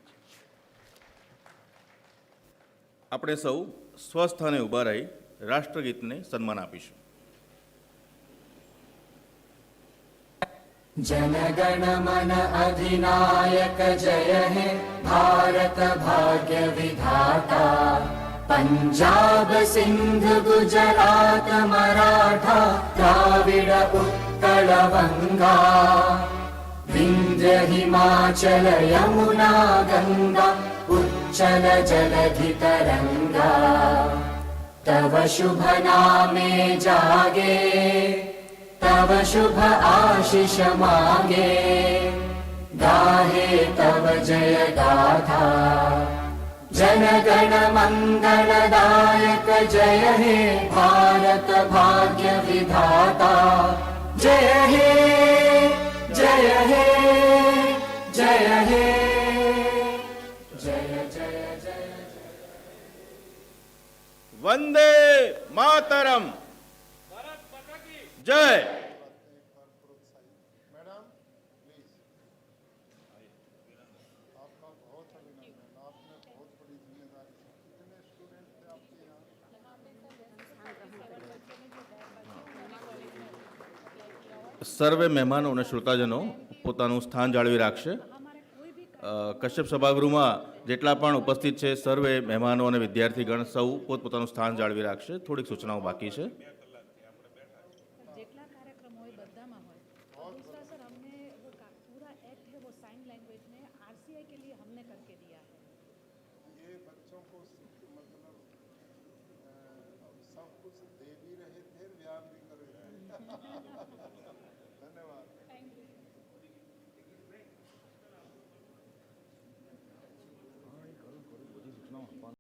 Speaker 1: આપણે સૌ સ્વસ્થાને ઊભા રહી રાષ્ટ્રગીતને સન્માન આપીશું.
Speaker 3: जनगण मन अधिनायक जय हे भारत भाग्य विधाता. पंजाब सिंध गुजरात मराठा द्राविड़ उत्कल बंगा. विंध्य हिमाचल यमुना गंगा उच्चल जलधि तरंगा तव शुभ नामे जागे तव शुभ आशीष मांगे गाहे तव जय गाथा जन गण मंगलदायक जय हे भारत भाग्य विधाता जय हे जय हे जय हे जय जय जय
Speaker 1: वंदे मातरम जय। સર્વે મહેમાનો અને શ્રોતાજનો પોતાનું સ્થાન જાળવી રાખશે. કશ્યપ સભાગૃહમાં જેટલા પણ ઉપસ્થિત છે સર્વે મહેમાનો અને વિદ્યાર્થીગણ સૌ પોતપોતાનું સ્થાન જાળવી રાખશે. થોડીક સૂચનાઓ બાકી છે.